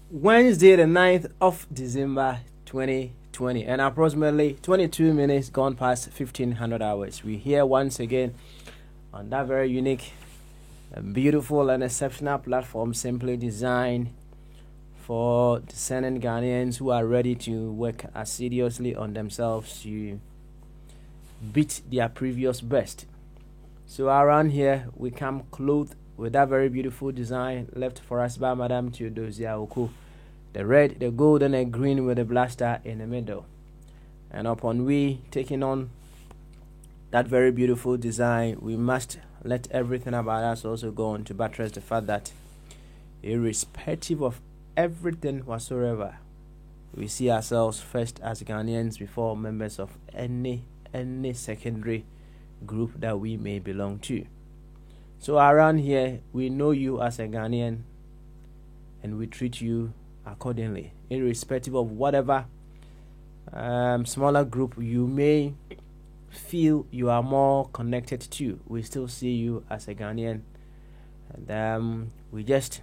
Wednesday, the 9th of December 2020, and approximately 22 minutes gone past 1500 hours. We're here once again on that very unique, beautiful, and exceptional platform simply designed for discerning Ghanaians who are ready to work assiduously on themselves to beat their previous best. So around here, we come clothed with that very beautiful design left for us by Madame Theodosia Oku. The red, the gold, and the green with the blaster in the middle. And upon we taking on that very beautiful design, we must let everything about us also go on to buttress the fact that irrespective of everything whatsoever, we see ourselves first as Ghanaians before members of any secondary group that we may belong to. So around here, we know you as a Ghanaian and we treat you accordingly, irrespective of whatever smaller group you may feel you are more connected to. We still see you as a Ghanaian, and we just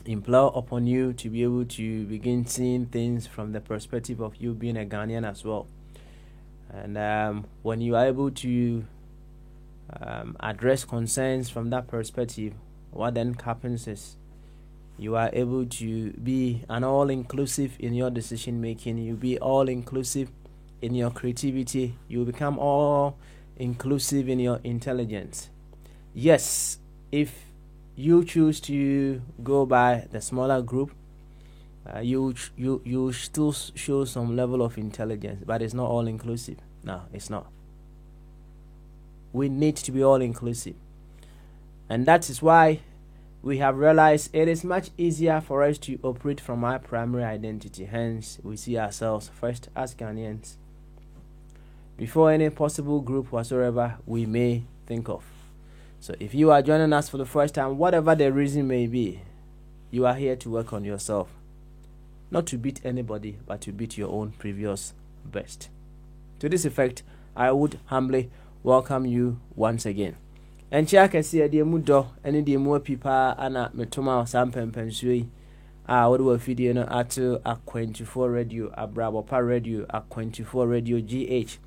implore upon you to be able to begin seeing things from the perspective of you being a Ghanaian as well. And when you are able to address concerns from that perspective, what then happens is you are able to be an all-inclusive in your decision-making. You be all-inclusive in your creativity. You become all-inclusive in your intelligence. Yes, if you choose to go by the smaller group, you still show some level of intelligence, but it's not all-inclusive. No, it's not. We need to be all-inclusive. And that is why we have realized it is much easier for us to operate from our primary identity. Hence, we see ourselves first as Ghanaians before any possible group whatsoever we may think of. So if you are joining us for the first time, whatever the reason may be, you are here to work on yourself. Not to beat anybody, but to beat your own previous best. To this effect, I would humbly welcome you once again. And check and see the mudo any the more people ana metoma sampempensuyi what do video no at a 24 radio abrabopa radio a 24 radio GH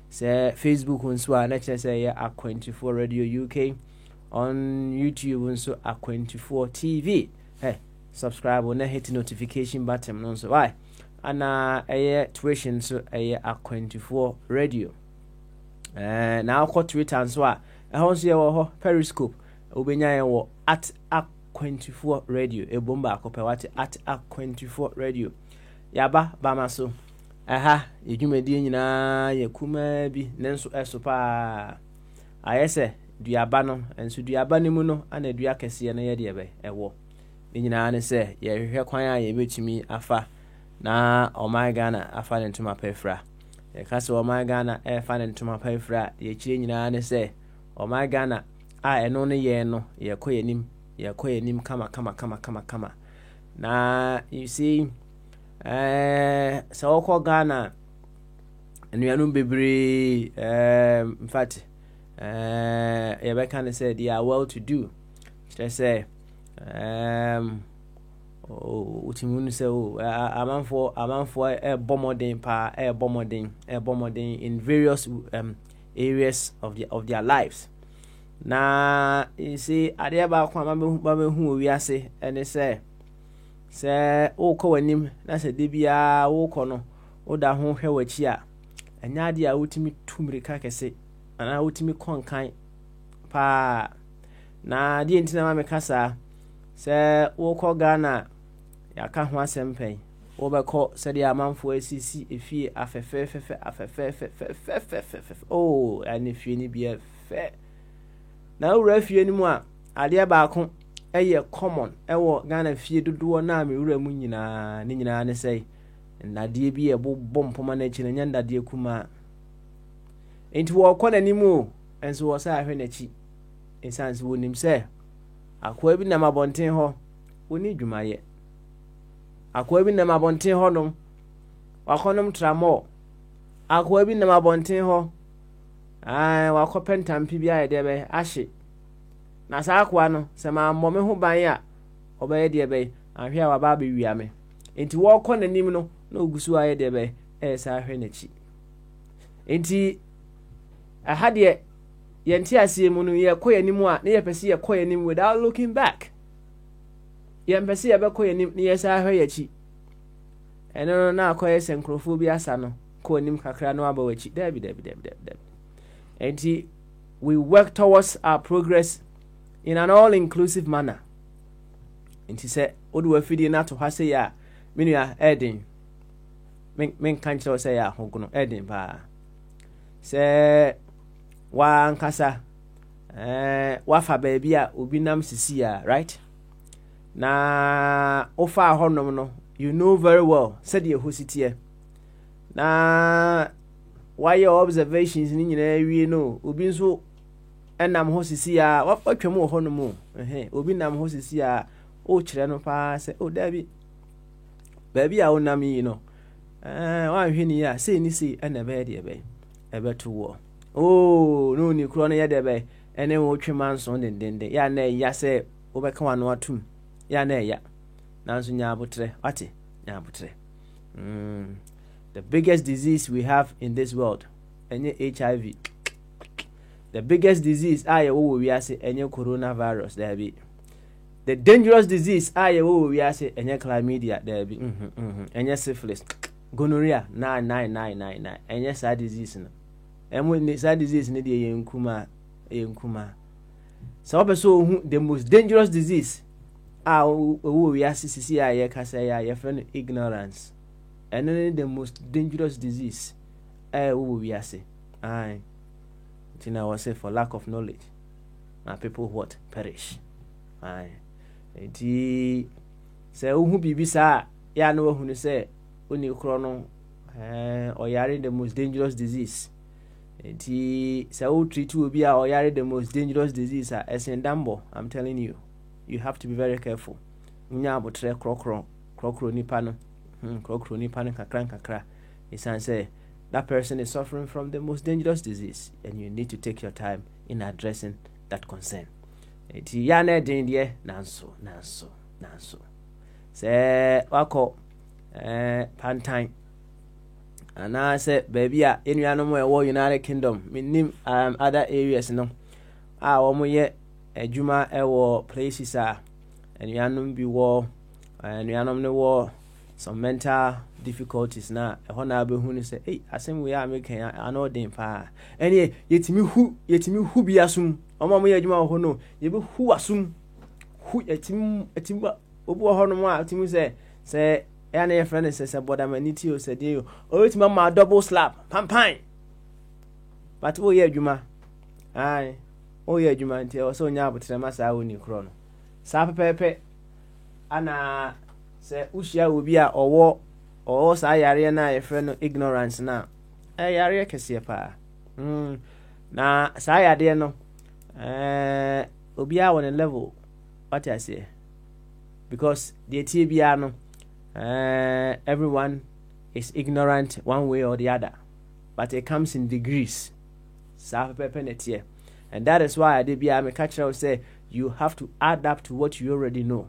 say Facebook unso na che say a 24 radio UK on YouTube unso a 24 TV. Hey, subscribe and hit notification button no so why ana tuition so a 24 radio now ko Twitter and so a Periscope ubenya at a 24 radio ebomba akopewate at a 24 radio yaba bamaso yedwumadi nyina yakuma bi nenso esopa ayese duaba no enso duaba ne mu no ana dua kese na ye de ebe ewo ni nyina ne se ye hwehwe kwan a ye betumi afa na my Ghana afa ne ntoma pefra ye kase my Ghana fa ne ntoma pefra ye chire nyina ne se my Ghana eno ne ye no ye koyenim kama na you see so ko Ghana enuanum bebre in fact ye be can say they are well to do. Just say utimunu say amanfo bomodin in various areas of their lives. Na you see ade ba kwa ma hu wi ase ene say o ko wanim na se de bia wo ko no o da ho hwe wachi a anya ade a wutimi tumrika kese ana wutimi konkan pa na de ntina ma me kasa se wo ko Ghana ya ka ho asempen Obeko said ya man for ACC if ye afefe. Oh, and if you need be a fair. Now, ref you anymore. Adia baako ɛyɛ common ɛwɔ Ghana fie dodoɔ na me wura mu nyinaa ne nyinaa ne sɛ ndadeɛ bi ɛbobɔ mpoma na kyerɛ nya ndadeɛ kuma enti wɔkɔ n'anim o enso wɔ sɛ ahwɛ n'akyi ensanse wonim sɛ akoa bi nam abɔnten hɔ woni dwumayɛ akoa bi nam abɔnten hɔ nom wakɔnom tramo akoa bi nam abɔnten hɔ wakɔ pentampi bi ayɛ dɛ ahye na saa kwa no se ma mmome ho ban a obeye de be ahwe a waba be wiame enti wo kɔ nanim no na ogusu aye de be sa ahwe nachi enti aha de yenti asie mu no ye kɔ yanim a na ye pese ye kɔ yanim without looking back ye pese ye be kɔ yanim na ye sa ahwe yachi eno na akɔ ye senkrofo bi asa no kɔ yanim kakra no aba wachi dabi enti we work towards our progress in an all-inclusive manner. Inti se odu wafidi na to ha se ya menua Eden men kan kyerɛ sɛ ya hogono Eden pa se wa nkasa wa fa baabi a obi nam sisi ya right na ofa honom no you know very well said ye hositie na why your observations ni nyina wie no obi nso enam ho sisi a watwam ho no mu obi nam ho sisi a o kyerɛ no pa sɛ o dabi baabi a wonam yi no wan hwe ni a sei ni sei na be de be ebeto wo no ni kro no ye de be ene wo twema nso dendende ya na ya sɛ wobɛka wano atum ya na ya nanso nya abotre wate nya abotre the biggest disease we have in this world enye HIV. The biggest disease we are say any coronavirus there be. The dangerous disease we are say any chlamydia there be. Any syphilis, gonorrhea 9999. Any sad disease no. And when sad disease need yenkuma. So the most dangerous disease we are see ya friend ignorance. And then the most dangerous disease we are say. Aye. I was say for lack of knowledge, my people what perish. Aye. Enti say who bibi sa ya no who say oni krono or yare the most dangerous disease. Enti say who treat you be or yare the most dangerous disease as in Dambo. I'm telling you, you have to be very careful. Nya abotre krokro nipa no. Krokro nipa no kakra. Isan say that person is suffering from the most dangerous disease and you need to take your time in addressing that concern. Eti ya na den de nanso. Se wako pantan ana se baby a enuanom e wo United Kingdom minim other areas no a wo mo ye adwuma e wo places a enuanom bi wo enuanom ne wo some mental difficulties na ehona na abehu ni say asem we are making ano den pa ene yetimi hu bi asum omo mo yadwuma ho no ye be hu asum hu yetimi obu ho no mo a timi say ya na your friend say boda maniti o say dey o yetimi ma double slap pampan but wo ye adwuma ai o ye adwuma nti o so nya abotre ma sa woni kro no sa pepepe ana se ushia obi a owo sa yare na ye friend ignorance na yare kese pa na sa yade no obi a on a level what I say because the TBA no everyone is ignorant one way or the other but it comes in degrees sa pepe and that is why I did be am catch say you have to adapt to what you already know.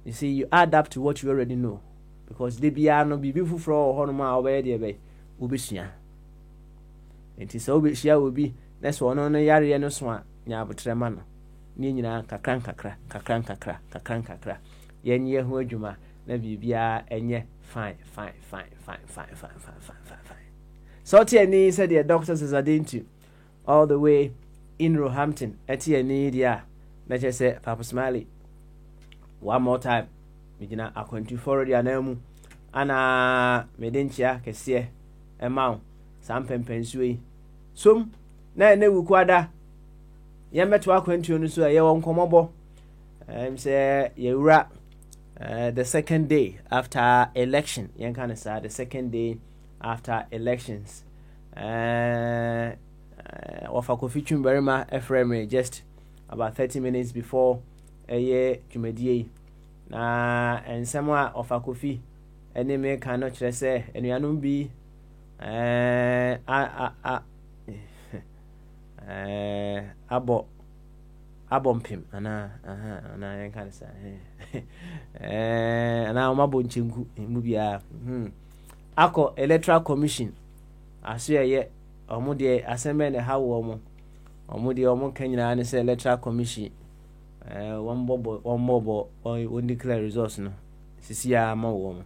You see, you adapt to what you already know. Because they be no be beautiful for honoma obey the bay, ubishia. It is obishia will be that's one on a yari no swan, yabutremano. Nina kakran. Yen ye huajuma, never be and ye fine. So Tiani said the doctors is identity all the way in Roehampton, at Tiani, let's just say Papa Smiley. One more time. Mijina akwantufoɔ radio anamu ana medenchia kɛseɛ ɛma sam pempensuo yi som na ene wukwada yɛmɛto akwantuo no so ɛyɛ wɔn nkɔmɔbɔ say yɛwura the second day after election yɛn kan say the second day after elections Wafa Kofi Twumbarima Efreme just about 30 minutes before dwumadie na ensɛm a Wafa Kofi ɛne me ka no kyerɛ sɛ anuanom bi abɔ mpem ana yɛn ka sa ana ɔmabɔ nkyɛnku mu bia akɔ electoral commission aso yɛ ɔmo de asɛmɛ ne ha wɔ ɔmo de ɔmo ka nyinaa ne sɛ electoral commission wɔn declare results no sisi ya ma wɔ mo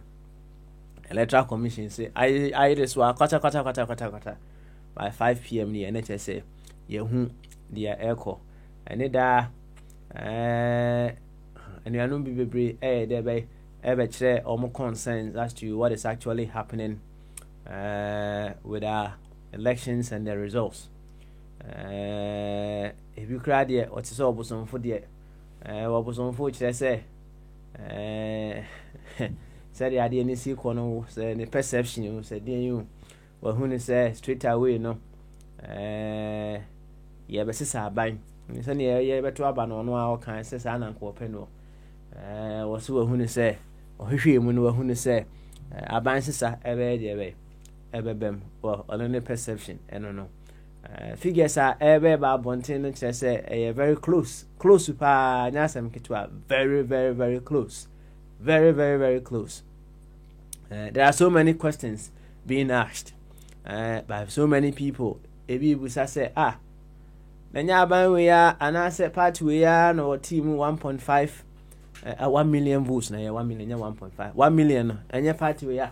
electoral commission say I this wa kwata by 5 p.m. ni ene kyerɛ yehu dia ɛkɔ ɛne da anuanom bi bebre de bɛ kyerɛ ɔmo concerns as to what is actually happening with our elections and the results. If you cry there, what is all some for there? What was on for? Say, said the idea in this corner, said the perception, you said, you, well, who say straight away, no, yeah, but sister buying. It's only a year better about no our kind, says Anna Copeno. Was who say, or who say, I buy sister ever. Ebebem well only perception I don't know figures are ebe ba bonten no kire say very close pa nyasem kitwa very close very close. There are so many questions being asked by so many people. Ebi busa say nanya ban we ya anase party we ya no team 1.5 1 million votes na 1 million 1.5 1 million enye party we ya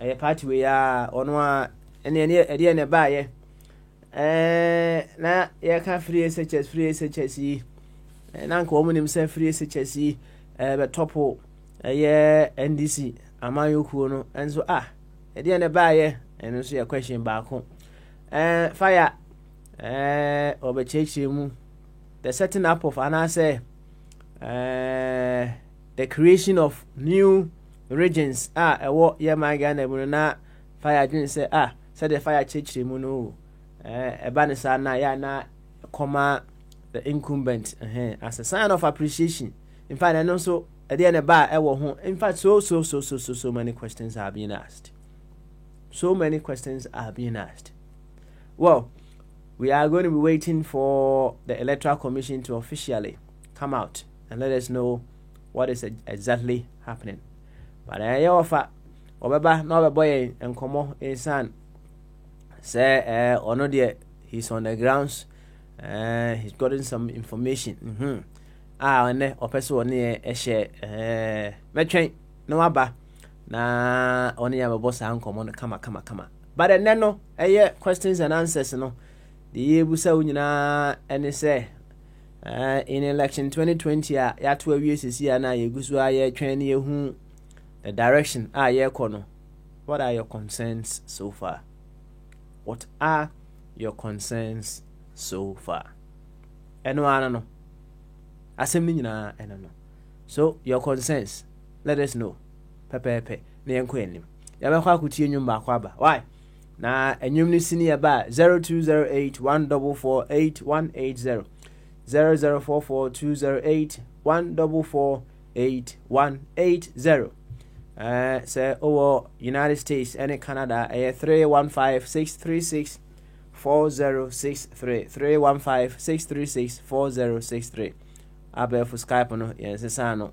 a party we are on one any ne ba na ye ka free SHS na nko omunim say free SHS be topo NDC amayokuo no enso ne ba eno so ye question back fire obechechi mu the setting up of anase the creation of new regions ewo ye ma Ghana mu na fire dwen say say the fire chechire mu no eba ne sa na ya na koma the incumbent as a sign of appreciation. In fact and also dey na ba ewo ho. In fact so many questions are being asked. Well, we are going to be waiting for the Electoral Commission to officially come out and let us know what is exactly happening. But I offer obeba no boy and komo insan say ono there he's on the grounds he's gotten some information one opeso one share metwen no aba na one ya boss an komo no kama but then no questions and answers no the ebusa unyina ene say in election 2020 ya to awie sisi na yegusu aye twen ne ehu the direction kono. What are your concerns so far? Eno no asem ni nyina eno no. So your concerns, let us know. Pepe na yenko enim. Ya be kwa kutie nwum ba kwa ba. Why? Na enwum ni sini ba 0208144880 00442081448180. Say United States and Canada 315-636-4063 315-636-4063 abefo Skype no yes no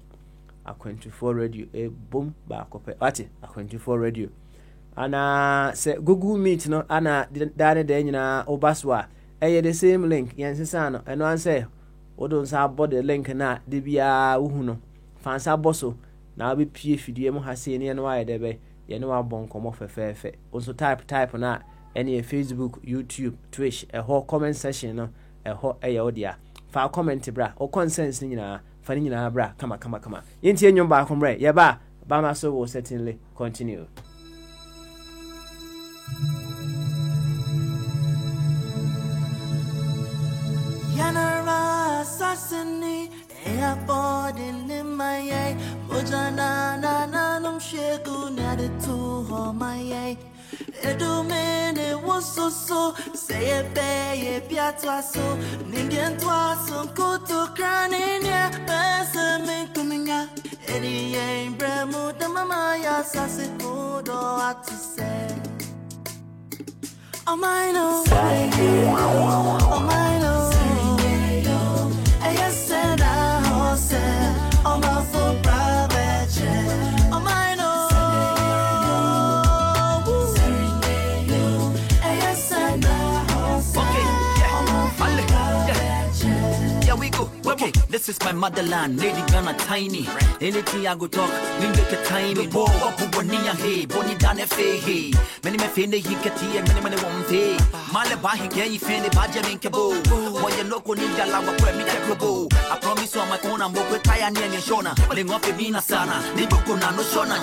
Akwantufoɔ radio boom ba kope ati Akwantufoɔ radio ana say Google Meet no ana dane de nyina obaswa the same link yes no eno an say odon sa body link na de bia uhu no fansa boso na be pie fidie mu hase ne no aye de be ye ne wa bon komo fefefe also type na any Facebook, YouTube, Twitch, a whole comment section no a whole odia fa comment bra o consensus ni na Fanny bra, come. Inti nyom ba kombre. Yeba, Bama so will certainly continue. Yanara Sassini, airport in my eye, Mojana Nanum Shegu, Nadi to my eye. Edomene was so, say a bay, a piazza so, Nindian twas, Koto Crania, Bessa coming out, Eddie ain't Bremo, the Mamaya Sassiko, what to say. Oh, my no, oh, my no. I said I said on my full private jet. Oh my no. I said I said yeah, we go. Okay, this is my motherland, Lady Ghana tiny. Anything I go talk, we get a tiny. Bo Boniya hey, Boni Dane fe hey. Many me fende he kati and many won't pay. Malaba he can you fende Bajamin Kabo. When you look on Ninja Lava me Kabo. I promise you on my own I'm working Pioneer and Shona. Ling up Bina Sana, Nibokuna no Shona.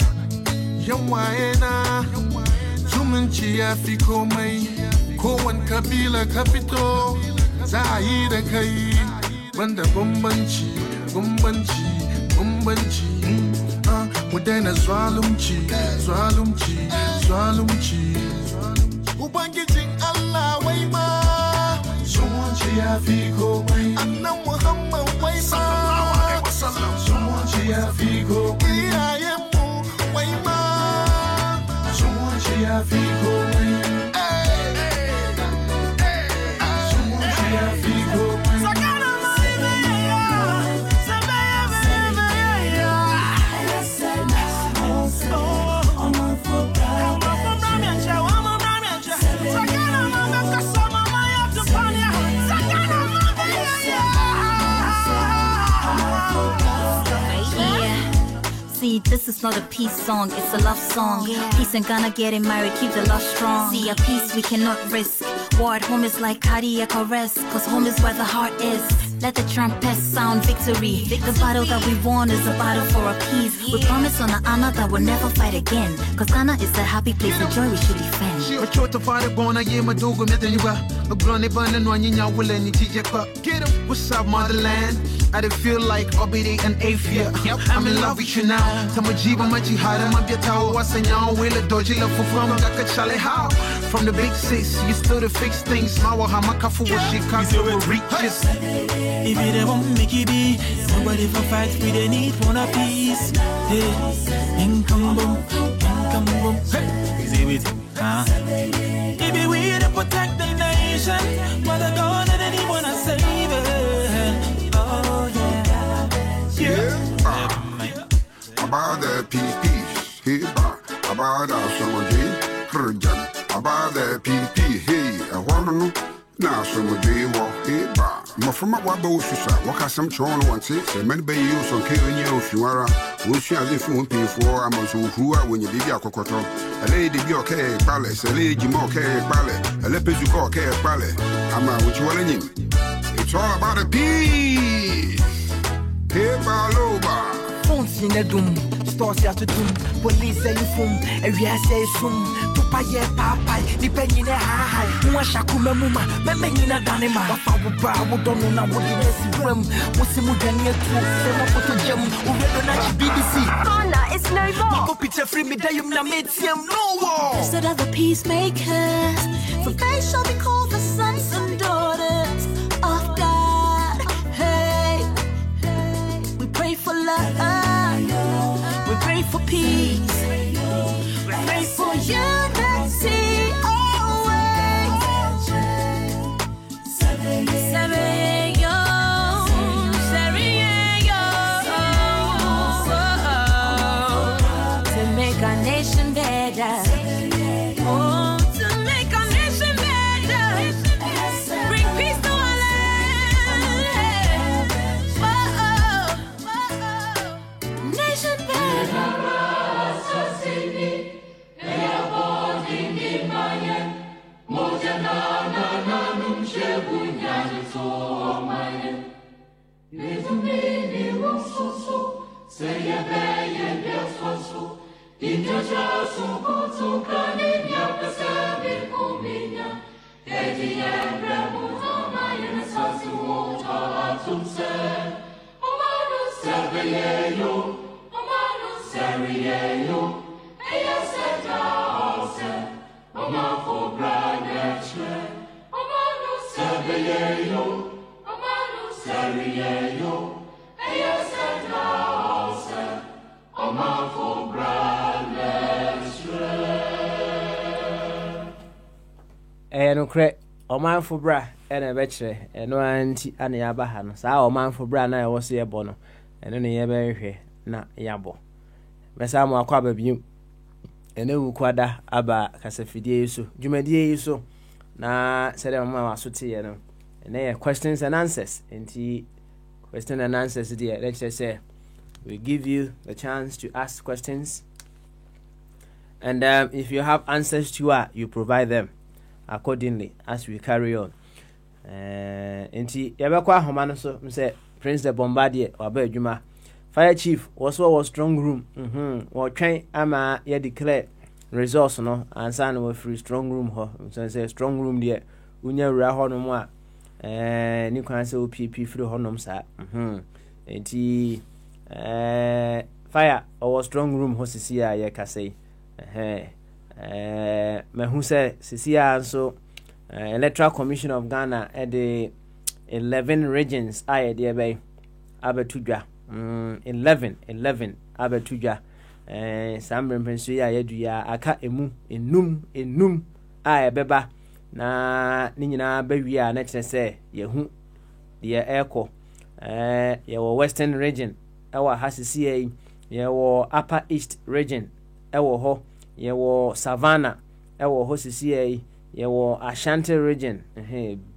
Yawaena Jumanchi Afiko May Kowan Kabila Capito Zaida Kai Banda Bumbanchi Mudena Zwalumchi Ubangijin Allah Waima Jumanchi Afiko May Anna Muhammad Waima Jumanchi Afiko May Waima Jumanchi Afiko May Jumanchi Afiko May See, this is not a peace song, it's a love song. Peace and Ghana getting married, keep the love strong. See, a peace we cannot risk. War at home is like cardiac arrest, cause home is where the heart is. Let the trumpets sound victory. The battle that we won is a battle for a peace. We promise on an honor that we'll never fight again, cause Ghana is a happy place and joy we should defend. Get him, what's up, motherland? I did feel like Obidi and Afia. I'm in love with you now. Tamajiba Majihada Mabiata was a young will a doji love for from Daka Chale how. From the big six, you still to fix things. Mawa Hamakafu was she can't reaches. If you don't want make it be, nobody for fight, we don't need one a piece. Hey, income boom. Hey, easy with it, If we to protect the nation, mother God and anyone I save it. Oh yeah. About the peace, hey, about our summer day, Herjan, about the PP, hey, a woman, now summer day walk, hey, bar. Mafama Wabo Susa, Waka some Chon once, many bay use on Kenya, Fuara, which as if you pay for Amazon who are when you did Yakokoto, a lady Bioke Palace, a lady Moke Ballet, a Lepizuko Ballet, Ama, which you are in. It's all about a peace. Hey, Baloba. Phones in a doom, stores out to doom, police say you foom, area say soon, to pay a papa, depending on high, Mwashakuma Muma, Memina Danima, Wafa, don't know now what it is, what's the Mugania to Sema Gem, who BBC. Ghana, it's no more. Go picture free me, Dayum Namitium, no war. Instead of the peacemakers, for they shall be called the sons and daughters of God. Hey, we pray for love. We pray for peace. We pray for unity always. To make our nation better. Oh, to make our nation better. Bring peace to our land. Nation better. There's a many no cre omanfo bra ena bechere eno anti ana yaba ha no saa omanfo bra na wo se yebo no eno ne ye behwe na yabo mesa mo akwa babium ene wu kwada aba kasafidie yiso dwumadie yiso na sede mama wasote ye no ene questions and answers enti question and answers there let's just say we give you the chance to ask questions, and if you have answers to you provide them accordingly as we carry on. Enti yabekwa homa no so say Prince the Bombardier oba adwuma fire chief was strong room wo twen ama ye declare resource no ansa na we free strong room ho so say strong room there unya wura ho no mu a ni kwan say OPP free ho nom sa enti fire was strong room ho sisi a ye kasei mehu say sisi a so Electoral Commission of Ghana at the 11 regions aye there by abetudwa 11 abetudwa sambre mpensu ya yedua aka emu enum aye beba na ni nyina bawi a na kire se yehu ye eko ye wo western region ewa hasisi ye wo upper east region ewo ho ye wo savannah ewo ho sisi Yewo Ashanti region,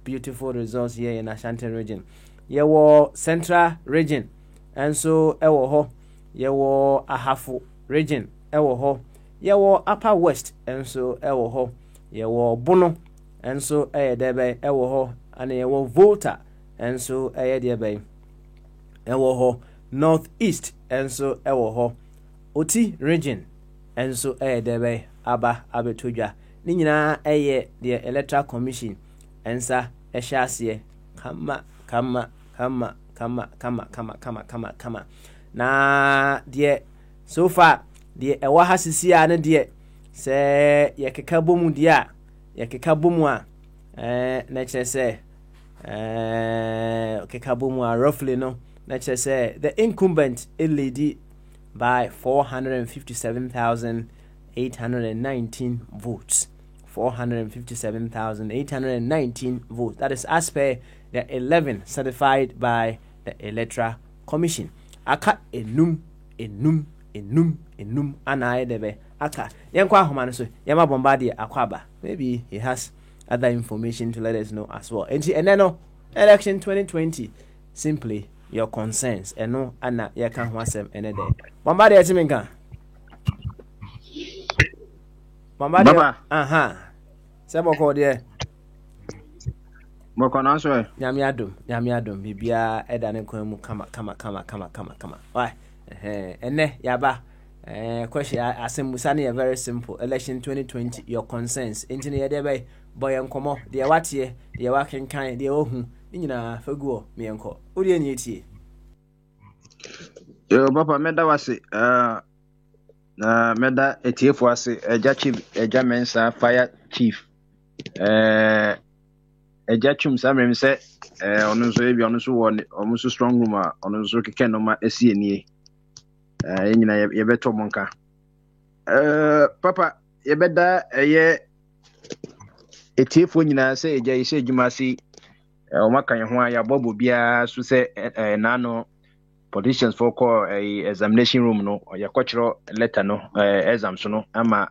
beautiful results here in Ashanti region. Yewo Central region, and so ewo ho. Yewo Ahafu region, ewo ho. Yewo Upper West, and so ewo ho. Yewo Bono, and so debe ewo ho. And yewo Volta, and so debe ewo ho. Northeast, and so ewo ho. Oti region, and so debe abetuja. Ni nyina eye the Electoral Commission ensa ehyaase kama na de so far de ewa hasisi a ne de se yekeka bomu de a yekeka bomu a na kire se keka bomu a roughly no na kire se the incumbent led by 457,819 votes. 457,819 votes. That is as per the 11 certified by the Electoral Commission. Aka enum anaye debe aka yenkwa homa so yema Bombardier akwaba. Maybe he has other information to let us know as well. And then election 2020 simply your concerns and no ana ye kan ho asem ene de Bombardier timinka Bombardier Sebo ko de Moko na so nyame adom bibia eda ne kwan mu kama why ene yaba question asem musa ne very simple election 2020 your concerns engineer de bay boy enkomo de watie de wakenkan de ohu nyina faguo mienko odi ni etie yo papa meda wase na meda etiefo ase eja chief eja mensa fire chief eja chum samrem se onu nso ebi onu nso wo onu nso strong room a onu nso keke no ma esi enie nyina yebeto monka papa yebeda eye etiefo nyina se eja ise adwuma si o makan ho a ya bobo bia so se nano politicians for call examination room no ya kwachiro letter no exams no ama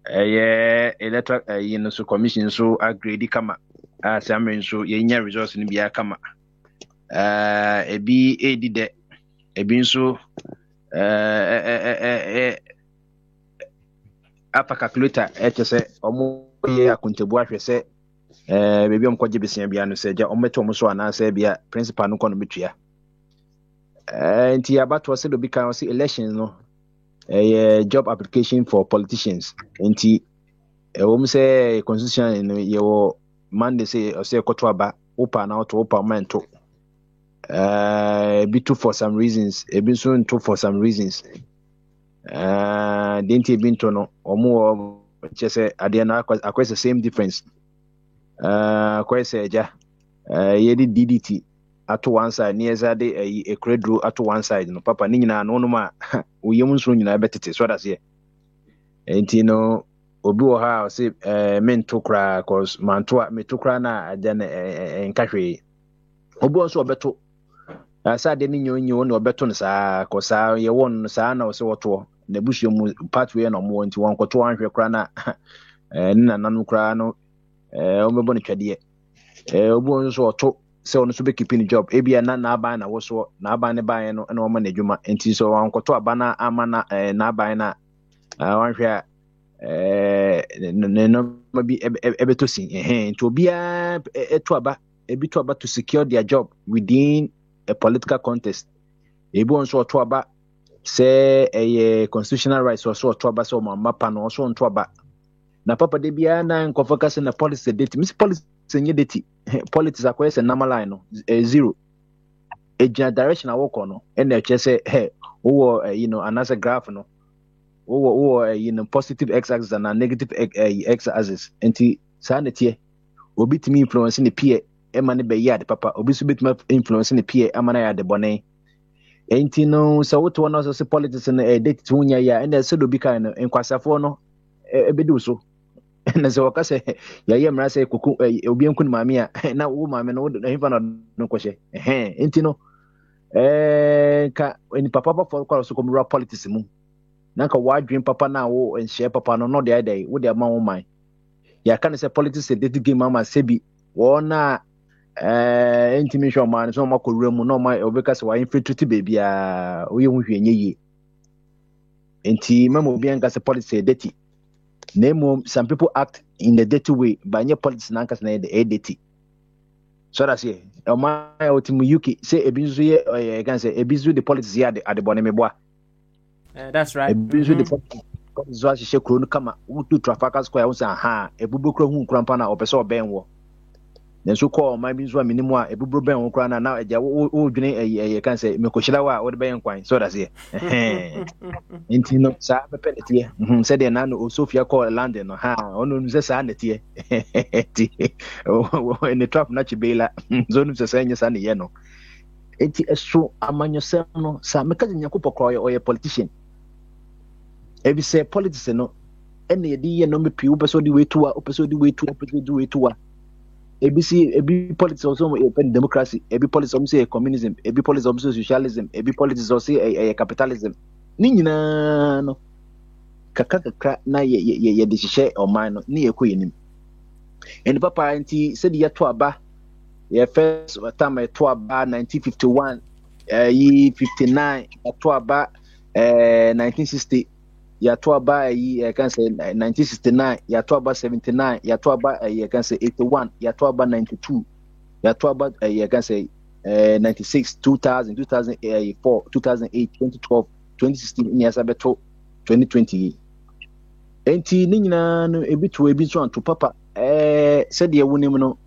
electoral no so commission so agree kama samre so yenya results ni bia kama ebi edide ebi nso apa calculator se omo ye akuntebu ahwe se bebi omkwaje besia bia no se ja ometo omo so ana se bia principal no kono betua enti abato se do bi kan se election no a job application for politicians. Nti say constitution in your Monday say or say kotwaba opa na to opa man to be too for some reasons, a bit soon too for some reasons. Didn't he been to no or more just say adiana across the same difference. Quite say ja yedi DDT at one side near Zade a credro at one side no papa nina no ma we yumun na betete so that's here. And you know obi wo ha say men to kra cause mantoa me to kra na then enkahwe obi won so obeto asa de ni nyonyo na obeto no saa cause ye won saa na so woto na buhye mu pathway na mo nti won koto anhwe kra na nina nanu kra no omebo ne twade obi won so woto se ono so be keeping job ebia na aban na wo so na aban ne ban no na o ma na dwuma nti so won koto abana amana na aban na wanhwe no maybe ebeto sin to be to aba to secure their job within a political context ebi on so to aba say a constitutional rights or so to aba so mapa no so to aba na papa de bia na focus na policy date miss policy nye date politics akwese normal line no zero a direction a work on no and they say hey you know another graph no or you know positive x-axis and a negative x-axis enti sanity obi timi influence ni peer emane be ya de papa obi so bitma influence ni peer amana ya de bone enti no so what one also say politics na date to nya ya and so do bi kan no enkwasafo no ebedu so na so ka say ya ye mra say kuku obi enku ni maame a na wo maame no do hifa no kwhye enti no ka ni papa for kwa so ko politics mu nanka wadwin papa na wo enhye papa no de adai wo de ma wo man ya kan say politics a dirty game mama sebi wona intimation man so ma ko mu no ma obeka say wa infiltrate baby a wo ye hu hwenye yi enti mama obi anka say politics a dirty name some people act in the dirty way but nye politics nanka say the dirty so that's here o ma o timu UK say ebizu ye kan say ebizu the politics here at the bonemeboa. That's right. So she kro kama utu Trafalgar Square unsa ha ebubro kro hu krampa na opese oben wo nenso call my bi so aminimu a ebubro ben wo kra na eja wo dwene kan say mekohira wa wo de ben kwan so that's here enti no sa pepe netie say de na no Sofia call London no ha ono nu say sa netie ti in trap na chibela zo nu say nya sa ne ye no enti eso amanyosem no sa mekaje nyakopokro oye politician ebi say politics no ene yedi ye no mepi wo person di wetu a person di wetu a ebi politics also democracy ebi politics also say communism ebi politics also socialism ebi politics also say capitalism ni nyina no kakaka na ye de hye o man no ni ekoyenim en papa anti said ye to aba ye first time to aba 1951 59 to aba 1960 ya to aba I can say 1969 ya to aba 79 ya to aba I can say 81 ya to aba 92 ya to aba I can say 96 2000 2004 2008 2012 2016 ni asabeto 2020 enti ni nyina no ebi so anto papa said ye wonim no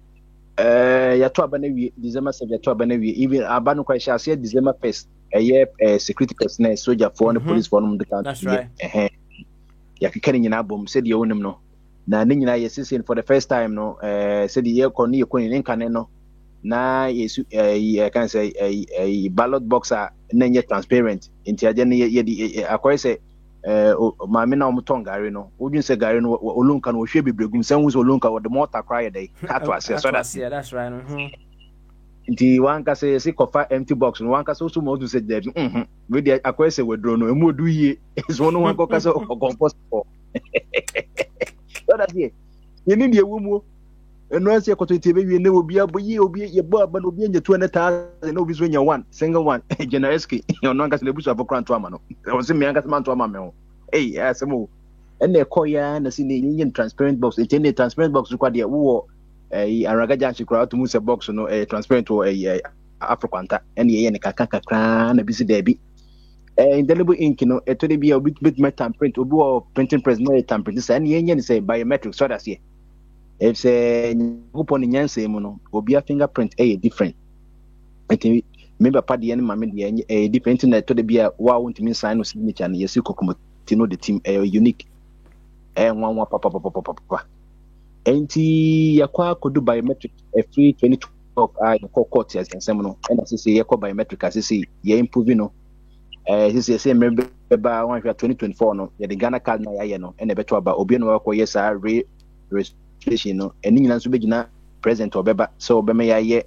ya to aba na wie December 7 ya to aba na wie even aba no kwa sha say December 1st security personnel soldier for the police for the country. That's right. Ya kikani nyina bom said ye wonim no na ni nyina ye sisen for the first time no said ye ko ni nkane no na yesu can say a ballot box na nye transparent inti aje ne ye akoy say maame na omuton gare no odun say gare no olunka no hwe bebregum san wo olunka wo the mortar cry dey that was so that's right. Inti wanka say kofa empty box no wanka so mo do say there we dey akoy say we draw no emu odu yie so no wanka ka say compost for so that ye ni dey wumu eno ase ekoto tie be wie na obi aboyi obi ye bo aba no obi anya 200,000 na obi so nya one single one genereski ono anka se lebusu abokran to ama no o se me anka se man to ama me ho asemo ene ekoya na se ne yin transparent box e ne transparent box kwa de wo aragaja chikura to muse box no transparent wo africanta ene ye ne kakakakra na bisi da bi indelible ink no eto de bia bit my tamprint obi or printing press no tamprint say na yenye ni say biometric so that's here if say upon nyanse mu no obi a fingerprint different enti member pa de ma me de different na eto de bia wa won't mean sign no signature na yesi kokomoti no the team unique nwa papa enti yakwa kodu biometric free 2012 court as ensem no and as say yakwa biometric as say ye improve no this is remember 2024 no ye the Ghana card na ya no and beto aba obi no akọ yes registration no eni nyina nso begina present obeba so obema ya ye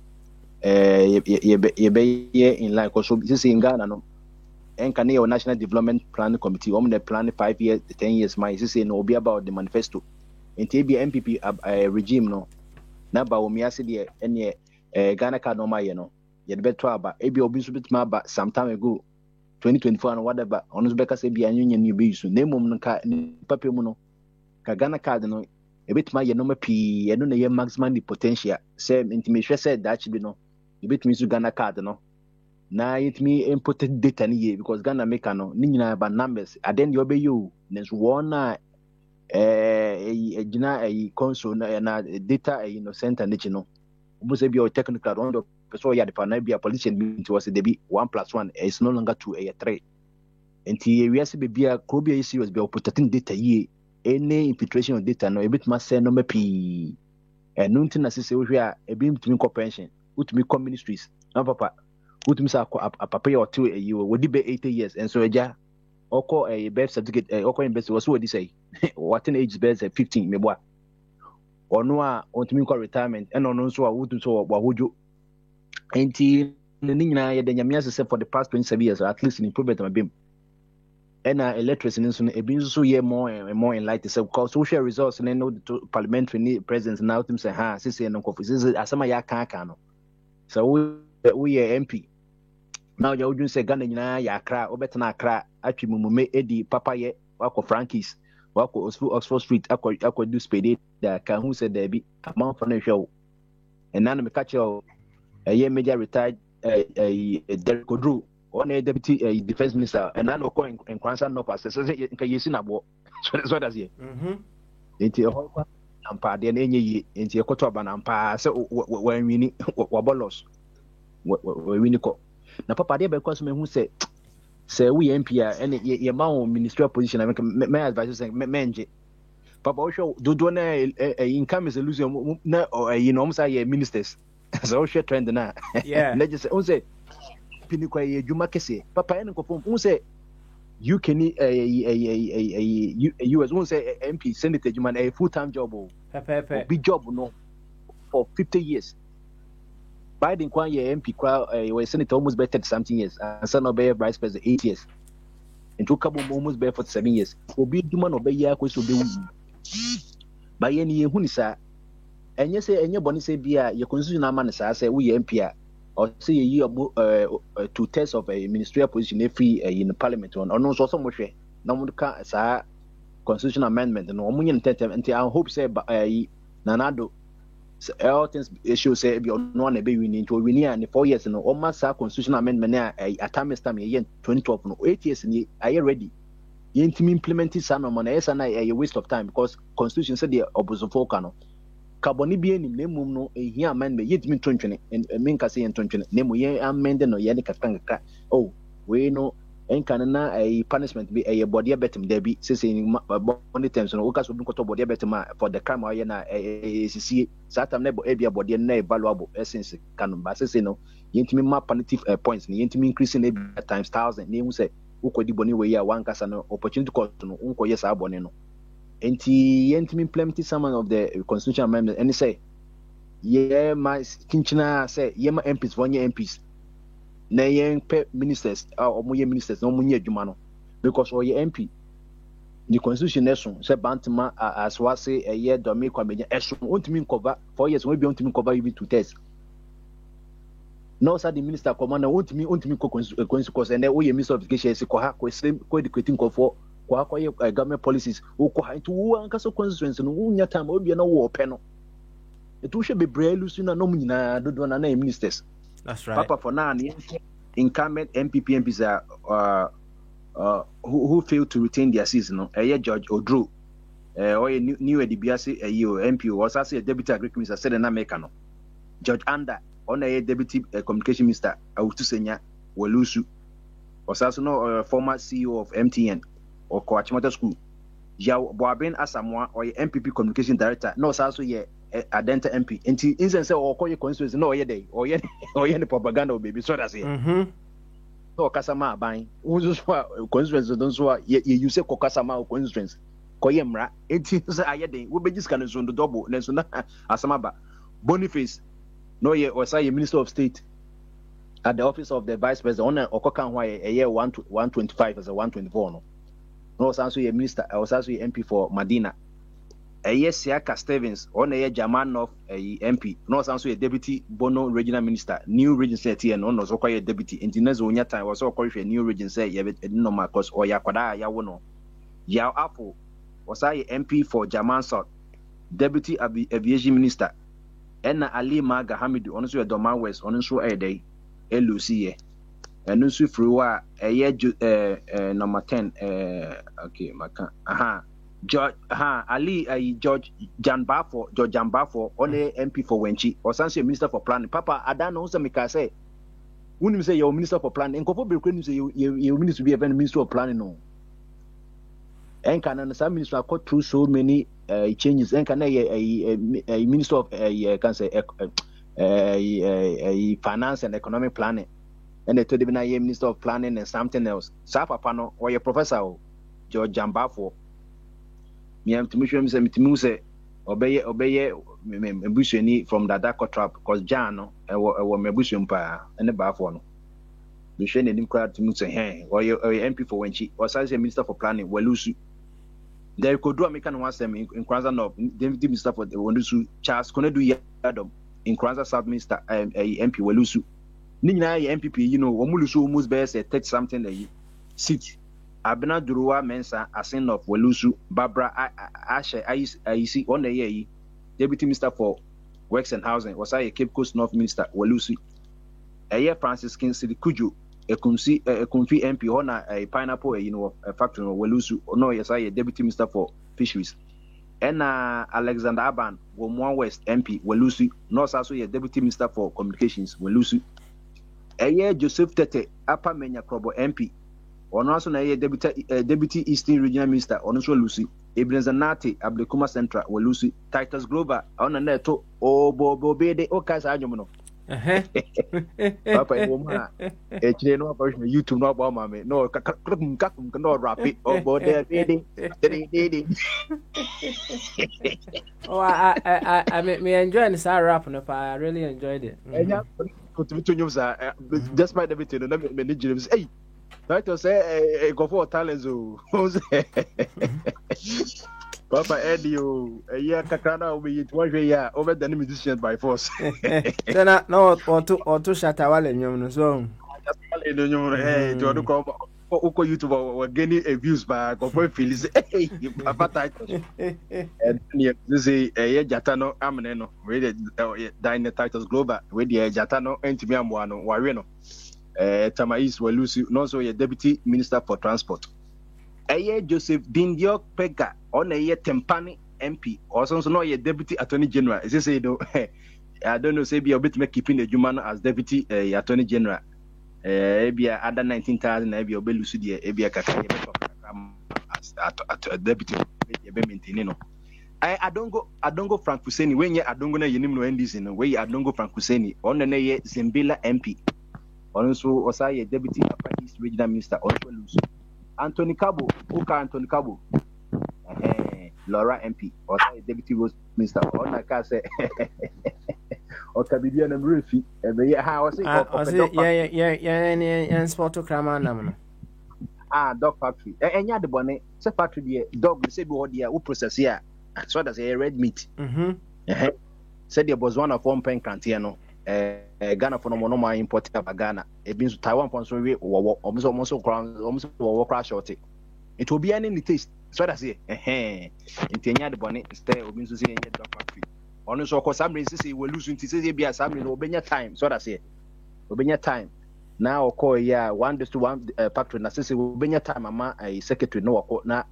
ye in line cause this in Ghana no and can your national development plan committee the plan 5 years 10 years my this say no obi about the manifesto enti be MPP regime no na ba omi ase de ene Ghana card no ma ye no ye de beto aba ebi obi so bitima aba some time ago 2024 and whatever on beka say bia nyenye ni be use na mum no ka paper mu no ka Ghana card no e betima ye no mapi e no na ye maximum the potential say intimate said that should be no e betimi use Ghana card no na it me inputted data ni ye because Ghana make no ni nyina ba numbers aden you be you nenso won na gina console na data center ni no obo say bia technical on so ya the na bia politician be was the be 1+1 is no longer 2 3 enti we ase be bia ko bia serious be protecting data ye any infiltration of data no e bit ma say no mapi no ntina se we hwe a e bi mtumi ko pension utumi ko ministries na papa utumi sa ko papa ya otu wodi be 80 years and so eja oko birth certificate oko embassy was what say what an age birth 15 meboa ono a ontumi ko retirement and ono nso a wutu so wa hojo enti ni nyina ye de nyamia se for the past 27 years at least in improvement ma bem and electricity nso no ebi nso ye more enlightened so because social resource and no parliamentary presence now them say ha say no coffee say asama ya kan no so we MP now you would say Ghana nyina ya Accra obetana Accra atwi mumume edi papa ye wako Frankies wako Oxford Street akwa do spade da kan who said there be amount for no show and now me catch you a major retired Derek Odru on a deputy defense minister and now ko en kwansa no pass so nka yesi na bo so that's here enti ho ampa de na enye yi enti ekoto aba na ampa se wan wini wa bolos wa wini ko na papa de be kwaso me hu se we MP a ene ye ma on ministerial position me advise say menje papa o show do na income is illusion na say ye ministers so share trend na yeah na just on say pini kwa ye juma kese papa ene ko pon say you can US won't say MP senator juma a full-time job papa big job no for 50 years Biden kwa ye MP kwa was senator almost by 30 something years and son of a vice president 8 years and took almost by 47 years obi juma no be ya ko so be wu ba ye ni hu ni sa enye say enye boni say bia ye constitution na man sa say we MP a or say ye to test of a ministerial position every in the parliament on no so mo hwe na mo ka sa constitutional amendment no mo nyen tentem nti I hope say nanado all things issue say be no na be win to win and 4 years no o ma sa constitutional amendment na atame time ye 2012 no 8 years ni are you ready you implement it sana mo na yes na a waste of time because constitution said the opposition folk no carbon bi enim na mum no ehia amendment yedimi tontwene men ka say tontwene na mo ye amend no ye ne kakanga oh we no enkan na a punishment be a body betem there be say body terms no uka so bi koto body betem for the crime ye na sisi satam na e bia body na valuable essence kan ba say no yentimi ma punitive points ni yentimi increasing e times 1000 na hu say ukodi boni we ya wan kasa no opportunity cost no unko yes abone no enti yentimi implement some of the constitutional amendment and say yeah my kinchina say yeah my MPs for your MPs na yen pe ministers or mo ye ministers no mo nye adwuma no because or ye MP the constitution eson say bantama as wa say ye domi kwamenya eson ontimi cover 4 years we be ontimi cover even to test no say the minister commander ontimi consequence and we ye minister of education say ko ha ko slim ko educating ko for ko akoye government policies wo ko ha into wo ankaso constituency no wo nya time obi na wo ope no etu hwe bebre lusu na no nyina dodo na ministers. That's right. Papa for now, incumbent MPs are who failed to retain their seats no George Odro or new DBS MP was also a deputy agriculture minister said in America no George Anda on a deputy communication minister Autusenya Walusu was also no former CEO of MTN or Coachmata School. Yao Boabin Asamoah or MPP communication director no also ye Adenta MP until instance or call your constituency no ye day or ye the propaganda baby so that's it. No Kasama buying who's constituency don't so you say Kokasama constituency Koyemra 18 ayede we be just can so the double Nesuna Asamaba Boniface no ye or say Minister of State at the office of the Vice President on Okokan why a year 125 as a 124 no. No, was also a minister. I was also a MP for Medina. A year Siaka Stevens on a year Jaman of a MP. No, was also a deputy Bono regional minister. New region set here, no, was also a deputy. In the next time was also a new region say, yeah, no, Marcos or Yakwada, Yawono. Yao Apple was I MP for Jaman South, deputy aviation minister. Enna Ali Maga Hamidu, honestly, a Doman West, honestly, a day, Lucia. And also through a year number 10 okay George Ali George Jambafo on a MP for Wenchi or Sansi Minister for Planning. Papa I don't know some say when you say you're Minister for Planning, and say you minister to be a Minister of Planning no. And can some minister got through so many changes and can a Minister of can say finance and economic planning. And they told him I am Minister of Planning and something else. Sapapano or your professor George Jambafo. Me am to me say obey Busheni from the Dako trap because Jano or Mebushum pa and the Bafon. Busheni didn't cry to me say, hey, or your MP for when she was as a Minister for Planning, Walusu. There could do American once them in Kranza of Deputy Minister for the Walusu, Charles Konedu Yadom in Kranza South Minister MP Walusu. Nina MPP, you know, Omulusu almost bears a 30 something a seat. Abena Durua Mensa, a son of Walusu, Barbara Ashe, I see on the year, Deputy Minister for Works and Housing, was I a Cape Coast North Minister, Walusu. A year Francis King City Kuju, a Kumfi MP, Hona, a pineapple, you know, a factory of Walusu, or no, yes, I a Deputy Minister for Fisheries. And Alexander Aban, Womwan West MP, Walusu, North also a Deputy Minister for Communications, Walusu. A year Joseph Tete, Upper Menya Krobo MP, on also a Deputy Eastern Regional Minister, on also Lucy, Ibn Zanati, Ablekuma Central, where Lucy, Titus Glover, on a neto, oh, Bobede, Okas Ajomono. Papa, a channel version of YouTube, no bomb, no, no rapid, oh, Bode, oh, I me enjoying this rap, and I really enjoyed it. Despite everything, many James, hey, that was a go for talents. Papa Eddie, a year Kakana will be 1 year over the musicians by force. Then no, or two Shatawal and you so. Hey, to call YouTube were gaining views by Gopo Phyllis. Hey, Papa Titus. And this is a year Jatano Amaneno, where the Titus Global, where the Jatano and Timiamuano, Wareno. Tamais were Lucy, also a Deputy Minister for Transport. A year Joseph Dindio Pega on a year Tempani MP, also no a Deputy Attorney General. As I say, I don't know, say be a bit make keeping the Jumano as Deputy Attorney General. Ebia other 19,000 ebia obelusi ebia kaka as deputy ebe maintain no. I don't go Frank Fuseni when ye adongo na yenim no NDC no we adongo Frank Fuseni on na ye Zimbila MP also osaye deputy Upper East Regional Minister also lose Anthony Kabo Laura MP osaye deputy Rose Minister on na ka say or Kabidia and Murphy, and the house. Yeah, Sporto Kraman. Dog factory. And ya the bonnet, say factory, dog, say, what dear, who process here, so does a red meat. Said there was one of 1 pen cantiano, Ghana for no more imported of Ghana. It means Taiwan Ponsori or almost crash shorty. It will be any taste, so does it. In Tenya the bonnet, stay or means to see a dog factory. Honestly, of course, some reasons we will lose to say be a Sammy Obenya time. So that's it. Obenya time. now call ya 1:1 factory na sese we benya time ama secretary no wako na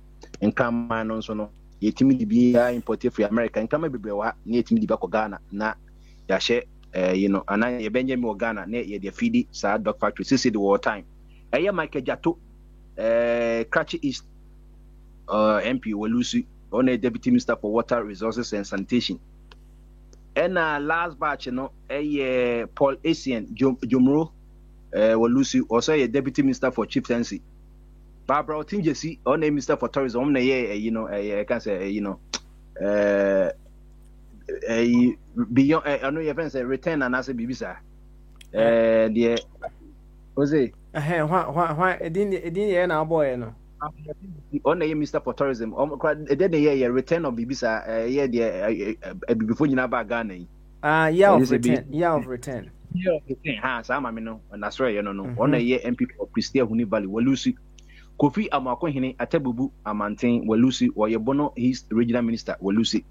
nkama no so no yetimi di bia import from America nkama bebre wa na yetimi di ba ko Ghana na ya she anan ye benye mi Ghana na ye de feed sa dog factory sese the war time Michael Jato Krachi East MP Welusi on a deputy minister for water resources and sanitation. And last batch, Paul Asian Jumro Welusi, also a deputy minister for chieftaincy. Barbara Otinjesi on a minister for tourism. I can say, beyond, I know your friends return and answer Bibisa. The was it? Why it didn't our boy, no. On a minister for tourism, then a return of Bibisa, before you know about Ghana. Year of return. Some I mean, and that's right, on a year MP for Christia Huni Valley, Walusi, Kofi Amakohini, Atebubu, Amantin, Walusi, or Yabono, his regional minister, Walusi.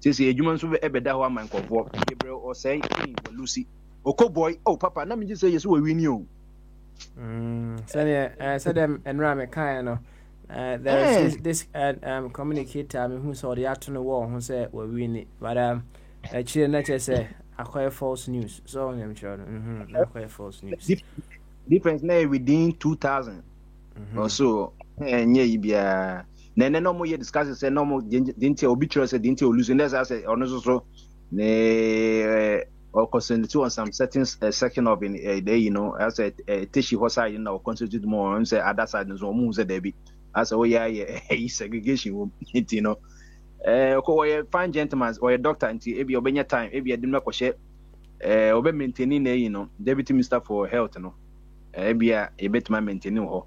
Since a human super Ebedawa man convert, Gabriel or say, Walusi, Oko boy, oh, Papa, let me just say, yes, we knew. Said them and Rame Kayano. There is this communicator who saw the afternoon war who said we win it, but actually not just say acquire false news. So I'm sure acquire false news. Difference now within 2000 or so. And yeah, you be no more discussing say no more didn't obituary say didn't losing as I say on so or concentrate on some certain section of in day, as a tissue horse or concentrate more on say other side is no moves a debit. As a segregation, fine gentlemen or a doctor until every obey time, every dinner share, obey maintaining deputy minister for health, every a bit my maintaining or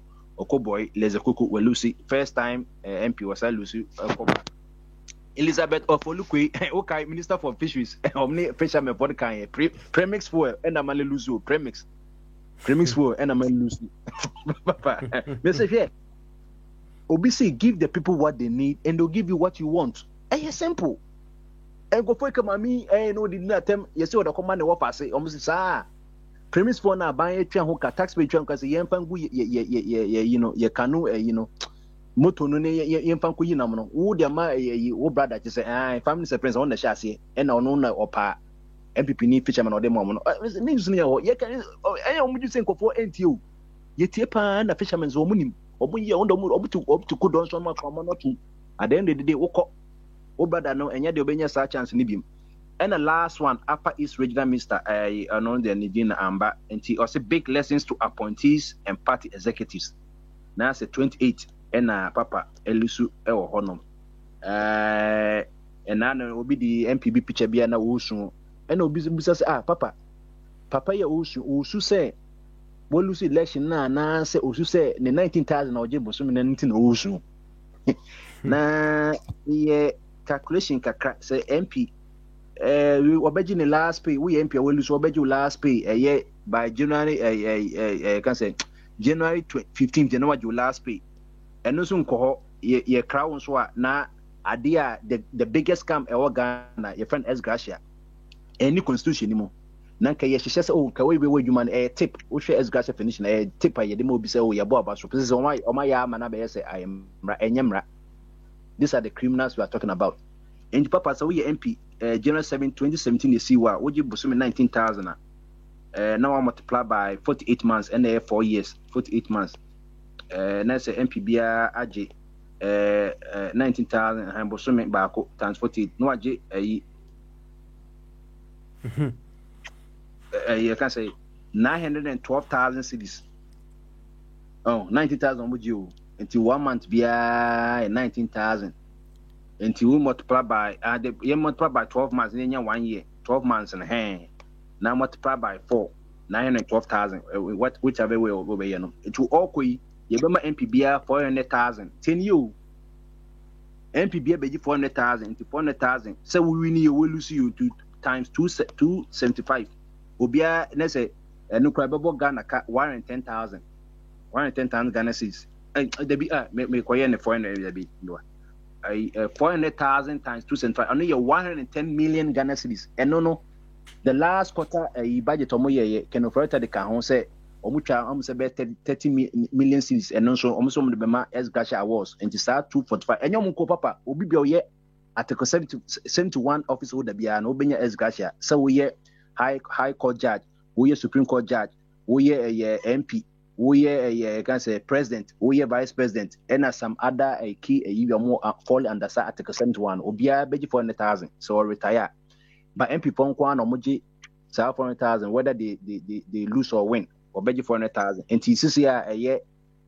boy, Les Kuku were Lucy, first time MP was Lucy. Elizabeth of Olukwe, okay, Minister for Fisheries, Omni Fisherman Vodka, Premix for and I'm Luzu, Premix for and I'm Lucy. Papa, Mr. Here, Obisi, give the people what they need and they'll give you what you want. And it's simple. And go for Kamami, and no, did not tell you see what the command of I say, almost sir. Premise for now, buy a train who can taxpayer because the Yampangu, ye canoe, moto no ne yemfa koyi nam no wo de ma wo brother je say family surprise on the chassis and no na opa MPP ni fisherman o de mom no me use ne ye kan omu ju say nkofo entio ye tie pa na fishermen zo munim omu ye on do mu obu to don so ma kwa no to at the end of the day wo brother no enya de obenya sa chance ni bim. And the last one, Upper East Regional Minister, know the Nidina Amba, and he also big lessons to appointees and party executives. Now it's 28. And Papa Elusu Ewo Honum. And now will be the MPB picture be na Usu. And Obi say, Papa ya Usu say, what Lucy election na say Usu say the 19,000 or Jimbo so many Usu. Na the calculation kakra say MP we obeji the last pay we MP we lose obeji last pay by January can say January 15th January last pay. And also nko ye crown so na idea the biggest scam e Ghana your friend S Gracia any constitution ni mo na ka ye hye say ka we dwuma na tip wo hwe S Gracia finish na tip ye de mo bi say ye bo aba so pese o ma ya ama na be say I am enyemra. These are the criminals we are talking about. And Papa say we MP January 7 2017 you see wa wo gi bosom 19,000 now I multiply by 48 months and 4 years 48 months. Na say MPBA aje 19,000 hambo so me baako times 48 no aje you can say 912,000 cedis. Oh, 90,000 would you until 1 month be 19,000 until we multiply by you multiply by 12 months in 1 year 12 months and a half now multiply by 4 912,000 whichever way will be it will all you remember MPBA 400,000 10 you MPBA be 400,000 into 400,000 so we need we lose you to times 275 obia na say no crabable Ghana 110,000 Ghana cedis there be me koye ne 400 there be 400,000 times 275 only 110 million Ghana cedis and no the last quarter budget omo ye can operate the can say Omucha almost about 30 million cities and also almost on the Bema as Gasha Awards and to start 245. And your papa will be your Article 71 office holder be an Obenya as Gasha. So we high court judge, we Supreme Court judge, we a MP, we can say president, we vice president, and some other key a more fall under Article 71 or be a beji 400,000 so retire. But MP Ponkwan or Muji 400,000 whether they lose or win or beji 400,000 and TCCA a year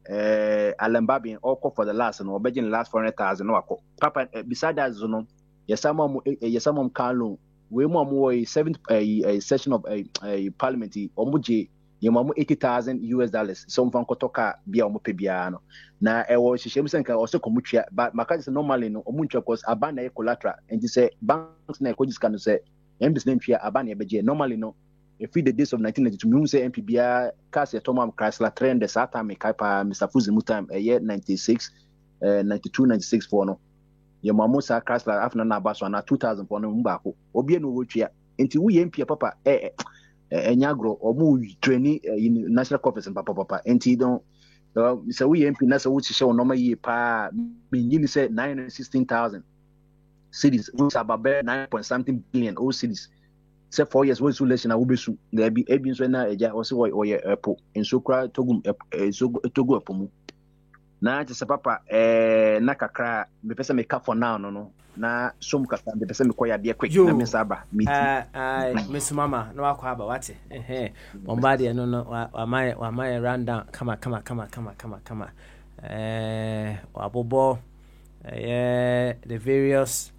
Alambabi or for the last and or beji last 400,000 no Papa beside that zone yes some Carlo we more a seventh a session of a parliament or Muji Yamamu $80,000 some from Kotoka Bia Mopebiano. Now I was Shemsenka also Komucha, but Macas normally no Omuncha was Abana collateral and you say banks na Kodis can say MP's name here Abana Beje normally no if the days of 1992 you say MPBA Cassia Tomam Chrysler trend the Sata Kaipa Mr. Fuzi Mutam a year 96 92 96 for no Yamamusa Chrysler after Nabaswana 2000 for no Mbako Obiano Wuchia until we MP Papa Enyagro or move training in national conference and papa and don't so we MP Nasa would show normal year pa mean said 916,000 cities which are about 9 point something billion all cities except 4 years was relation I will be soon there be Abins when I also or airport and so cry Togo Togo Apomu na just a papa nakakra me pesa me ka for now no na som kasa me pesa me koya de quick na me saba meeting Miss Mama no akwa ba wate bombardie no wa my rundown kama wabobo the various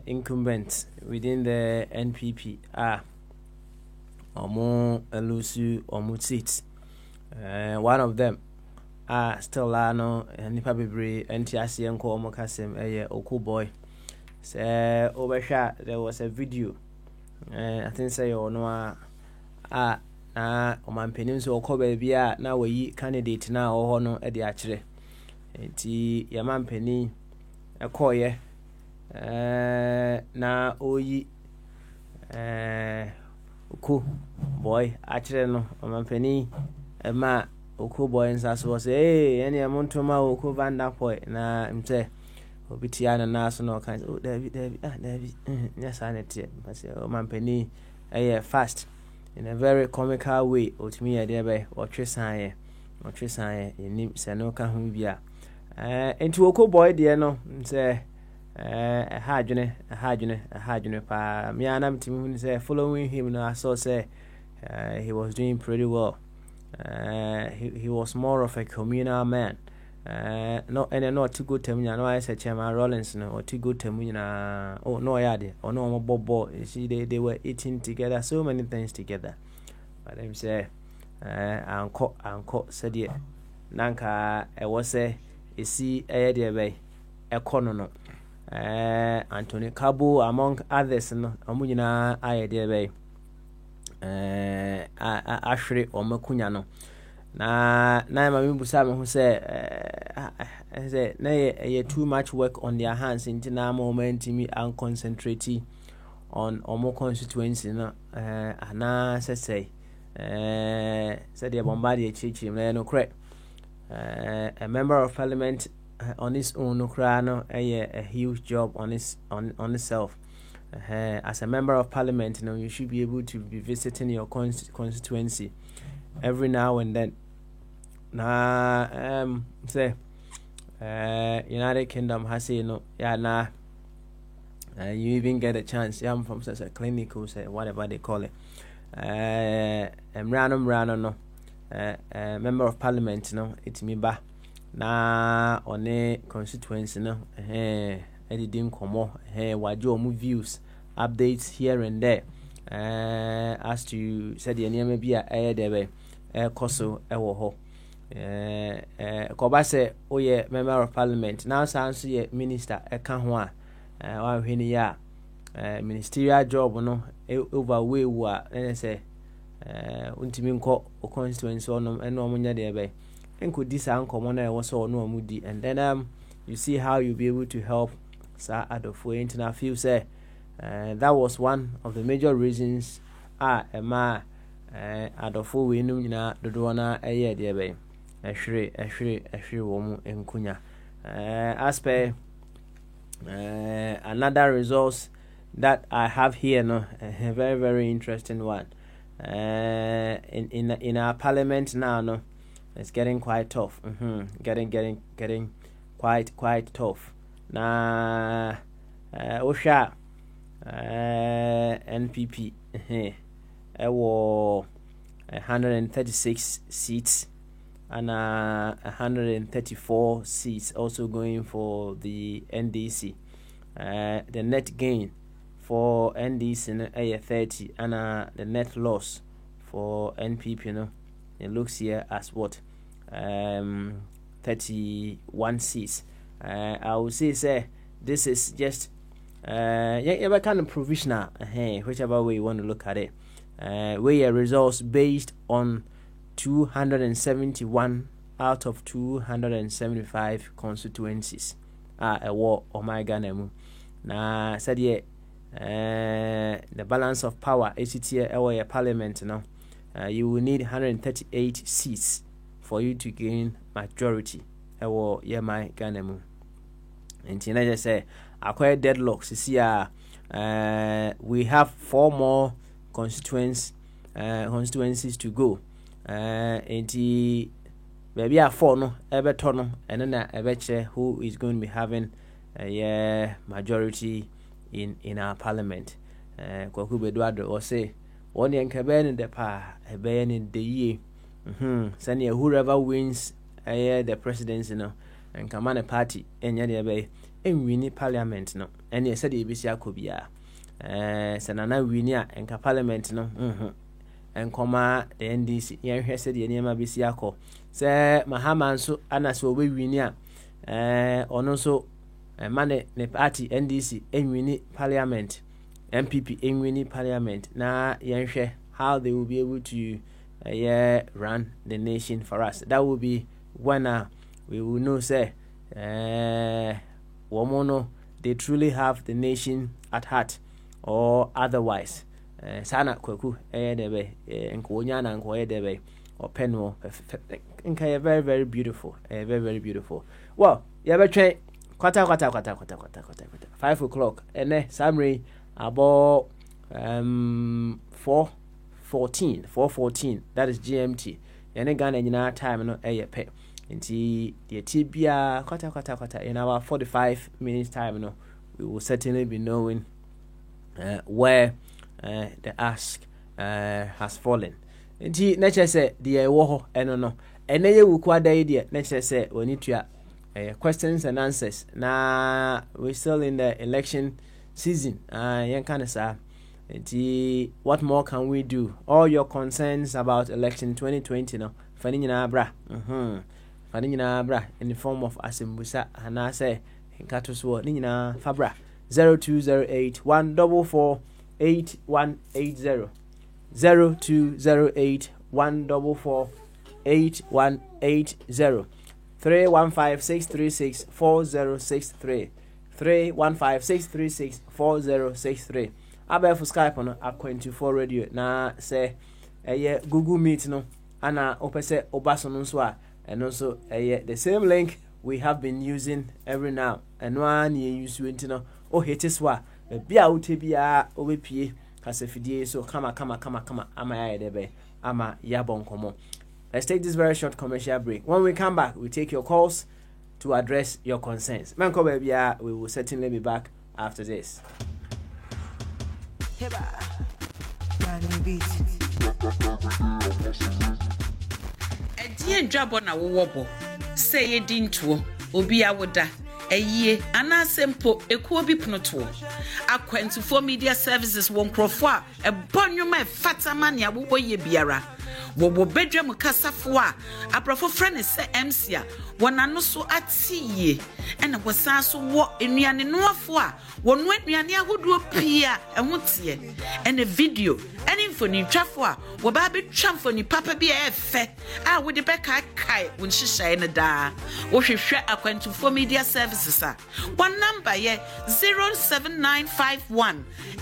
incumbents within the NPP omo elusu omo seats one of them still no nipa bebre NTAC enko omo kasem Oku boy say overshot there was a video I think say no na omanpenim so okoba bia na wayi candidate na oho no e de akire enti ya manpeni ekoye na oyi Oku boy akire no omanpeni ma Oku boy nsaso was any amontoma Oku vanda boy na mte obitiana na so no kan David yes anete but omanpeni fast in a very comical way otimi ya dey or tresan nim se no ka hu bia enti Oku boy de no say ha adwene pa me anam timi hu say following him no I saw say he was doing pretty well. He was more of a communal man. Not too good to me. No, I said Chairman Rollins, no, or too good to me. Oh, no, yadi, or no, bobo. You see, they were eating together, so many things together. But them say, Uncle said, yeah, Nanka, I was say, you see, a econono. Anthony Kabu, among others, no, Amuna, I dear bay. Ashre or Makunyano. Na mami busama who say nay too much work on their hands into na moment me and concentrating on more constituency no ana say said the bombardie chichi no correct a member of parliament on his own no crano a huge job on itself. As a member of parliament, you should be able to be visiting your constituency every now and then. Say, United Kingdom has you even get a chance. I'm from such a clinical, say whatever they call it. Random, member of parliament, it's me ba. Na on a constituency, editing komo wajo mu views updates here and there as to said the name be debe koso ewo ho ko ba say oye member of parliament now sounds ye minister eka ho a wa hwini ya ministerial job no over way wa say untimi nko constituency ono eno omunya debe enko disa nkomo na e wo so ono amudi and then you see how you'll be able to help Sir Adolfo Internal feel say that was one of the major reasons Emma adofo we num nyina dodo na eye de be ehwere wo mu enkunya as per another resource that I have here, no, a very, very interesting one. In our parliament now, no, it's getting quite tough. Getting quite tough. Now, Osha, NPP, 136 seats and 134 seats also going for the NDC. The net gain for NDC is 30 and the net loss for NPP, it looks here as what 31 seats. I would say this is just kind of provisional, whichever way you want to look at it. Where your results based on 271 out of 275 constituencies a war or my Ghana. Na said the balance of power ACT or parliament now you will need 138 seats for you to gain majority or my Ghana. And I just say acquired deadlocks we have 4 more constituencies to go. And maybe a 4 no Everton and then a who is going to be having a majority in our parliament. Kwaku Bedwado or say one yankaben in the pa a ban in the year. Send whoever wins the presidency and command a party and yet and win parliament no and you said ABC Kobia. Senana winia and parliament and comma the NDC yan said the name Bisiako. Say Mahaman so anaso we winia also mane ne party NDC and win parliament MPP and win parliament na yan how they will be able to run the nation for us. That will be when we will know say Womono they truly have the nation at heart or otherwise. Sana Kwaku debe nkonya na nkoye debe or penwo nka very very beautiful, very beautiful. Well, you better train quarter 5 o'clock and summary about 4:14 that is GMT. Ene Ghana nyina time no pe nti the tibia quarter in our 45 minutes time no we will certainly be knowing where the ask has fallen. Nti nature say the wo eno no ene ye wukwa da ide nature say oni tua questions and answers. Now we're still in the election season. Yan kind sa. What more can we do? All your concerns about election 2020 no. Fani nyina bra. Fani nyina bra in the form of asembusa and say nkato so ni nyina fabra 0208 144 8180 0208 144 8180 315-636-4063 315-636-4063 Abel for Skype on A24 radio na say Google Meet no ana opese obaso no so and also the same link we have been using every now and one you use no o hetiswa bia utebia obepie kasafidie so kama ama ya debe ama yabon komo. Let's take this very short commercial break. When we come back, we take your calls to address your concerns. Manko baby, we will certainly be back after this. Edie dwabo na wowobo say ye dintuo obi awoda eyie anasempo ekuo bi pnoto akwantufo media services won krofo a ebonwoma fatama ne abobo ye biara wobo bedwam kasafo a aprofo frene se MC a wonano so atiye ena wosan so wo enuane noafo a wonu enuane ahodo pia ehotie ena video ena infoni twafo a wo ba betwa mfoni papa bi efe a wo de beka kai won hihye ne da wo hwehwe akwantufo media services a one number ye 07951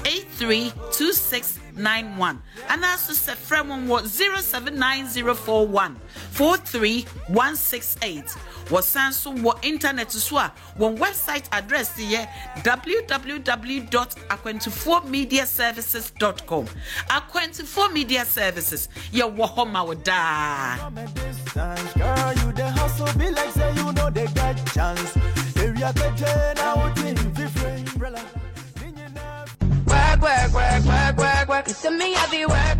8326 9491. And also say friend on what 079041 43168. Was Samsung what internet to swa one website address here www.aqu24mediaservices.com. Aqu24 Media Services. Your wahoma wada. Girl, you the hustle be like say you know they get chance. Area get out in different umbrella. Work. To me, I be work.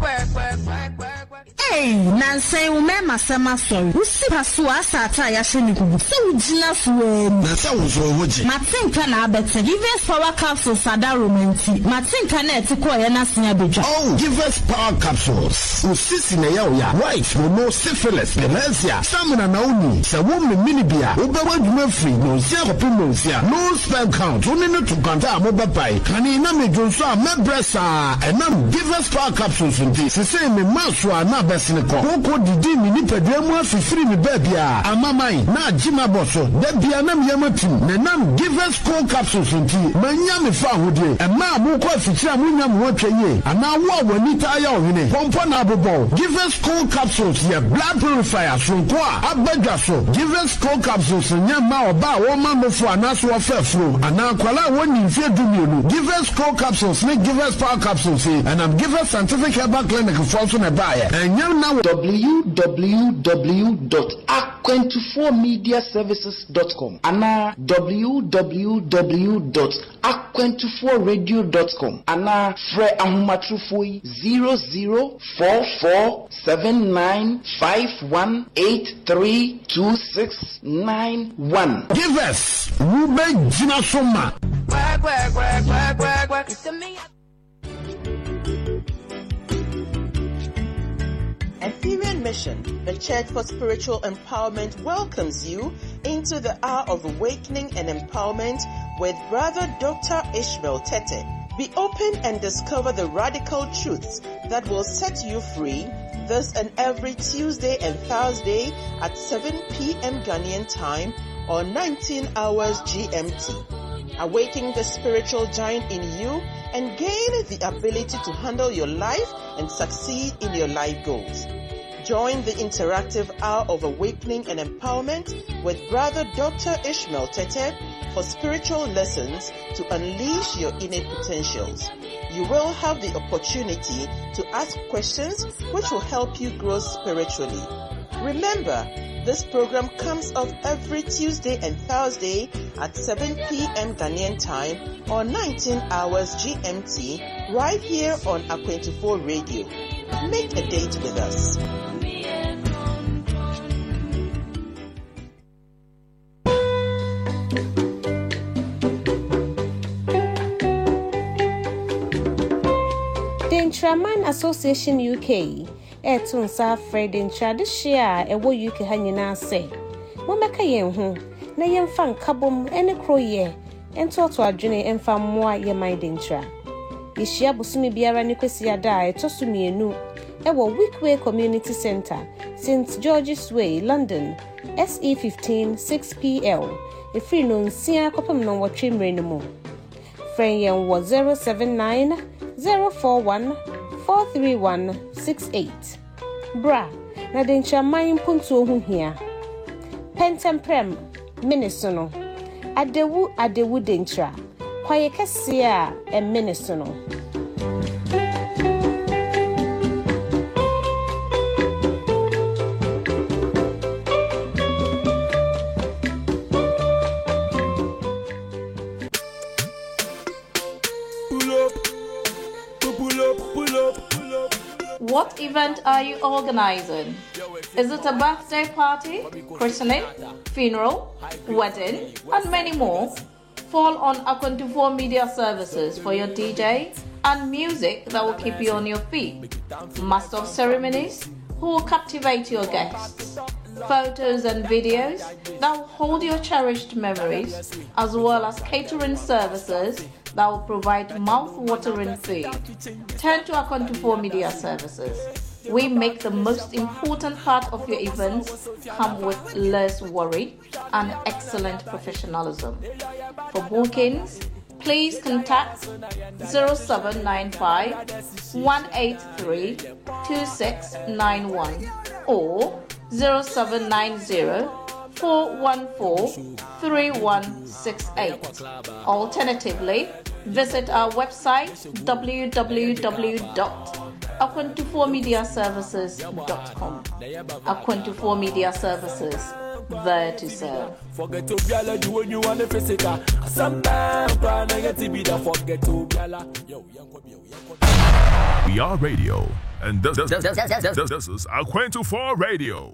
Hey, Nancy, umema sama sorry. Usi pasua sata ya sheniku. So ujina suwe. Nasa uzowoji. Matinka na abete. Give us power capsules sada romanti. Matinka na etiko ya nasinya beja. Oh, give us power capsules. Usisi na yao ya. White, mono, syphilis, dementia. Stamina na uni. Sa wumi minibia. Ubewa jume free. No siya kopimo siya. No spell count. Unine tukanta amoba pai. Kani iname jonsa mebresa. Enam give us power capsules unti. Sise me maswa na besineko. Koko didi mi nipe dwemu afifiri mi bebia. Amamai na jima boso. Debia nam yamatim. Nenam give us cold capsules unti. Manyami fa hudye. Ema muko afichira munyam wacheye. Ana wanita aya ohine. Pompo na abobo. Give us cold capsules ye blood purifier. Sunkwa abadwaso. Give us cold capsules nyama oba woma mofo anaso ofefro. Ana kwala woni mfie dumienu. Give us cold capsules. Give us power capsules. And I'm give us scientific herbal clinic for also na buy. And now www.aqu24mediaservices.com and www.aqu24radio.com and Fre Ahumatrufui 00447951832691. Give us Ruben Jinasoma. Work. To me. Ephemerian Mission, the Church for Spiritual Empowerment, welcomes you into the hour of awakening and empowerment with Brother Dr. Ishmael Tete. Be open and discover the radical truths that will set you free this and every Tuesday and Thursday at 7 p.m. Ghanaian time or 19 hours GMT. Awaken the spiritual giant in you and gain the ability to handle your life and succeed in your life goals. Join the interactive hour of awakening and empowerment with Brother Dr. Ishmael Tete for spiritual lessons to unleash your innate potentials. You will have the opportunity to ask questions which will help you grow spiritually. Remember, this program comes off every Tuesday and Thursday at 7 p.m. Ghanaian time or 19 hours GMT right here on Aqu24 Radio. Make a date with us. The Intraman Association UK Etun sa Fred in Tradishia e wo UK hanyina se mo meka yen ho na yen fan kabom ene kroye ento to adwene emfa moa ye mindintra yeshia busumi biara ne kwesi ada etosu mienu e wo Wickway Community Center St George's Way London SE15 6PL e free no nsia kopam no wotwe mrenemu friend yen wo 079 041 43168 Bra na dencha mayin punto hu hia Pentemprem Minnesono adewu dencha kwaye kese a Minnesono What event are you organizing? Is it a birthday party, christening, funeral, wedding, and many more? Fall on Aqu24 Media Services for your DJ and music that will keep you on your feet. Master of ceremonies who will captivate your guests. Photos and videos that will hold your cherished memories, as well as catering services that will provide mouth-watering food. Turn to Aqu24 Media Services. We make the most important part of your events come with less worry and excellent professionalism. For bookings, please contact 0795 183 2691 or 0790 414 3168. Alternatively, visit our website www.aquantuformediaservices.com. Aquantufor Media Services, there to serve. Forget to gala, you when you want the physical. Sometimes I get to be the forget to gala. We are radio, and this is Aquantufor Radio.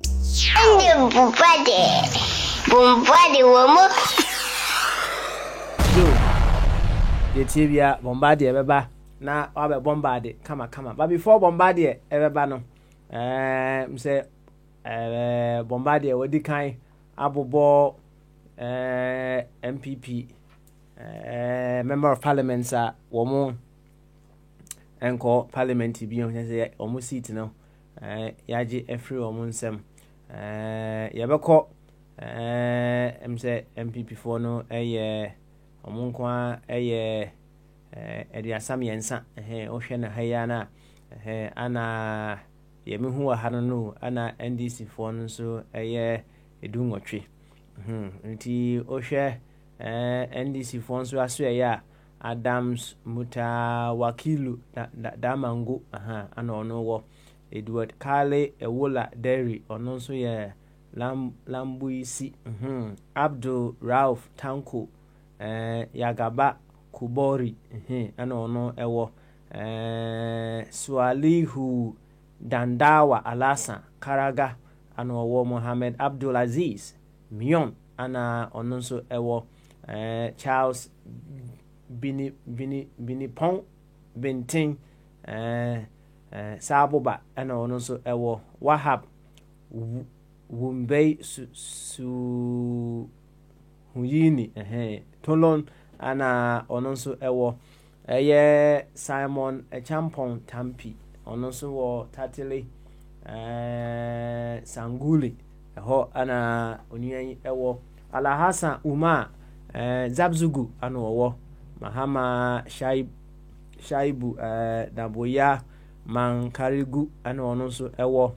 The tibia bombardier beba na obe bombardier kama but before bombardier ebeba no say bombardier wodi kan abobo MPP member of parliament sa womo enko parliament bi on say omo seat no yaji every womo nsem yebeko say MPP for no omunkwa edi asam yensa ohwe na hayana ana yemihu wa hananu ana NDC for no so edunwotwe nti ohwe NDC for so aso ya Adams Mutawakilu Damango ana ono wo Edward Kale Ewola Derry ono so ye Lambuisi Abdul Rauf Tanko Yagaba Kubori ana ono ewo Swalihu Dandawa Alasa Karaga ana owo Mohammed Abdul Aziz Mion ana ono so ewo Charles Bini Pong Bentin Saboba ana ono so ewo Wahab Wumbei su Huyini Tolon ana ononso ewo Simon Champon Tampi ononso wo Tatile Sanguli ho ana oniyan ewo Alhassan Umar Zabzugu ana wo Mahama Shaibu Daboya Mankarigu ana ononso ewo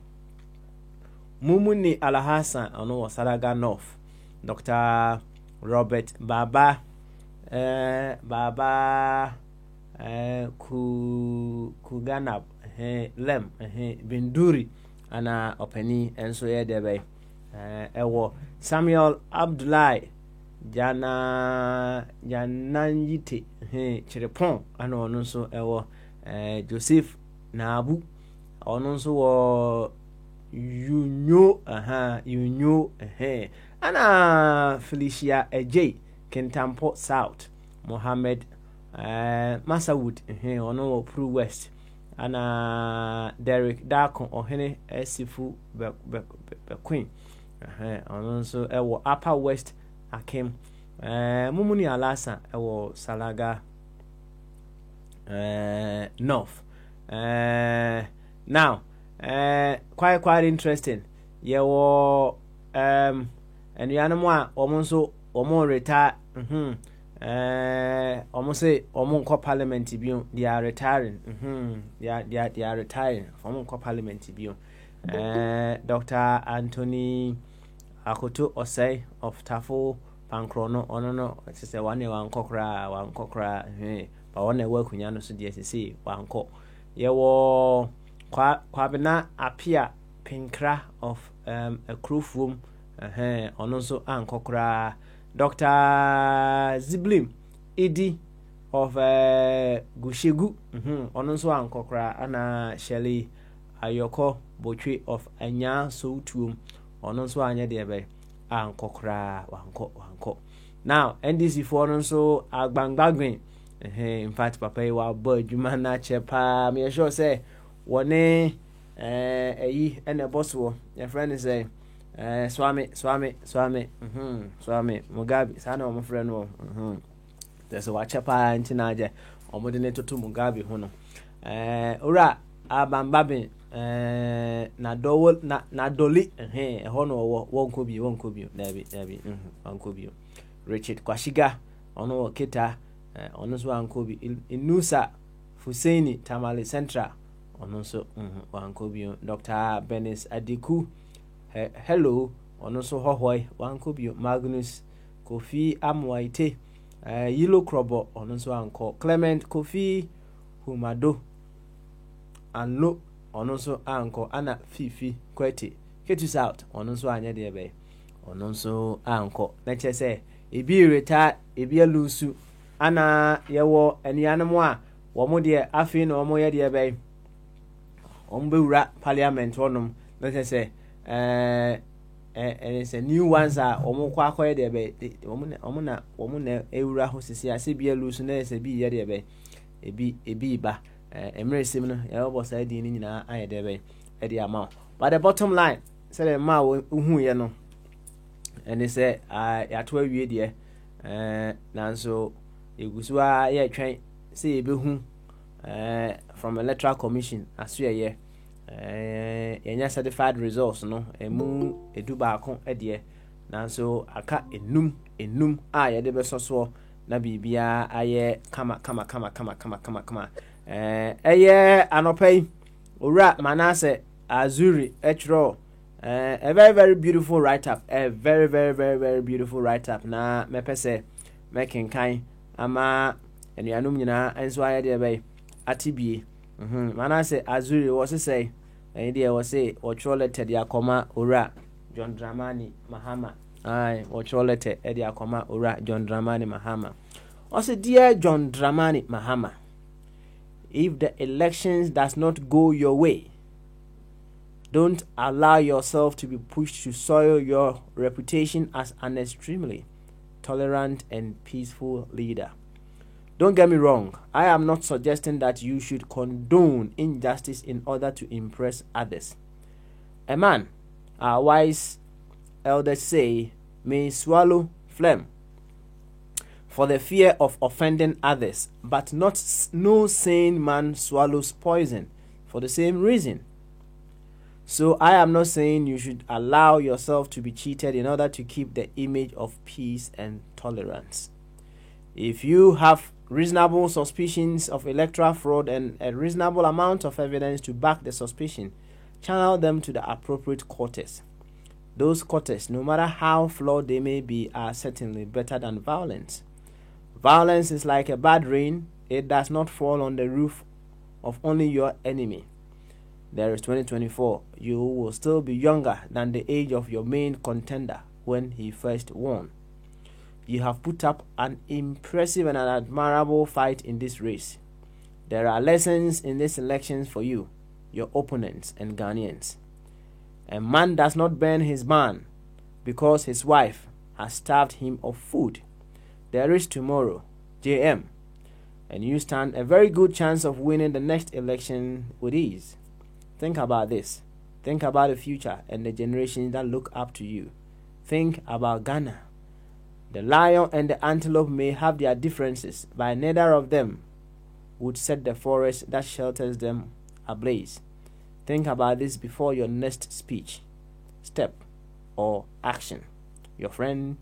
Mumuni Alhassan ono wo Saraga North Dr. Robert Baba Kuganab Lem Binduri ana openi enso ye debe ewo Samuel Abdullahi Jananjite Chirepon ana onunso ewo Joseph Nabu onunso wo Yunyo ana Felicia Ej Kentampo South Mohammed Masawood ono Pro West ana Derek Darko ohene Esifu be Queen ono so ewo Upper West Akem Mumuni Alasa ewo Salaga North now quite interesting yewo and yanamo a omo retire almost say omo parliament bion they are retiring they are retiring from parliament bion Dr. Anthony Akoto Osei of Tafo Pankrono ono say one kokra but one work kunya no so DSC wanko yewo kwabena apia pinkra of a crew room ono so ankokra Dr. Ziblim Idi of Gushegu ono so ankokra ana Shelley Ayoko Botwe of Anya Soutum ono so anya de be ankokra wanko now NDC for ono so agbangbagwen in fact papa wa bodjuma na chepa me sure say wone eyi ene boss wo your friend say Swami Mugabe sana omo friend wo there's a wachepa ntinaje omode ne toto Mugabe ho no ora abambabe na doli ho no wo wonko bi dabi wonko bi Richard Kwashiga ono kita ɔno nso wankɔ bi. Inusa Fuseini Tamale Central ɔno nso wankɔ bi. Dr. Benis Adiku hello ɔno nso hɔhɔi wankɔ bi. Magnus Kofi Amwaite Yilo Krobo ɔno nso wankɔ. Clement Kofi Humado Anlo ɔno nso ankɔ. Ana Fifi Kwete Ketu South ɔno nso anya deɛ bɛyɛ ɔno nso ankɔ. Na kyerɛ sɛ ebi reta ebi alusu ana yɛwɔ anuanom a wɔn deɛ afei na wɔn yɛ deɛ bɛyɛ wɔn bɛwura parliament hɔnom. Na kyerɛ sɛ ɛsɛ new ones a wɔn kɔ akɔyɛ deɛ bɛyɛ wɔn na ewura ho sisi ase bi alusu na ɛsɛ bi yɛ deɛ bɛyɛ ebi ba mmerɛ sim no yɛwɔ saa din no nyinaa ayɛ deɛ bɛyɛ ɛde ama. But the bottom line sɛ ma ohu yɛ no ɛne sɛ yɛato awie deɛ nanso egusu a yɛtwɛn sɛ yɛbɛhu from electoral commission aso yɛyɛ yɛnya certified results no emu edu baako ɛdeɛ nanso aka enum a yɛde bɛsɔ soɔ na biribiara ayɛ kama ɛyɛ anɔpa yi owura Manasseh Azuri etro a very very beautiful write up, a very very very very beautiful write up na mepese making kind ama enuanum nyina enso aye de be atibie Manasseh Azuri was say idea was say otro letter dia koma ora John Dramani Mahama otro letter e dia koma ora John Dramani Mahama. Also, dear John Dramani Mahama, if the elections does not go your way, don't allow yourself to be pushed to soil your reputation as an extremely tolerant and peaceful leader. Don't get me wrong, I am not suggesting that you should condone injustice in order to impress others. A man, our wise elders say, may swallow phlegm for the fear of offending others, but no sane man swallows poison for the same reason. So I am not saying you should allow yourself to be cheated in order to keep the image of peace and tolerance. If you have reasonable suspicions of electoral fraud and a reasonable amount of evidence to back the suspicion, channel them to the appropriate courts. Those courts, no matter how flawed they may be, are certainly better than violence. Violence is like a bad rain. It does not fall on the roof of only your enemy. There is 2024. You will still be younger than the age of your main contender when he first won. You have put up an impressive and an admirable fight in this race. There are lessons in these elections for you, your opponents and Ghanaians. A man does not burn his barn because his wife has starved him of food. There is tomorrow, JM, and you stand a very good chance of winning the next election with ease. Think about this. Think about the future and the generations that look up to you. Think about Ghana. The lion and the antelope may have their differences, but neither of them would set the forest that shelters them ablaze. Think about this before your next speech, step, or action. Your friend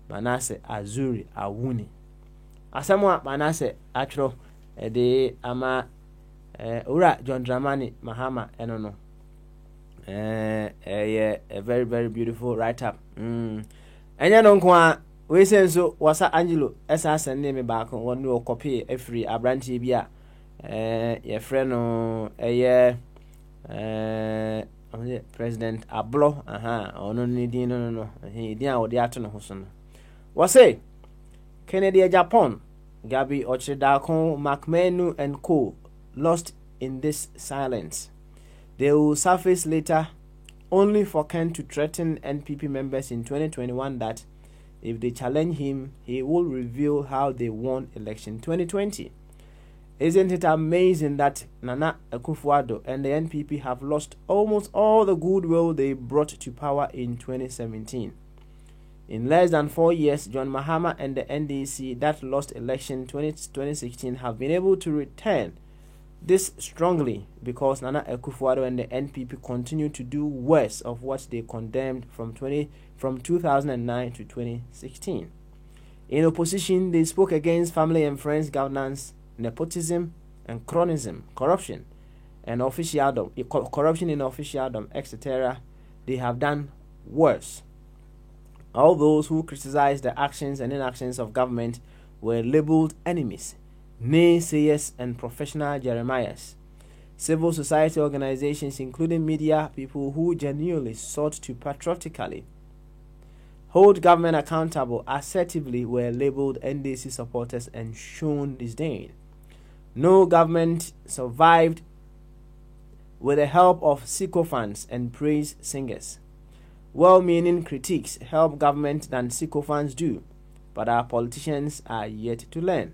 Manasseh Azuri Awuni. Asamwa Manasseh Atro de ama ura John Dramani Mahama enono. A very very beautiful write up. Enya no kwa we say so wasa Angelo esa send me back on no copy every abranti bia your friend no President Ablo ono ni din no he din a odi ato no so no wase Kennedy Japan Gabi Ochidakon McMenu and Co lost in this silence. They will surface later only for Ken to threaten NPP members in 2021 that if they challenge him, he will reveal how they won election 2020. Isn't it amazing that Nana Akufo-Addo and the NPP have lost almost all the goodwill they brought to power in 2017? In less than 4 years, John Mahama and the NDC that lost election 2016 have been able to return this strongly because Nana Akufo-Addo and the NPP continue to do worse of what they condemned from 2009 to 2016. In opposition, they spoke against family and friends governance, nepotism and cronyism, corruption and officialdom, corruption in officialdom, etc. They have done worse. All those who criticized the actions and inactions of government were labeled enemies, naysayers and professional Jeremiahs. Civil society organizations, including media people who genuinely sought to patriotically hold government accountable assertively, were labeled NDC supporters and shown disdain. No government survived with the help of sycophants and praise singers. Well-meaning critiques help government than sycophants do, but our politicians are yet to learn.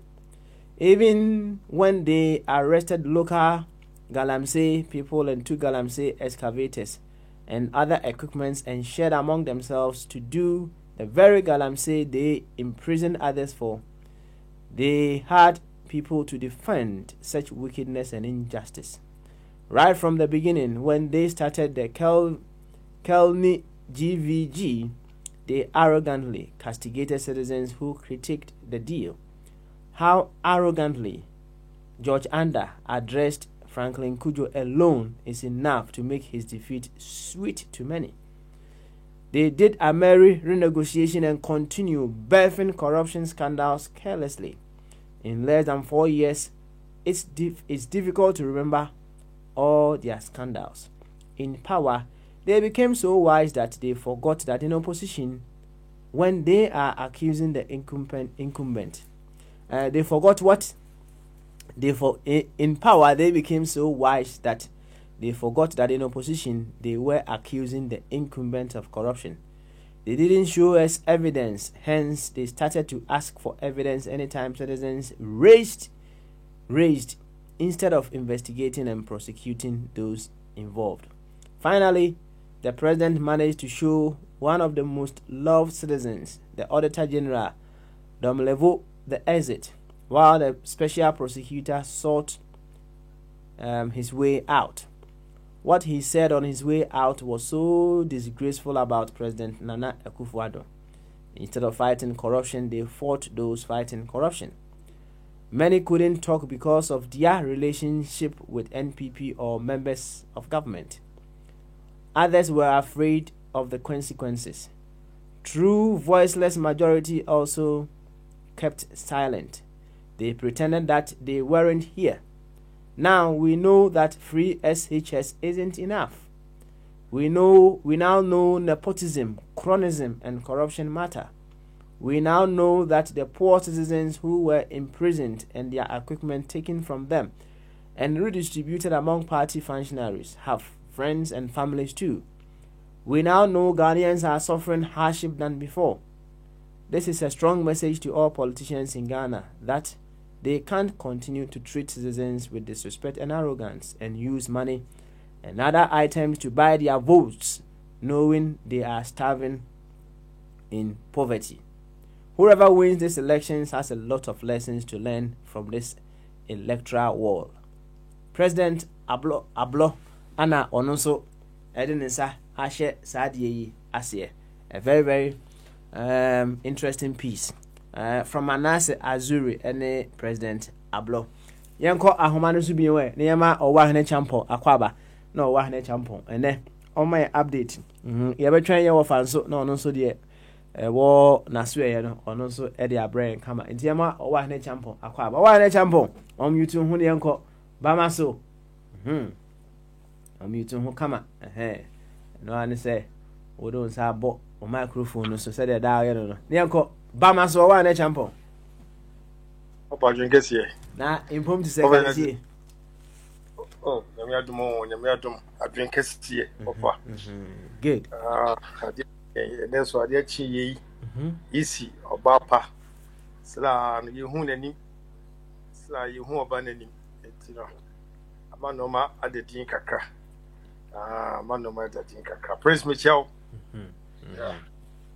Even when they arrested local Galamsey people and 2 Galamsey excavators and other equipments and shared among themselves to do the very Galamsey they imprisoned others for, they had people to defend such wickedness and injustice. Right from the beginning, when they started the Kelni GVG, they arrogantly castigated citizens who critiqued the deal. How arrogantly George Anda addressed Franklin Kujo alone is enough to make his defeat sweet to many. They did a merry renegotiation and continue birthing corruption scandals carelessly. In less than 4 years, it's difficult to remember all their scandals. In power, they became so wise that they forgot that in opposition, when they are accusing the incumbent, they forgot what? In power, they became so wise that they forgot that in opposition, they were accusing the incumbent of corruption. They didn't show us evidence, hence they started to ask for evidence anytime citizens raised instead of investigating and prosecuting those involved. Finally, the president managed to show one of the most loved citizens, the Auditor General, Domlevo, the exit, while the special prosecutor sought his way out. What he said on his way out was so disgraceful about President Nana Akufo-Addo. Instead of fighting corruption, they fought those fighting corruption. Many couldn't talk because of their relationship with NPP or members of government. Others were afraid of the consequences. True voiceless majority also kept silent. They pretended that they weren't here. Now we know that free SHS isn't enough. We now know nepotism, cronyism, and corruption matter. We now know that the poor citizens who were imprisoned and their equipment taken from them and redistributed among party functionaries have friends and families too. We now know Ghanaians are suffering hardship than before. This is a strong message to all politicians in Ghana that they can't continue to treat citizens with disrespect and arrogance and use money and other items to buy their votes, knowing they are starving in poverty. Whoever wins these elections has a lot of lessons to learn from this electoral war. President Ablo Anna Ononso Edinisa Ashe Sadie Asie. A very, very interesting piece. From Manase Azuri and President Ablo. Yanko Ahomanu Subiwe, Niama or Wahne Champo, Aquaba, no Wahne Champo, and then on my update. You ever try your fanso, no, so dear. War Naswe, or no so Eddie Abrain, come in Tiama or Wahne Champo, Aquaba, Wahne Champo, you two Hunianko, Bamaso. You two who come, no one say, we don't have bought or microphone, so said a dial, Nianko. Bama so wa na champo. Opa dwenkesi e. Na impom ti se kanti. Oh, nyame adom adwenkesi e. Opa. Good. Then so ade chi yi. Isi obapa. Sla no yehu nani. Sla yehu oba nani. Etino. Amanoma adedin kakra. Amanoma adedin kakra. Praise me chao. Yeah.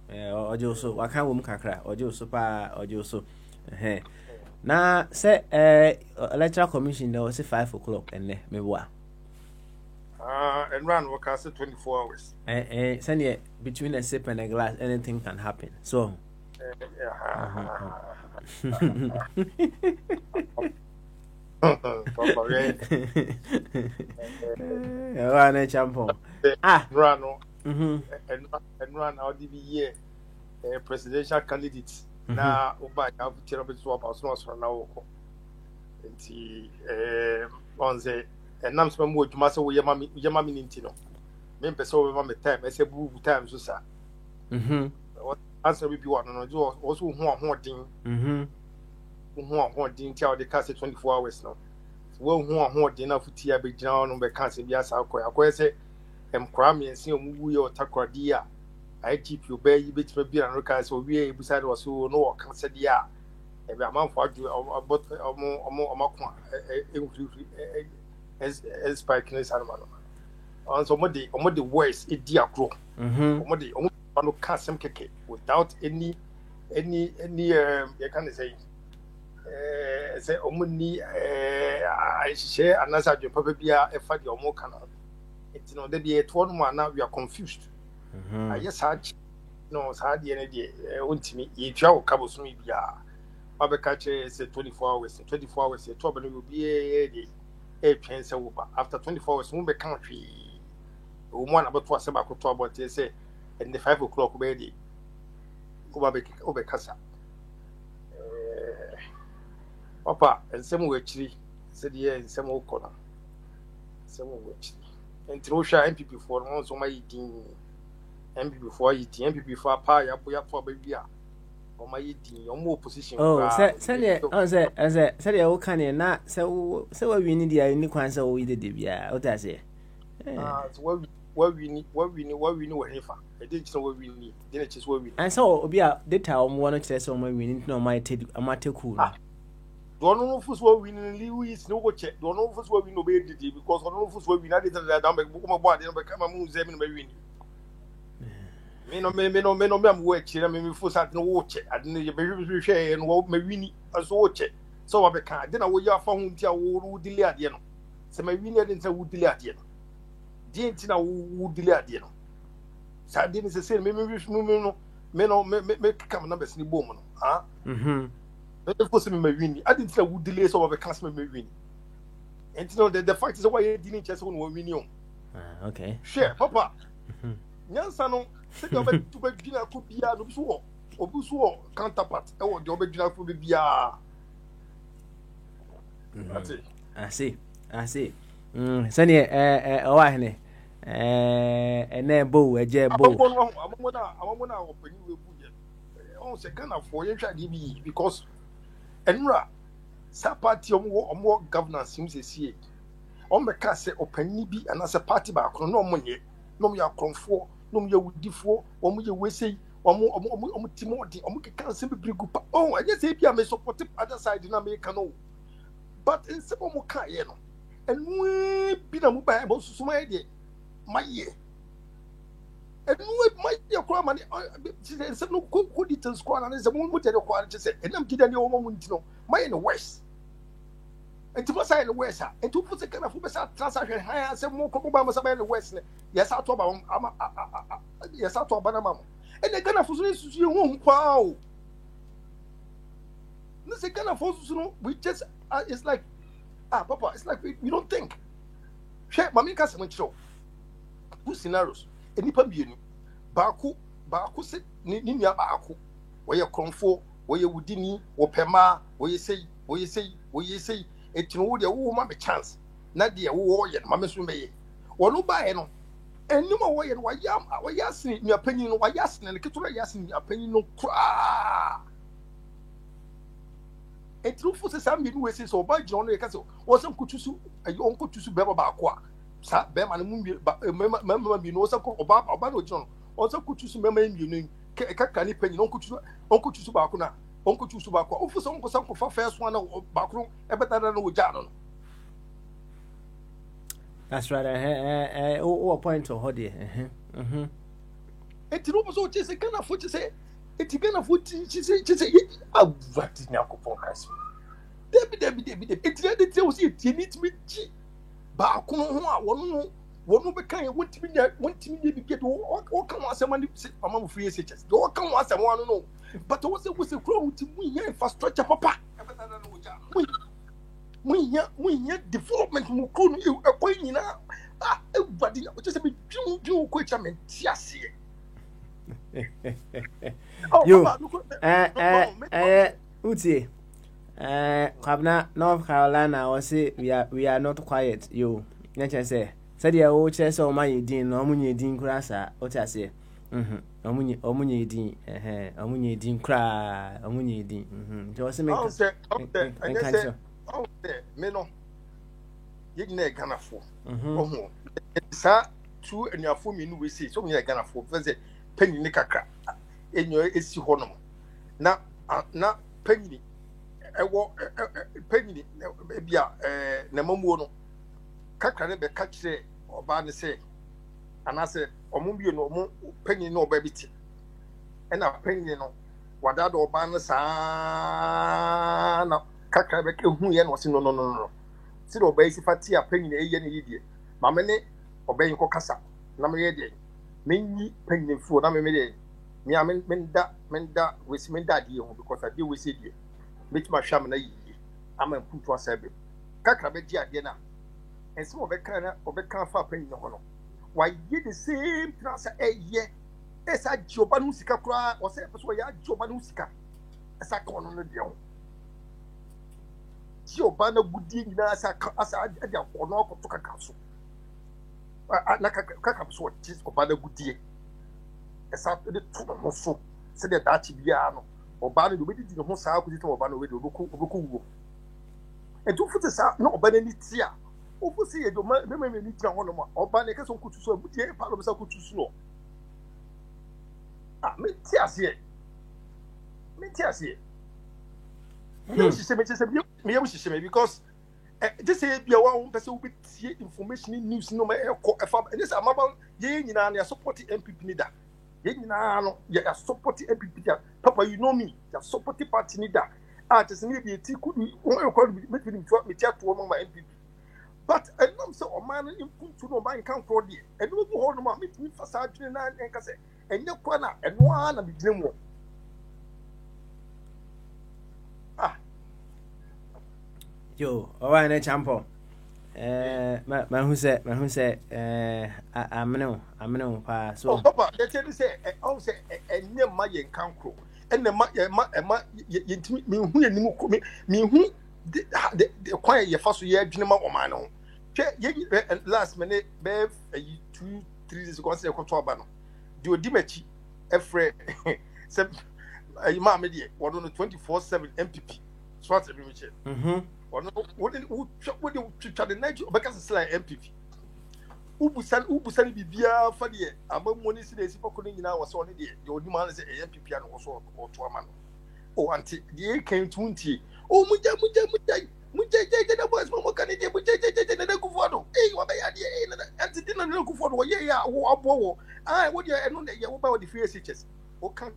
Ojo so waka wom kakra ojo so pa ojo so na say electoral commission there was 5 o'clock and me wa and run work as 24 hours send between a sip and a glass anything can happen so Rano. And run out the year presidential candidates. Now, Oba, I have terrible swap as well as now. On the and I'm some wood, Master Yamami Nintino. Member so over my time, I said, boo times, sir. Answer with you on also haunting. Who tell the cast 24 hours now. Well, who dinner for tea, big down on the cancer, yes, I'll say, and crammy and see a movie or taquadia. I keep you baby bits maybe and look as we beside us who know cancer, yeah. Every amount for you about a more as spikiness animal. On some of the worst, it dear grow. Omodi, no custom cake without any, you can say, Omuni, I share another job, probably a fatty or more canal. It's not the be a 1 now we are confused. I just had no hard energy, won't me, each hour covers me. Abekache is 24 hours, 24 hours, a trouble will be a chance over. After 24 hours, won't be country. One about what some could talk about, they say, and the 5 o'clock ready. Over Casa. Papa, and some witchery, said here in some old corner. Some witchery. And Trosha MPP for once on my eating. MP before eating, MP before pie, up for baby. Or my eating, your more position. Oh, said you can not so we need the unique ones so we did it. Yeah, what does it? What we know any for. I didn't know what we need. Didn't just what we. And so be a detail one of the some we need no my take a matter cool. Don't know if what we need no check. Don't know if what we know because I don't know if what we need that I'm a body and become a moon seven by winning. Me no me am watch I mean for sat no watch I didn't be share and what me winnie as watch it so I can't then I will ya found tia wo delay at the end so my winnie didn't say would delay at the end didn't na would delay at the end so didn't say me no come numbers ni bom no ah me for say me winnie I didn't say would delay so I can't me winnie and you know the fact is why you didn't just one winnie okay share papa nyansa no se do be to be gina ko bia no so obuso counterpart e wo de obe gina ko bia I see sani o wa hene ene bo eje bo amona opani we buje on se kana for yen hwa bi because enura sa party omo governance sim se sie on be ka se opani bi ana se party ba kono no omonye no me akonfo no me wudifo omo ye wesei omo timodi omo keka se be brigu pa oh I just say bia me support other side na me ka no but in se omo ka ye no enu bi na mo ba bo susuma ye de maye enu maye ko ma ne se no ko details ko na se mo tell ko an se enam gida ne omo ntino maye no west and to say in the west and to put the kind of transaction high and some more ba ma in the west yes I talk about yes I talk about mama and the kind of susu you won kwa o no say kind of susu we just it's like papa it's like we don't think share mama ka se mencho two scenarios enipa bienu baako se ni nua baako wo ye konfo wo ye wudini wo pema wo ye sei etinu de wo ma be chance na de wo ye ma me so be ye wonu ba ye no enuma wo ye no wa yasin nua panyin no wa yasin ne ketoro yasin nua panyin no kra etinu fu se sam bi no we se so ba gino no ye ka se wo sam kutusu ayi on kutusu be ba ko a sa be ma ne mu mema bi no so ko oba no gino on sam kutusu mema bi no ka ni panyin on kutusu ba ko na onko chusu ba kwa ofu so onko sanko fa first one ba kro e beta na wo ja no that's right o point to hold here etiro bo so chese kana fo chese etigana fo chese avati na ko pon kaso debi etire de te o si etie nit mi ji ba ko ho a wono One be kind of want me to get all come on someone among free SHS. All come on someone no. But also was a grow to me infrastructure papa. We development mukunu you know. Everybody just be do question yes. You Uti Kabna North Carolina was say we are not quiet you. Nature say said ya o chese o man yedin no munye din kura sa o ta say omunye din omunye din kura omunye din jo se me me no yigna Ghana fo ohu sa tu enuafo mi nu we say so me Ghana fo fe penny ni kakra enyo esi honom na penny ewo penny bia na mamuo no kakra ne be ka kire oba ne se anase omubie no omu penny no oba biti ena penny no wada do oba ne saa na kakra be ke hu ye no se no ti do oba isi fati a penny ne eye ne yidie ma me ne oba yin ko kasa na me ye de menyi penny fu na me de me amenda we si menda die ho because I deal with it die meet ma hwam na yi ama mputu asabe kakra be di ade na ense obeka fa penny no no why ye the same trans eye esa joba no sika kura o se so ya joba no sika esa ka no de ho joba na gudi nyina asa ade akono akoto kaka so na kaka so tis oba na gudi esa de to no so se de dachi bia no oba no be di ho saa kudi to oba no we de oboku wo edu futi sa no oba na ni tia ofu si ye do me ni tia ho no ma oba na keso kutu so abuti e pa lo sa kutu so no me tia se me se because this say bia one person will be information news no ma e this amaba ye nyina na support MPP leader ye nyina no ya support MPP leader papa you know me ya support party leader just me be ti could me tia to my MPP but enam say o man impuntu no man kan for there and no go hold no me fasa adwene na enka say enye kwa na eno na bidine mu yo owa na champo ma hu say amene pa so papa they tell you say I say enye ma ye kan kro enne ma yentimi me hu anim ko me hu the kwan ye fa so ye adwene ma o man no hwe ye last minute be 2-3 days ago say ko to aba no de odi machi efre se ma me de wono 24/7 MPP so at me che wono wo de twa de night obeka sela MPP ubusan bibia fa de amammo ni si de si poko nyina wo so ne de odi ma na se MPP an wo so o to ama no o anti de kan tunti o muja na boys mo kan de muja na kufu do wa ba ya de na anti de na kufu do ye ya wo abowo wo de eno na ye wo ba wo de free SHS o kan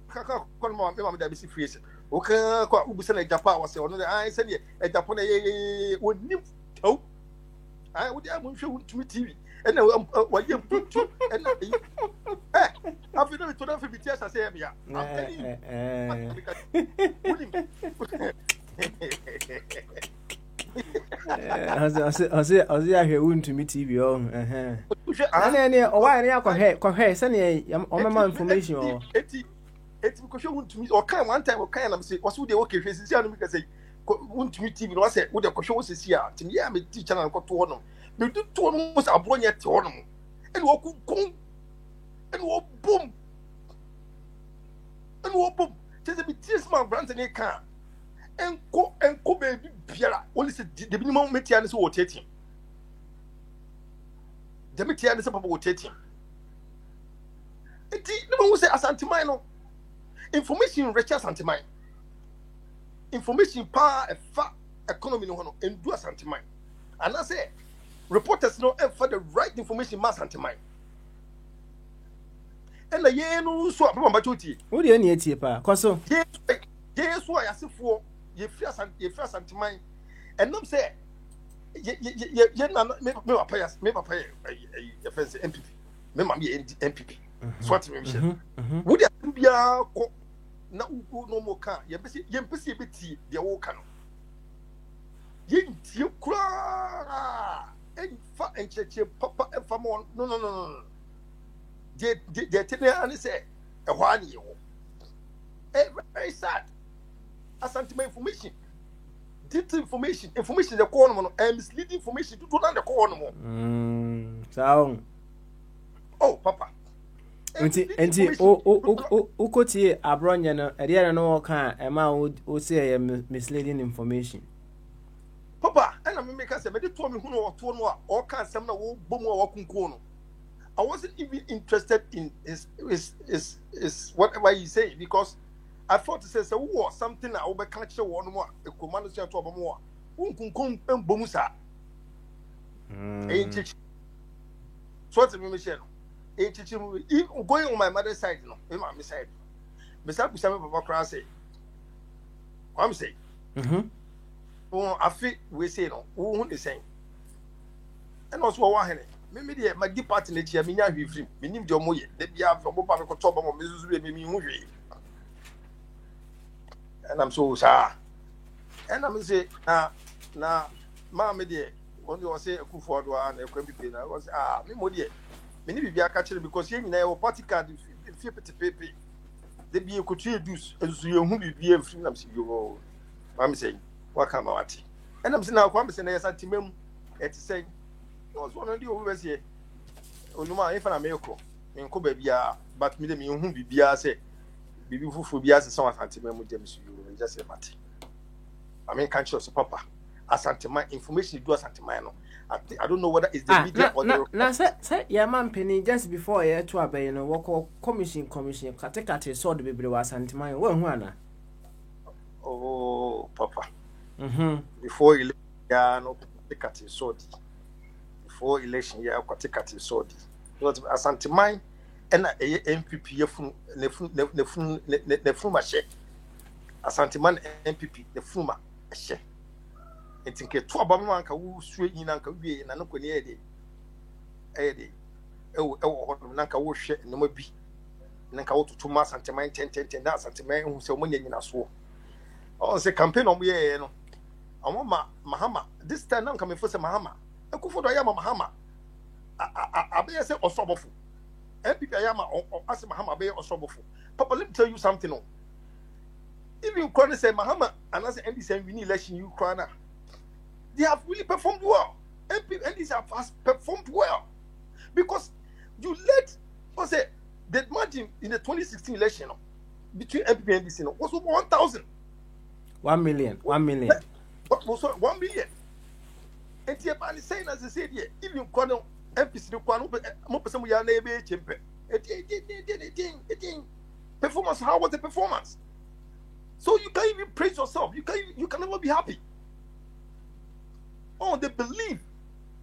kon ma me da bi si free SHS o kan kwa ubusan na Japan wa se ono de se de Japan na ye woni to wo de am hwe tumi TV ena wa ye putu ena afi no to na fi bitia sa se bia Ozi ahwe untumi TV o ana ne o wa ne akọhwe se ne o mama information o eti ko hwe untumi o kan one time o kan na me se o so de o ke hwe sisi anu mi ka se untumi TV no wa se wo de ko hwe o sisi a tim ya me teacher na ko to no me do to no mo sa abronya te ho no ene wo kun ene wo boom just be tears man brand ne ka enko baby biara only say the minimum metia ne so wo tetim the metia ne so papa wo tetim eti ne mo say asantimai no information rich asantimai information pa e fa economy no no endu asantimai and I say reporters no for the right information mass asantimai and the ye no so papa mbachuti wo de ne etie pa koso ye so ayasefo ye fi asantimai and them say me papa offense MPP me ma me MPP so what me share wo dia bia ko na ugo no mo ka ye mpese beti de wo ka no ye ntie kura enfa encheche papa enfa mo no de tene ani say e ho ani wo very sad asantima information detailed information the call no and misleading information to na the call no sound oh papa enti o kotie abronye no ede no ka e ma o say misleading information papa and me make say me de to me hu no to no a o ka asem na wo bomu a wo kunko no I wasn't even interested in his whatever he say because I thought to say so something I will catch one more a command to about more kunkum bomusa ain't so to me Michelle ain't going on my mother's side no my mom's side Mr. Kusame Papa Cross say I'm saying I feel we say no who is saying and also one me dey my deep part in the chair me nya hwe free me nim de omoye de bia from papa me ko to ba mo me zuzu me hu hwe and I'm so sad and I'm say na ma me dey when you say Akufo do and MPP na was me mo dey me ni bibia ka kire because ye nyina e party card fi pepe de bia ko tue dus enso ye hu bibia free na me say yo ma me say what come out and I'm say na kwa me say na yes atimam et say was one of the always here. Onuma, if I'm a meko, in Cobebia, but me, whom Bibia say, Bibi Fubia, some antimemo James, you just say, Matty. I mean, can't show papa. As antima information, you do as antimano. I don't know whether it's the media or the. Now, say, yeah, man, Penny, just before a to obey, you know, what commission, Katekate saw the baby was antimano, one. Oh, papa. Before you no, Katekate saw for election year kwatikati sodi because asanteman na MPP yefun nefun ma she asanteman MPP nefun ma she entinke to abama nka wo sue yin nka wie na nko ne ede ewo ho na nka wo hwe ne ma bi na nka wo tutu ma asanteman 10 na asanteman hu se o manya nyina so o se campaign o ye no omo mahama this time na nka me fo se mahama Akufo do yama Mahama abe say osobofo MPP yama as Mahama abe osobofo papa let me tell you something no if you can say Mahama and as NDC win election you cry they have really performed well MPP NDC have performed well because you let say the margin in the 2016 election between MPP and NDC was over 1,000 1 million what was 1 million. And the saying as I said here, even Kono MPC no Kwano, Mopasam ya nebe chimpe. Performance, how was the performance? So you can't even praise yourself. You can never be happy. Oh, they believe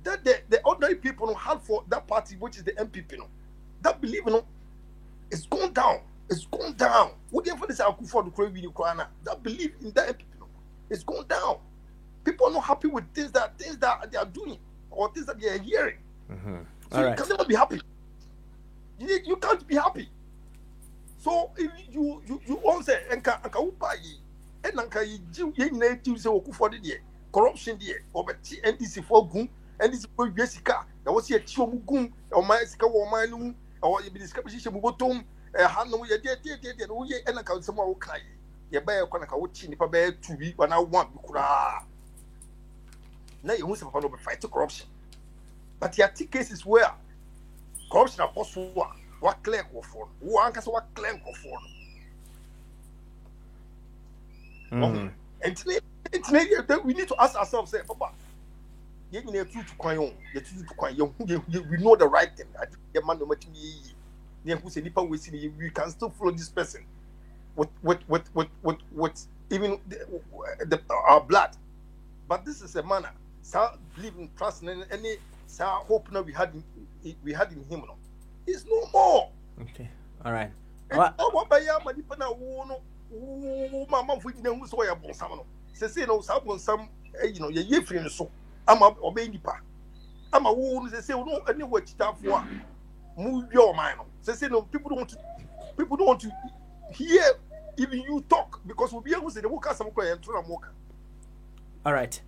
that the ordinary people have for that party, which is the MPP, that belief is gone down. It's gone down. Whatever this Akufo the Kwe video Kwana, that belief in that MPP is gone down. People are not happy with things that they are doing or things that they are hearing. So you can never be happy. You can't be happy. So if you all say enka upayi enka ye na ti say Akufo de corruption there or NDC for gun NDC for Jessica na wo se ti omu gun o ma sika wo ma nu or ye bi sika bi she mu botom ha no ye de no ye enka se mo wo kai ye ba ye kwana ka wo chi nipa ba tu bi wana one bi kura. Now you want to fight corruption, but your cases where corruption are possible. What clear for? Who answers what claim for? And we need to ask ourselves, say, Papa, you need to quiet. We know the right thing. I think the man no matter we can still follow this person with even our blood. But this is a manner. So believe in trust and any hope now we had in him. It's no more. Okay. All right. What by ya money pana mama for you know so ya bon sam no. Say no sa bon sam you know ye free so. ama obey nipa ama wo say no any what chitafo a move your mind say no people don't want to hear even you talk because we be able to say the work some kwa and try moka. All right.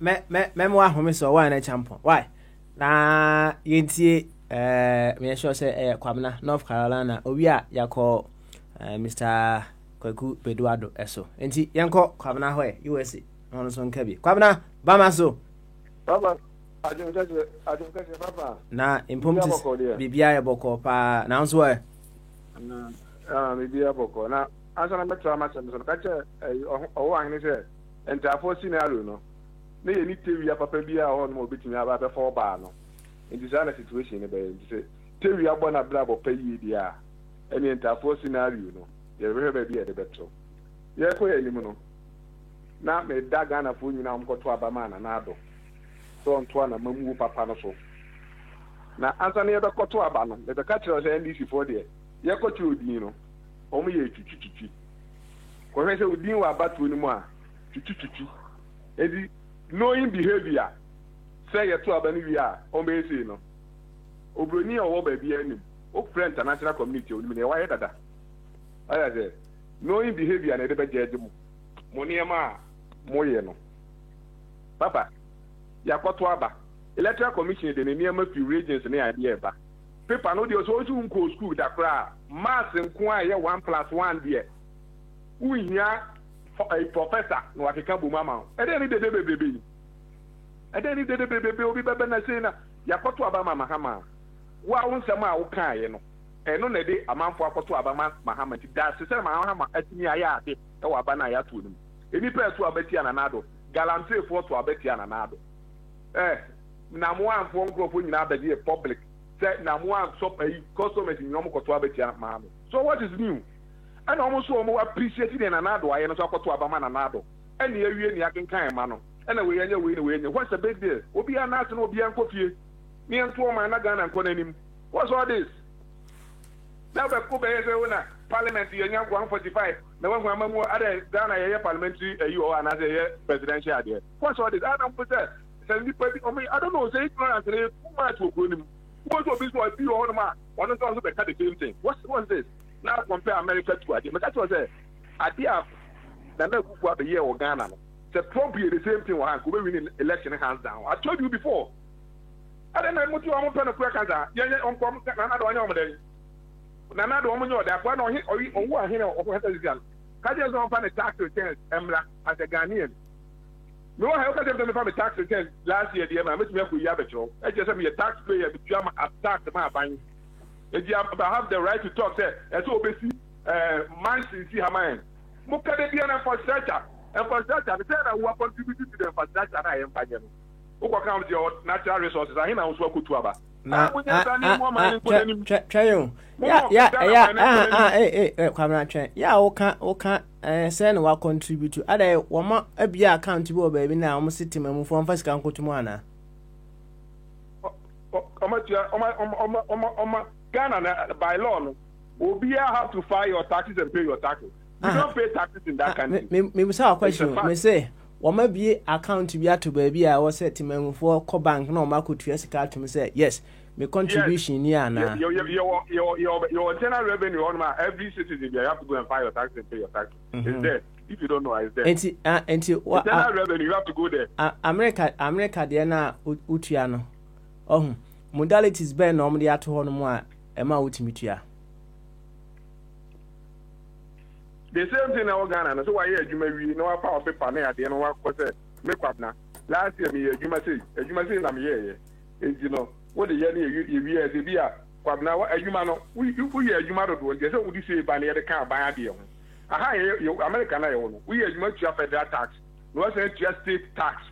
Me mo ahome so why na champion. Why? Na yentie me sure say Kwabena North Carolina owi a yakọ Mr. Kwaku Beduado eso. Enti yenko Kwabena ho USA. Ono so nka bi. Kwabena bama so. Baba ajunkaje papa. Na impomtis bibia ya boko pa na nso e. Na bibia boko na asa na metro ma sem so kache owo ahene se entafo scenario no. Na ye ni tewi ya papa bia ho no obetimi aba be for ba no. Enti sa na situation ne be enti se tewi abo na bra bo pa yi dia. Eni entafo scenario no. Ye be be bia de betro. Ye ko ye nimu no. Na me daga na fo nyina mkoto abama na ado. So onto na mamu papa no so na ansa ne be koto aba no be ka kire o NDC for there ye koto odin no o mu ye twitwitwi ko hwe se odin wa abatu ni mu a twitwitwi edi knowing behavior say ye to aba ni wi a o be say no obroni owo ba bia anim o friend international community o ni ne wa ye dada aya say knowing behavior na de be jeje mu mo ne ma mo ye no papa yakoto aba electoral commission de ne ma fi regions na idea ba paper no dey so nko school da kra mass nko a ye 1+1 there uhia a professor no akeka bo mama e dey ni de bebebe e dey ni de bebebe obi bebe na say na yakoto aba mama hama wa wonsem a wo kan ye no e no na de amanfo akoto aba mahama ti da se mahama atimi aya ade e wa aba na ya to nim eni pe to abati ananado galante fo to abati ananado na mo anfo nkrofo nyina abedi public say na mo anso pay customers nyom koto abeti ma mo so what is new and almost so mo appreciate the nanado aye no so koto abama nanado and ye wie ni akenkan ma no and we anya what's the big deal obi anase no obi ankofie me nto ma na Ghana nko nanim what's all this now be ko be say una parliament ye nya 145 na wan hwa mamu ada Ghana ye parliamentary you or anase ye presidential ade what's all this I don't put that I don't know, say ignorance too much for Kunim. Most of this was be on ma, one of the same thing. What's this? Now compare America to Adi. But that was a idea that no good year or Ghana. The Trump is the same thing one could win election hands down. I told you before. I don't know what you want to put Canada. Yeah, on Canada on your day. Nana do omo that one or who are here or what is it? Can you don't find a tax return Emla as a Ghanaian? No, I have them from a tax return last year, dear man. Which me ku yabecho. I just am a taxpayer between my tax my buying. If you have the right to talk, say, and so basically, man, see how mine. Muka de bien infrastructure. Infrastructure. The thing that we are contributing to the infrastructure, I am finding. Who count your natural resources? I know what to about. Yeah, Kwabena. Yeah, okay. Send what contribute to other woman a be accountable baby now. I'm sitting and from first can go to Moana. Ghana by law will be have to file your taxes and pay your taxes. You don't pay taxes in that country. Me say a question. Me say. Wama be account to be at baby I was set him for co bank no ma could sika to me say yes me contribution here na your general revenue on my every citizen you have to go and file your tax and pay your tax. It's there. If you don't know it's there. Enti what general revenue you have to go there. America there na utua no ohun modalities be na omde ato ho no mu a e ma utimitua. The same thing in Ghana. So why you may we know power paper na at the end of what make up now. Last year me you must say na me here. You know what the year you be a Kwabena what you man we you do say would you say by the car by idea. Aha you American na you we you must have federal tax. No say just state tax.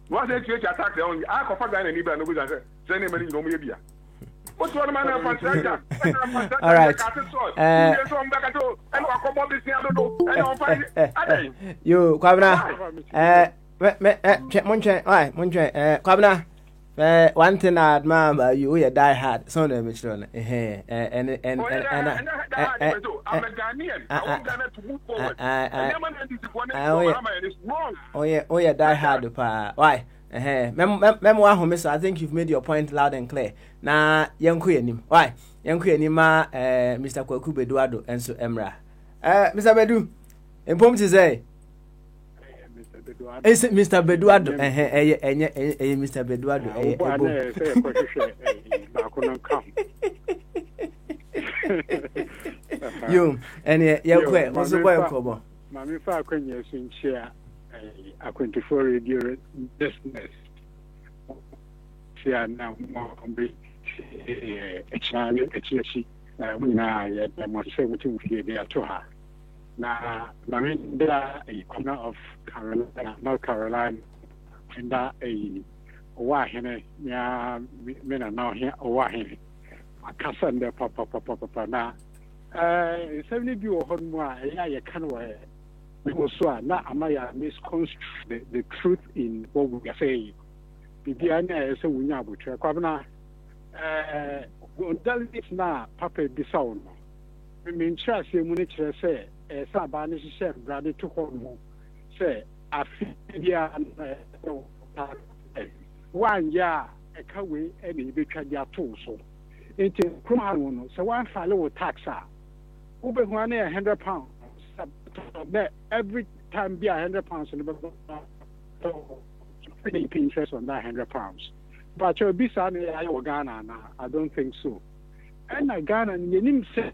No say you tax only. I go for Ghana ni be no go say any money no me be. What's one man of infrastructure? All right. You, Kwabena. Kwabena. One thing I admire about you, you die hard. So let me show you. I'm a Ghanaian. I want Ghana to move forward. Oh yeah, die hard. Why? Memo home, so I think you've made your point loud and clear. Na young queen, why? Young queen, Mr. Kwaku Beduado, and so Emra. Mr. Bedu, in Pom to say, is it Mr. Beduado? Mr. Beduado, you and your queen, what's the way? Mammy Falcon, yes, in chair. A 24 radio business. She are now more complete. A child, a church, when I must say what you hear there to her. Now, Mammy, there are a corner of Carolina, North Carolina, and that a wahine, ya men are now here, a wahine. A cousin, the papa, now. 70 view of Honma, a canaway. Also, now I misconstrue the truth in what we are saying. Bibiana is a winner, which are coming now. Now, Papa Bisson. I mean, Chelsea, Municha say, a Sabanish chef, brother to home. Say, I feel 1 year, a coway, any because they are too so. It's a Kruman, so one follow taxa. Uber £100. Every time be £100 in the interest on that £100. But you'll be sad Ghana now. I don't think so. And Ghana, you didn't say,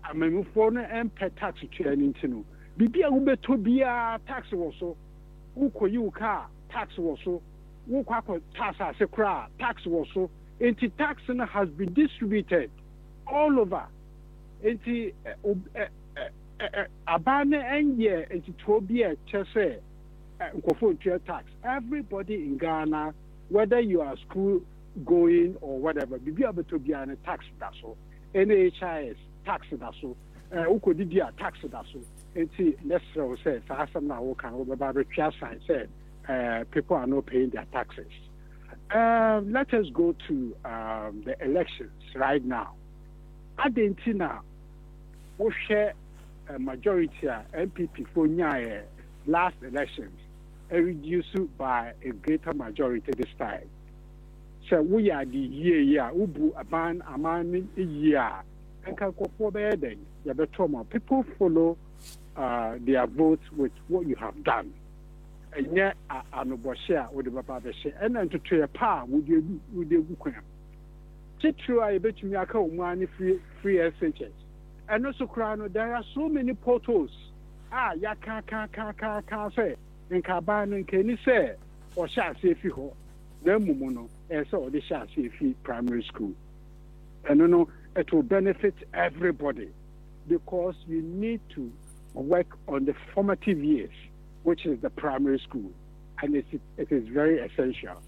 I'm a phone and pay tax to an intino. Be a Uber to be a tax also. Who could you car tax also? Who could tax as a cry tax also? Anti tax has been distributed all over. Anti Abane and yeah, it's to be a chese tax. Everybody in Ghana, whether you are school going or whatever, be able to be on a tax that's all. NHIS tax that's all. Ukodia tax that's all. It's necessary say for some now can about the sign said people are not paying their taxes. Let us go to the elections right now. Argentina will share a majority of MPP for last elections reduced by a greater majority this time. So we are the year ubu aman year and can go for the people follow their votes with what you have done. And yet share with the Baba share and then to try a power would you do true, I bet you are money free SHS. And also, there are so many portals. Ya can't say. In Caban and Kenny say, or shall say if you then Mumuno, and so they shall see if primary school. And you know, it will benefit everybody because you need to work on the formative years, which is the primary school, and it is very essential.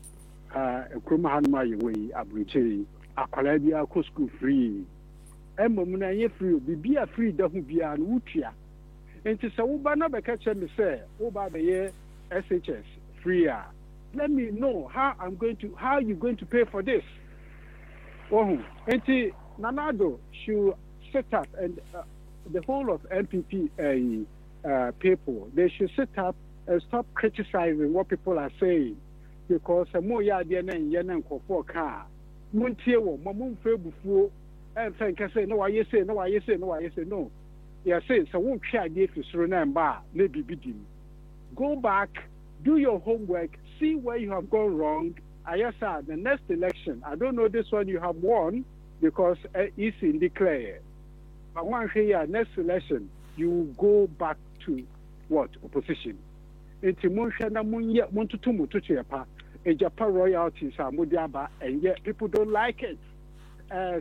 Krumahanma Yui, Abuchi, Akalabia school free. Mumuna ye free, be a free doesn't be an utia. And to Saubana Becatcher me say, over the year SHS free. Let me know how you're going to pay for this. Oh, and Nanado should set up and the whole of MPP people, they should set up and stop criticizing what people are saying. Because more yadian and yanan for car. Muntier, Mamun Febu. And thank I say, no, I say, no, I say, no, I say, no. Yeah, say, so won't try if you remember, maybe begin. Go back, do your homework, see where you have gone wrong. I said, the next election, I don't know this one you have won because it's in declare. But one year, next election, you will go back to what? Opposition. It's Munshana Munya, Montutumu Tuchiapa, a Japan royalties are Mudiaba, and yet people don't like it.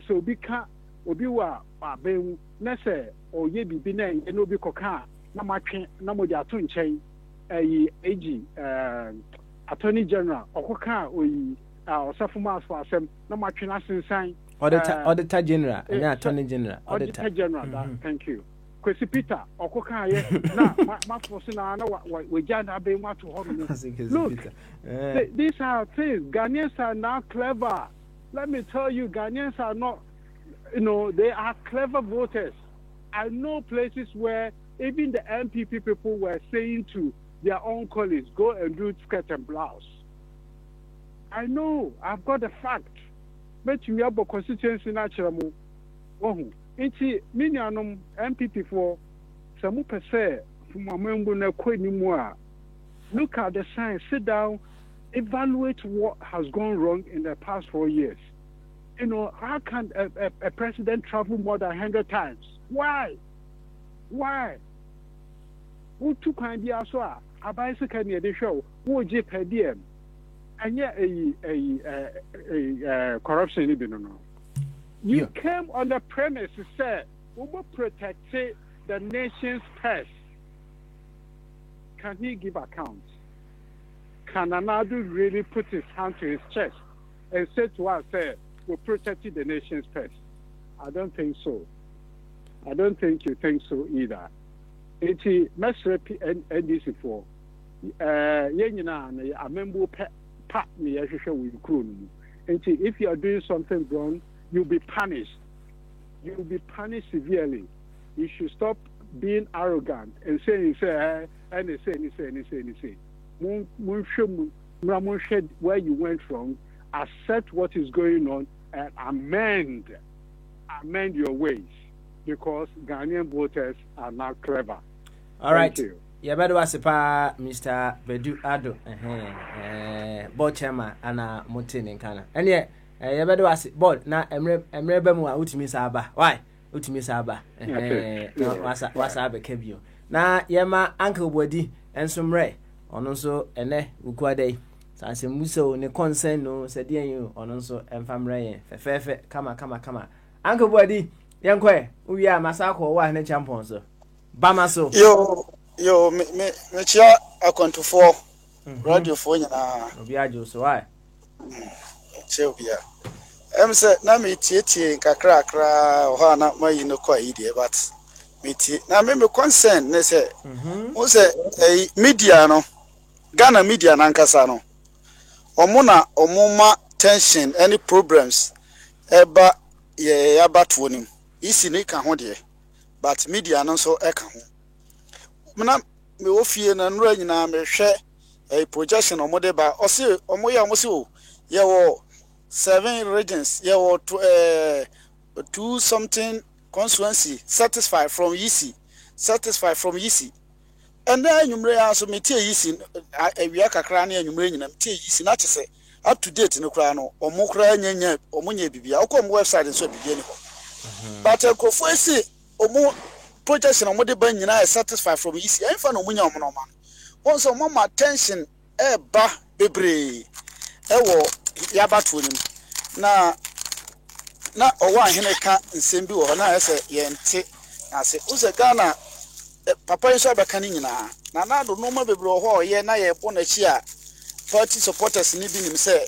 So because Obiwa Ben Nesse or Yebi Binen and Obi Koka, Namaki Namodia Tunchain, AG Attorney General or Koka or Safumas for some Namaki sign Auditor General and Attorney General. Auditor General, thank you. Kwesi Peter or Koka, now my person we Jana Ben want to hold. Look, these are things. Ghanaians are now clever. Let me tell you, Ghanaians are not, they are clever voters. I know places where even the MPP people were saying to their own colleagues, go and do skirt and blouse. I know. I've got the fact. But you have a constituency natural. Oh, it's minianum MPP for some per se from a member na anymore. Look at the signs, sit down, evaluate what has gone wrong in the past 4 years. You know, how can a president travel more than 100 times? Why? Who took idea so a bicycle near the show? Who jeep per diem? And yet a corruption even. You came on the premise to say we will protect the nation's purse. Can he give account? Can Anadu really put his hand to his chest and say to us, we protected the nation's purse? I don't think so. I don't think you think so either. It's NDC for a member pat me as if you are doing something wrong, you'll be punished. You'll be punished severely. You should stop being arrogant and saying, say, where you went from, accept what is going on, and amend your ways, because Ghanaian voters are now clever. All right. Thank you. Yabado wasipa Mr. Bedu Ado board chairman ana Mutini Nkana. And yeah, yabado wasi board na emre bemu a utimi saba. Why? Utimi saba. Wasa abe kebio. Na yema Uncle Bodi ensumre ononso ene ukwade. Sanse muso ne concern no sedian you ononso emfamre fefefe kama. Uncle Bodi yankwe uya masako wa ne champion so. Bamaso. Yo, me chia akonto for radio for nyina. Obi ajo so why? Che obi a. Say na me tie kakra ho na mayi no kwa ide but me tie na me concern ne say o say media no Ghana media na nkasa no omuma tension any problems eba ye abato nim isi ne ka ho de but media no so e ka ho Mna me ofie na nura nyina me hwe projection omode ba ose omoye amose o ye wo 7 regions ye wo 2 something constituency satisfied from EC and then nyumre aso me tie EC awia kakra na nyumre nyina me tie EC na chese up to date no kra no omokra nyanya omonya bibia okom website so bibia ni ho but ekofo ese omo projection on the ban is satisfied from EC. I found no munya man. Also, mama attention ba bebre. Ewo yabatu nim. Na owa hene ka nsem bi wo na ese yente. Na se uze Ghana papa yeso abeka ni nyina. Na do no ma bebre ho ye na ye bo na chi a party supporters ni bi nim se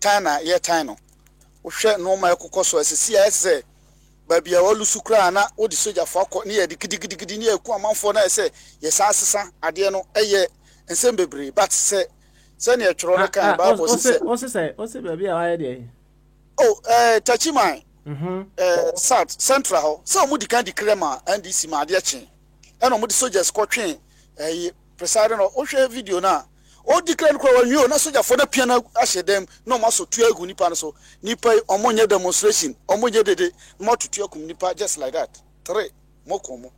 Tana ye Tano. Wo hwe no ma ekokoso asisi a ese baby a wolu sukra na odi soja fo akọ ne ye digidi ne eku amanfo na ese ye sasesa ade no eye ensem bebre but se ne e tworo kan bible se baby a waye de Tachimai south central ho so mu dikan di krema NDC ma ade eche eno mu di soldiers kwotwen presiding no o hwe video na o declare ko wanyo na soja for na piano ahye dem no maso tu agu nipa no so nipa omonye demonstration omonye dede mo tutu akum nipa just like that 3 mokomo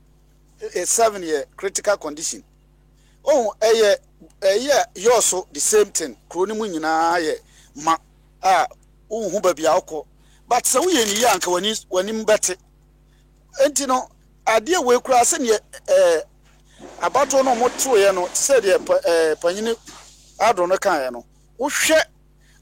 a 7-year critical condition yoso the same thing kroni mu nyina ye ma hu ba bia akọ but so we ni yanka wani mbete enti no ade we kura se ne abato no moto ye no said panyini ado no kan ye no wo hwe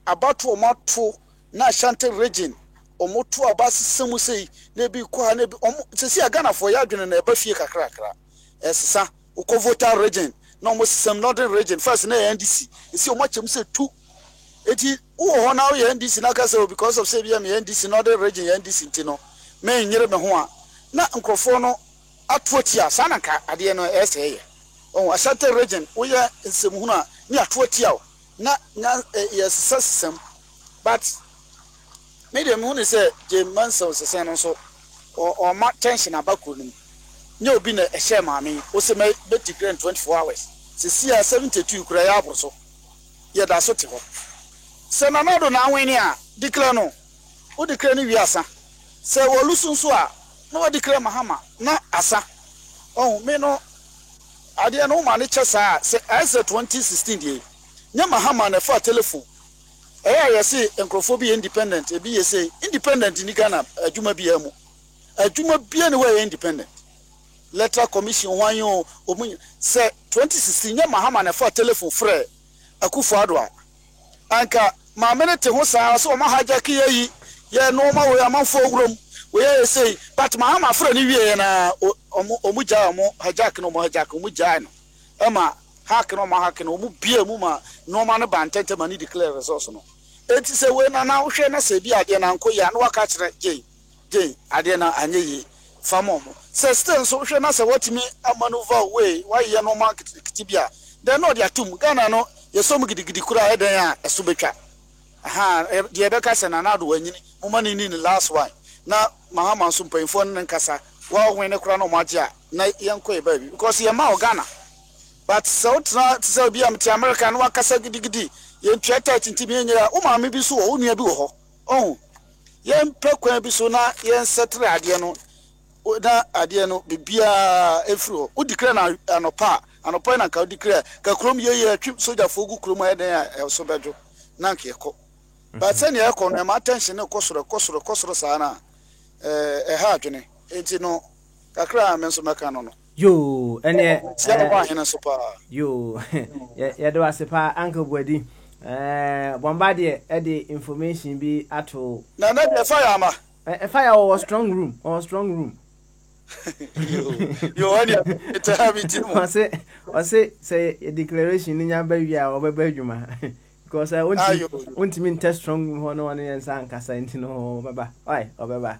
abato moto na Ashanti region omoto abasesemu sei na bi ko ha na bi sesi Ghana for ya dwene na eba fie kakra esesa ukovotal region na mo sesem northern region first na NDC esi omachem se 2 eti wo na wo NDC na kasa because of say bia me NDC northern region NDC ntino me nyere me ho a na nkrofo no atotia sanaka ade no eseye Ashanti region wo ya nsem hu na ni atotia na yes system but medium hu ni say James Manson se no so o ma tension abako nim nye obi na ehye maame wo se me beti grant 24 hours se sia 72 kura ya abro so ye da so te ho se na do na anwen a declare no o declare ni wiasa se wo lusunso a na wo declare mahama na asa oh me no ade no ma ne chesa se as 2016 die nya mahama na fa telephone yesi enkrofo bi independent e bi yesi independent ni Ghana adwuma bi amu adwuma bi ne we independent letter commission wanyo omu se 2016 nya mahama na fa telephone frɛ Akufo Addo anka ma menete ho saa so ma haja ki yi ye no ma we amanfo ogrom we ye say but mahama frɛ ni wie na omu ja omu haja ki no mo haja ki omu ja no ema hack no ma hack no omu bia mu ma no ma no bantente ma ni declare resource no eti se we na hwe na se bi ade na nko ya na waka kire je ade na anyeyi famo se still so hwe na se watimi amanuva way why ye no market kitibia then no dia tum Ghana no ye so mugidi kura eden a eso betwa aha de be ka se na na do wanyini muma ni last one na mahama so mpanfo ne nkasa wa hwe ne kura no maje a na yenko e ba bi because ye ma Ghana but so to be am to America no wakasa gidi ye ntweta tintim yenyira o ma me bi so o nua bi wo ho oh ye mpekwan bi so na ye nsetre ade no na ade no bibia efro o declare na anopa na ka o declare ka krom ye atwi soja fogu krom eden a so bejo na nke ko but say na ekọ na ma attention ne kosoro saa na ha adwene enti no kakra me so meka no yo ene yo ye do asepa Uncle Bwadi Bombardie the information be ato na the fire ma fire or strong room yo any it have it say a declaration in your baby or bedroom because I want to mean test strong room no one and san kasa intino baba why or baba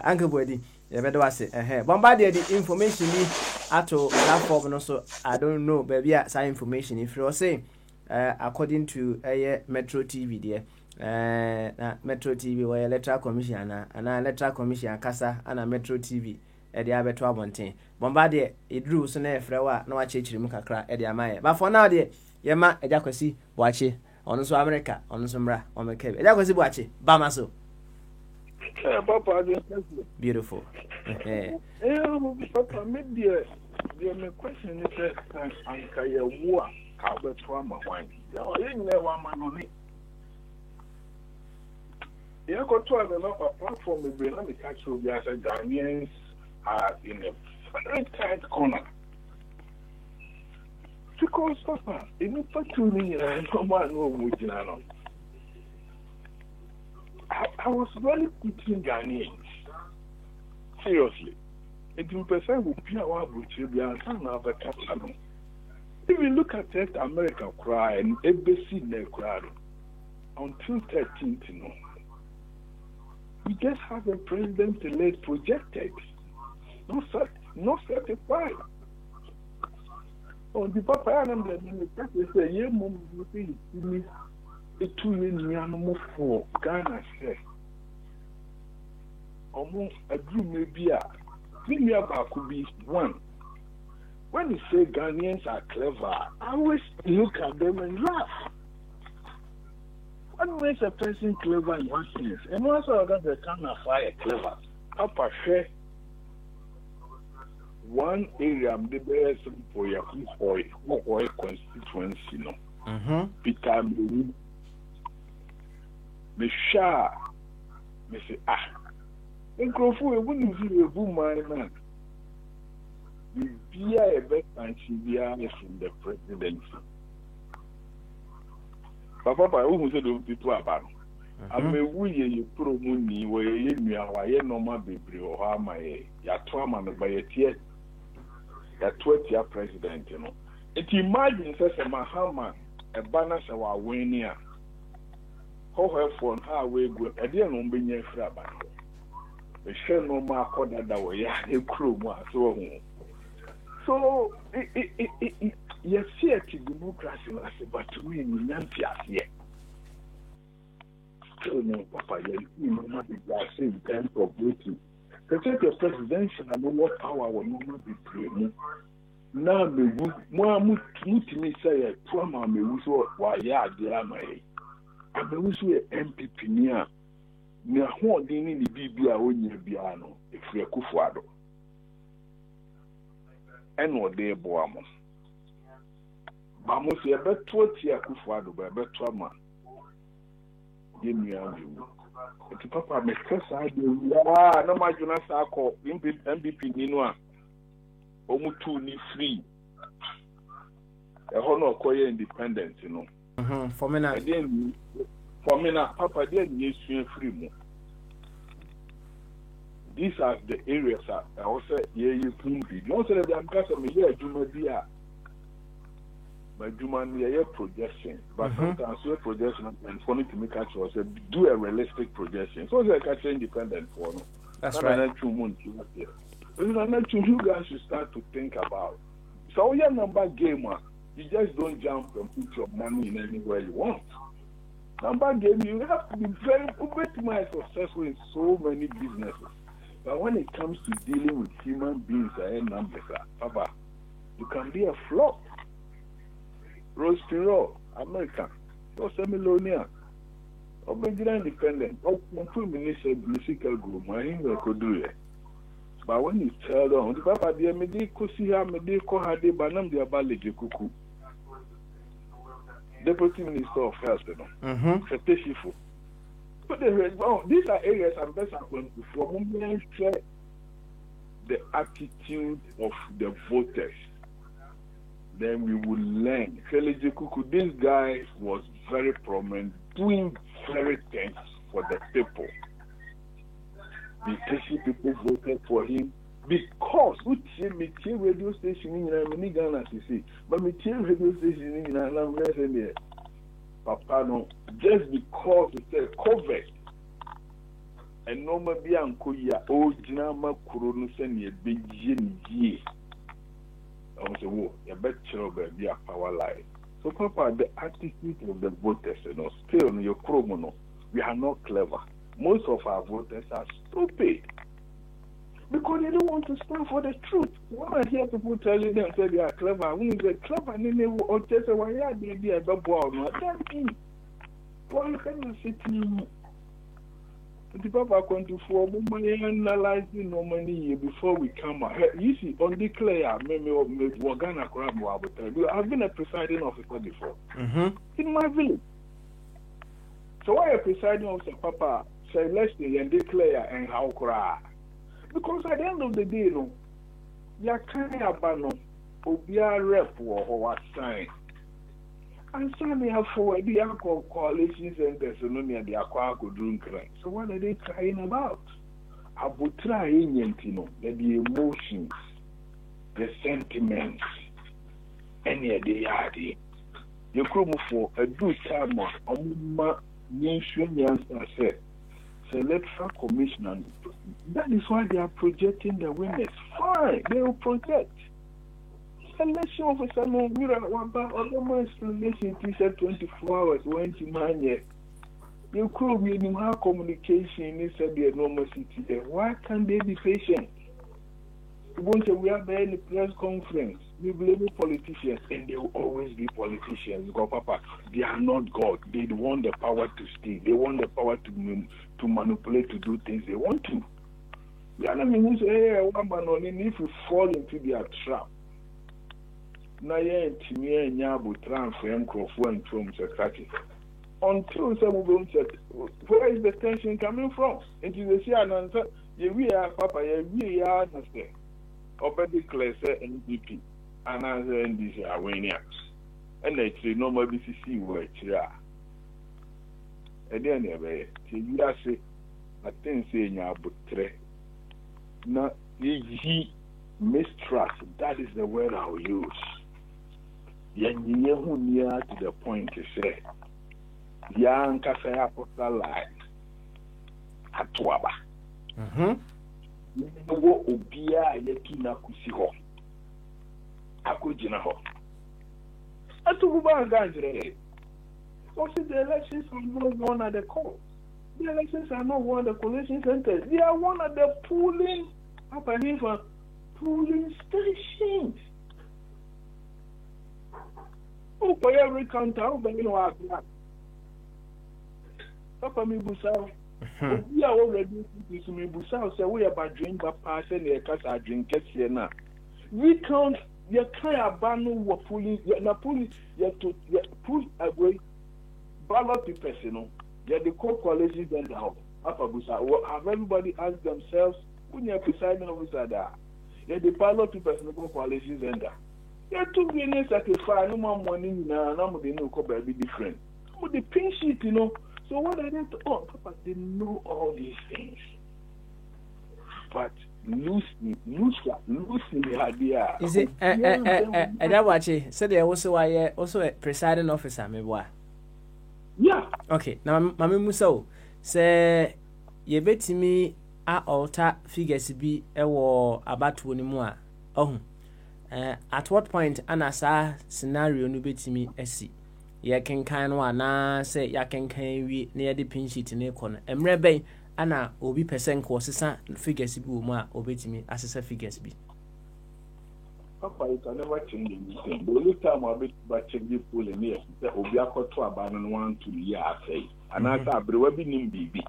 Uncle Bwadi you better was it Bombardie the information be ato that fog no so I don't know baby say information if you say according to Metro TV there Metro TV where electoral commission and electoral commission kasa and Metro TV e dey abeto abonten Bombardie e drew so na efrewa na wa chechiri mu kakra e dey amaye but for now there yema ejakwasi boache ono so America ono so mra o mekebe ejakwasi boache bama so papa beautiful papa me there my question is anka ya wo ka beto ama hwan ya o ye nyina wa ma no ni ya go to another platform be na me catch you guys Ghanaians are in a very tight corner because papa in patuni no man no mujina no I was really putting Ghanaians seriously 80% will be our butcher be and have a capital. If you look at it, America cry and ABC ne cry until 13th, you know. We just have a president elect projected, not certified. On the papa and the president say, "Yeah, mom, you see, it 2 years for Ghana say, almost a group maybe could be one." When you say Ghanaians are clever, I always look at them and laugh. What makes a person clever in one sense? And also that they can fire clever. Papa share one area of the best for your constituency, no. Peter me sha me say Nkrofo wouldn't see a boom man. Be a best and from the presidency. Papa, who said people about I'm a wee you pro money where you are normal baby or how my Yatwaman by a tear that 20-year president, you know. It imagines as a Mahama a banner our winning. How her phone, how we go, I didn't know being a frabba. The shell no more corner that way, a crew, so you see a democracy, but to me, you can't see it. So, no, Papa, you know, in terms of voting. The presidential and what power will not be playing. Now, the more me say, Trump, me was what, why, yeah, dear, my abewusu MPP ni a ni ahoɔden ni bibi a wonya bia no efiri Akufo-Addo ɛna ɔde boa mo ba mo se ɛbɛto ti Akufo-Addo ba ɛbɛto ama yɛnua bi eti papa me kasa de ya na ma juna sa akɔ MPP ni no a omutu ni free ɛhɔ no ɔkɔyɛ independent no for me now papa dey nyesu free mo. These are the areas that I also hear you can be. You also have because of me here Juma dia. My Juma here projection, but sometimes your projection and funny to make actual say do a realistic projection. So they can independent for no. That's right. You guys should start to think about. So your number gamer, you just don't jump and put your money in anywhere you want. Number game, you have to be very successful in so many businesses. But when it comes to dealing with human beings and numbers, Papa, you can be a flop. Rose Perot, American, or Semilonia, or Major Independent, or Minister musical group, I think they could do it. But when you tell them, the Papa, dear Medi Kusia, Medi Kohade, Banam, the Abali Kuku, Deputy Minister of Health, Fetishifu. But these are areas I'm best going to from the attitude of the voters. Then we will learn. Feleje Kuku, this guy was very prominent, doing very things for the people. The Teshi people voted for him because we radio station in Ghana to see, but we radio station in Ghana. Papa no, just because it's a COVID and no maybe uncle ya oh jinama kurunu send ye big ye. I was a war, a better be a power line. So Papa, the attitude of the voters, still on your chromono, we are not clever. Most of our voters are stupid. Because they don't want to stand for the truth. When I hear people telling them say they are clever, when they are clever, and they will just say, why are they a bubble? Why can you sit in the people are going to form money analyzing no money before we come out? You see, on declare, maybe Wagana Krab, I've been a presiding officer before in my village. So why a presiding officer, Papa, say let's declare and how cry? Because at the end of the day, no, you can't have be a rep or sign. And some have for the alcohol coalition centers and the aqua could drink. So what are they crying about? I would try in the emotions, the sentiments, any of the idea. You come for a good time on nation said. Electoral Commission. That is why they are projecting the winners. Fine, they will project. Election officer no mirror one by other man's explanation said 24 hours when to man yet. You could be in our communication inside the enormous city. Why can't they be patient? We have any press conference. We blame politicians, and they will always be politicians. Because Papa, they are not God. They want the power to steal. They want the power to manipulate, to do things they want to. The enemy will say, "Hey, one man only if we fall into their trap." Now, yeah, Timmy and Yabu transfer and Crawford from Secretary. Until some will say, where is the tension coming from? Into the sea and answer, we are Papa, we are understand. Open declare NDP and answer NDC are winning. And actually, no more BCC work here. And then, you are say, I think saying you are but three. Now, he mistrust, that is the word I will use. Who near to the point to say, Yan Kasaya Lie at Tuaba. Go Obia Yakina Kusiho. Akujina Ho. Atuba Gazre. Also, the elections are not one at the court. The elections are not one at the collation centers. They are one at the polling stations. Oh, for every counter, you know, Papa mi busa. We are already to me busa say we about drink but pass and the casa drink get here now. We can't you can't abandon what police na police you to pull away ballot papers, you know. Yeah, the coalitions and the house. Papa busa have everybody asked themselves when you're presiding officer there. Yeah, the ballot papers no coalitions and that. Yeah, 2 billion sacrifice, no more money now, no they know could be different. But the pin sheet, you know. So what are they Papa, they know all these things. But losing the idea. Is it that watch it? So they also a presiding officer, maybe what? Yeah. Okay. Now, Mami Musa say ye bet me a alter figures be war about 20 more. Oh. At what point anasa scenario no betimi asi ye kenkan no ana say ya kenkan wi na ye de pin sheet ne kono emre ben ana obi percent ko sesa figures bi wo mu a obetimi asesa figures bi. Papa, you can never change anything. The only time I bet about changing pool in here, the Obiako to abandon 1 to the year say. And I said, Brewebi Nimbi.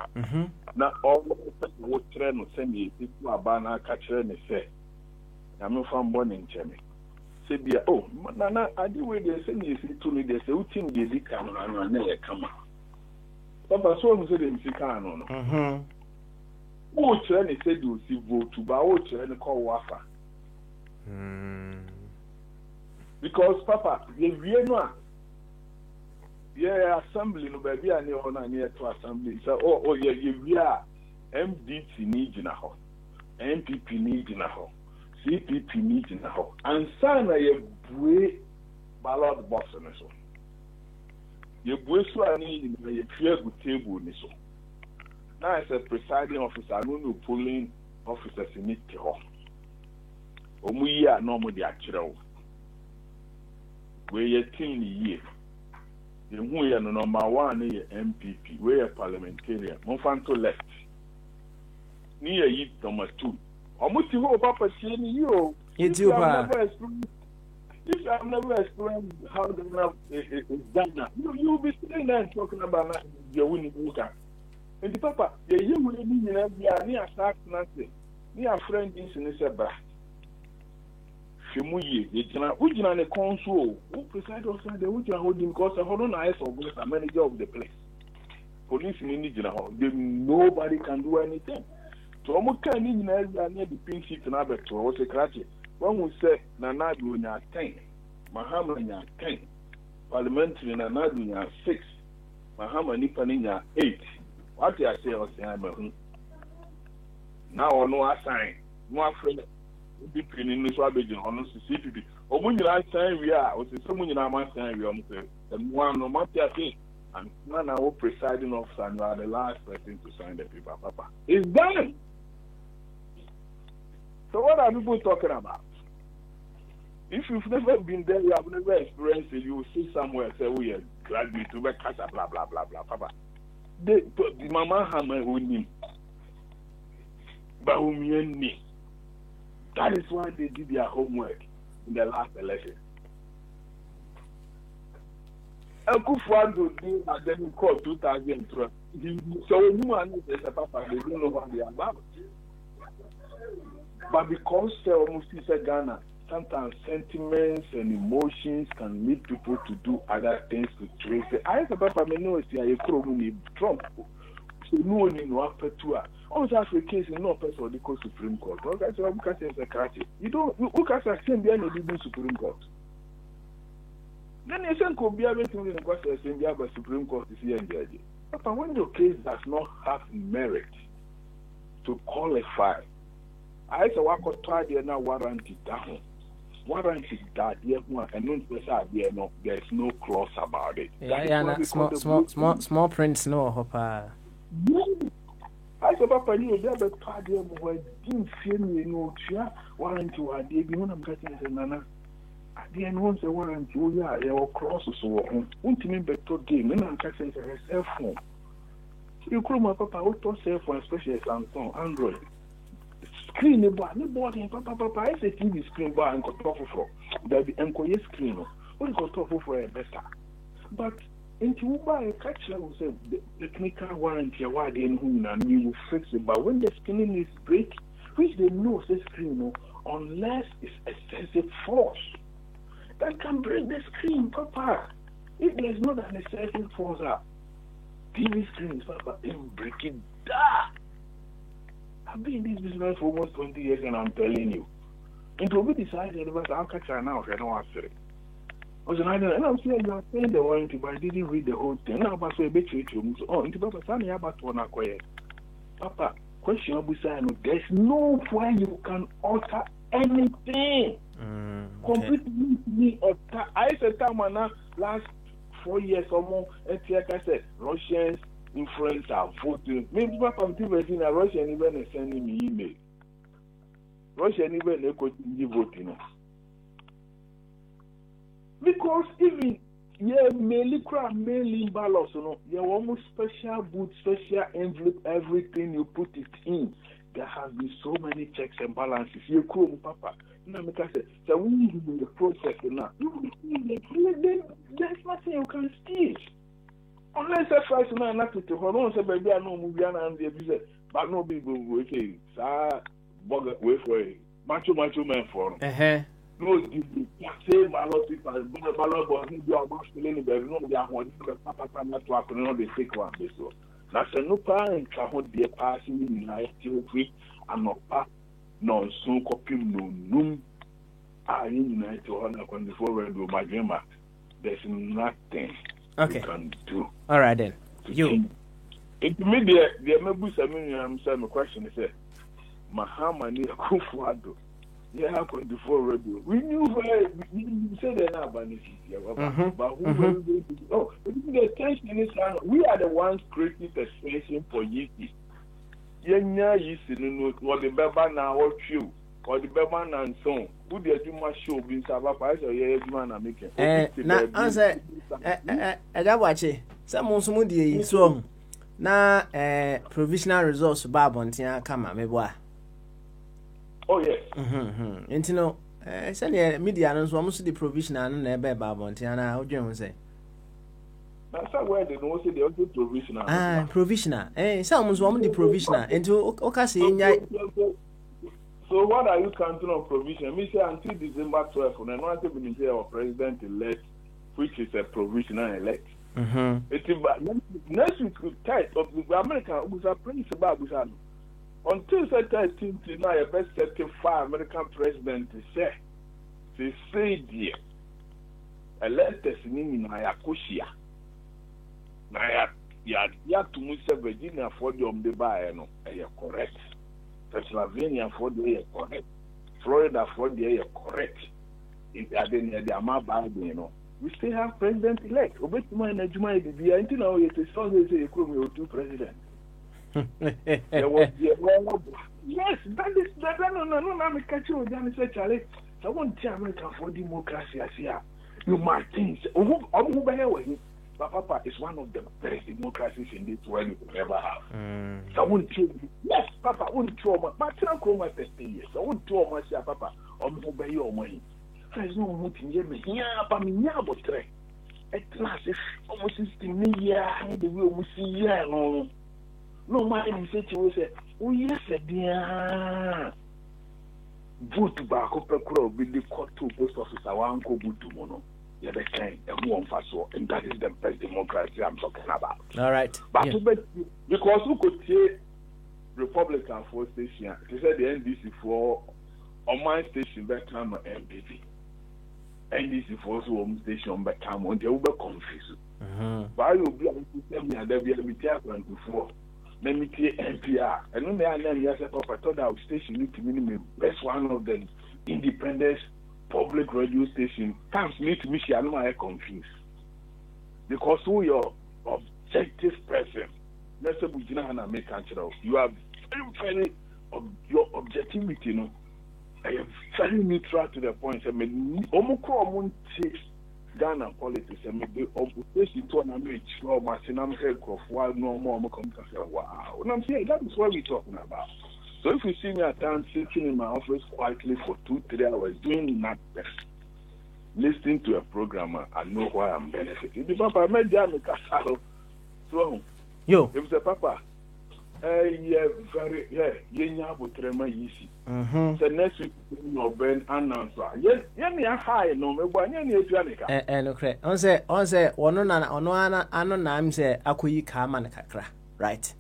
Now all the people who train or send me to abandon catcher and say. I'm from born in Chemi. Say, oh, Nana, I do where they send you to me, they say, who think they can and never come. Papa, so I'm saying, Sikano. Who train said you see vote to bow train call Wafa. Because Papa, you know, yeah, assembly no baby and you on near to assembly. So, yeah, we are MDC needs in a home, MPP needs in a home. CPP meeting now, and sign a ballot box on so. You boys are needing a clear good table. Now, as a presiding officer, I know polling officers in it. We are normally actual. We're a team year. We are number 1 MPP, we're a parliamentarian. Monfanto left. Near it, number 2. Almost you Papa seeing you. If I've never explained how the love is done, you'll be sitting there and talking about your winning worker. And the Papa, you will be near Sack Nancy, near friend is in the bra. Fimuye, which are the consul who preside outside the which are holding because a whole eyes of the manager of the place. Police in the nobody can do anything. So almost can in near the pink sheet and Albert was a crash. One would say Nanadu in 10, Mahama in 10, parliamentary Nanadu in 6, Mahama Nipan in 8. What I say was now or no assign, no friend, between in the Swabage on CCP. Or when you last time we are, was someone in our man saying we almost and one no matter thing. And none are presiding officer and you are the last person to sign the paper, Papa. It's done. So what are people talking about? If you've never been there, you have never experienced it, you will see somewhere say we are graduate, we are casa, blah blah blah blah, Papa. The Mama Hammer who knew, but whom you knew. That is why they did their homework in the last election. Kufuor did academic court 2012. So no one is a Papa, they don't know what they are about. But because almost is a Ghana, sometimes sentiments and emotions can lead people to do other things to trace it. I have a Papa, I know it's a Trump. So no one in Wapatua. Also, have a case in no person of the Supreme Court. Okay, so I'm casting a criteria. You don't look at the same behind the Supreme Court. Then you say could be everything in the question the Supreme Court is here in the idea. But when your case does not have merit to qualify, I say what could try there now warranty down. Warranty that and no there's no clause about it. Yeah, small prints no hopa. I said, Papa, you have a party of what didn't feel me no warranty or they be one of getting a nana. At the end, once a warranty, your crosses or won't mean better game, and I'm catching a cell phone. You call my Papa, what to cell phone, especially Samsung, Android. Screen bar, no body, Papa, I say TV screen bar and got off for. There'll be employee screen. What got off for a better. But Into Uber catcher will say the technical warranty award in whom and you will fix it. But when the screen is break, which they know the screen, unless it's excessive force, that can break the screen, Papa. If there's not an excessive force, TV screens, Papa, they will break it down. I've been in this business for almost 20 years, and I'm telling you. And to be decided, I'll catch her now if I don't answer it. And I'm saying you are paying the warranty, but I didn't read the whole thing. Now, I'm saying, into Papa, Sunny about one acquire. Papa, question there's no way you can alter anything. Completely alter. I said, last 4 years or more, like I said, Russians influence our voting. Maybe Papa, I'm thinking a Russian even sending me email. Russian even voting. Because even mailing ballots, you almost special boot, special envelope, everything you put it in. There have been so many checks and balances. You could, Papa. Now, I say, so we need to do the process now. There's nothing you can steal. Unless I try to know nothing to hold on, say, baby, I know movie and the business, but no people will say, sir, wait for it. Macho man for him. No, you say ballot people, ballot boys, you are not feeling the no, they are one, Papa, not to happen, no, they take one. So, that's a no parent, travel their passing in life, and not pass, no, so copy, no, noon. I unite to 124 radio, my grandma. There's nothing you can do. All right, then. You. It media, the members, I'm saying, my question is, Mahama near Kufuado. Yeah, 24 radio. We knew where we said they're not banning but who were we going to do? Oh, the attention is we are the ones creating the situation for Yiki. Yenya Yisin, or the Baba now, or you, or the Baba and so. Who did you must show being Sabapa or yes, man, I'm making. Now, answer, I got watch it. Some Moody so now, provisional results, Babontia, come on, maybe. Oh yes. And you know, send media and almost the provisional and never Babontiana. How do you say? That's where they don't say they also provisional. Provisional. Someone's one the provisional. And to Okasi. So what are you counting on provision? Me say until December 12th, and I want to be our president elect, which is a provisional elect. Next week, tight of the American was a principal. Until that 13th, now, a best 35 American president say, they say, dear, elect us in Ayakushia. Now, ya to Musa Virginia for the buy, no, correct. Pennsylvania for the correct. Florida for the correct. In the Amaba, you know. We still have president elect. Obetuma and Juma, the until now, it is so they say, you two presidents. Yes, that is that. No, I'm catching you. Say, Charlie, I want to America for democracy. You Martins, but Papa is one of the best democracies in this world you could ever have. So I want to, yes, Papa, I want to, but I can't call my 15 years. I want to, myself, Papa, I'm obey your money. There's no motive here, but me, but three. At last, it's almost 16 years, the way we see, no matter the situation, oh yes, dear. Vote back up a crowd with the court to post office. I want to go to Mono. Yeah, the kind of one for so, and that is the best democracy I'm talking about. All right. But because who could say Republican for station? They said the NDC for on my station back time MPP. NDC for home station back time when they will be confused. But I will be able to tell me that there will be before. Let me tell NPR. And when they are named yourself up, I thought our station need to minimum best one of the independent public radio station. Times need to me, I know I confused. Because who your objective person, let's say we don't make control. You are very your objectivity, you know. I am very neutral to the point. I mean, Ghana politics, and maybe opposition to an American or Martinam Headcroft, while no more come to say, wow. And I'm saying that is what we're talking about. So if you see me at times sitting in my office quietly for 2-3 hours doing nothing, listening to a program, I know why I'm benefiting. The Papa made me castle. So, yo, if the Papa, yeah, very, yeah, yeah, would tremor easy. So next week, no Ben announcer. Yes, yeah, high, no, me one, yeah, Janica. Okay. On say, one on I'm say, Akuyi Kaman Kakra, right?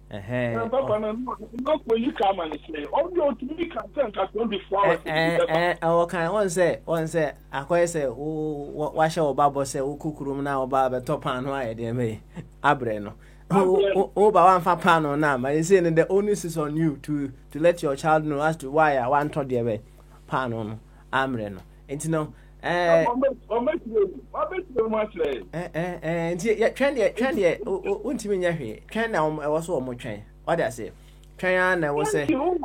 Papa, not when you come and say, oh, you to be content at 24 hours. Okay, one say, I say, oh, wash our babo say, oh, cookroom now, Baba, top and why, dear me, Abreno. Oh, but one for pano now. I say the onus is on you to let your child know as to why I want to the way. Pano, Amreno. And you know, trendy, won't mean here. Trend now, I was one more train. What I say? Train, I was say, train.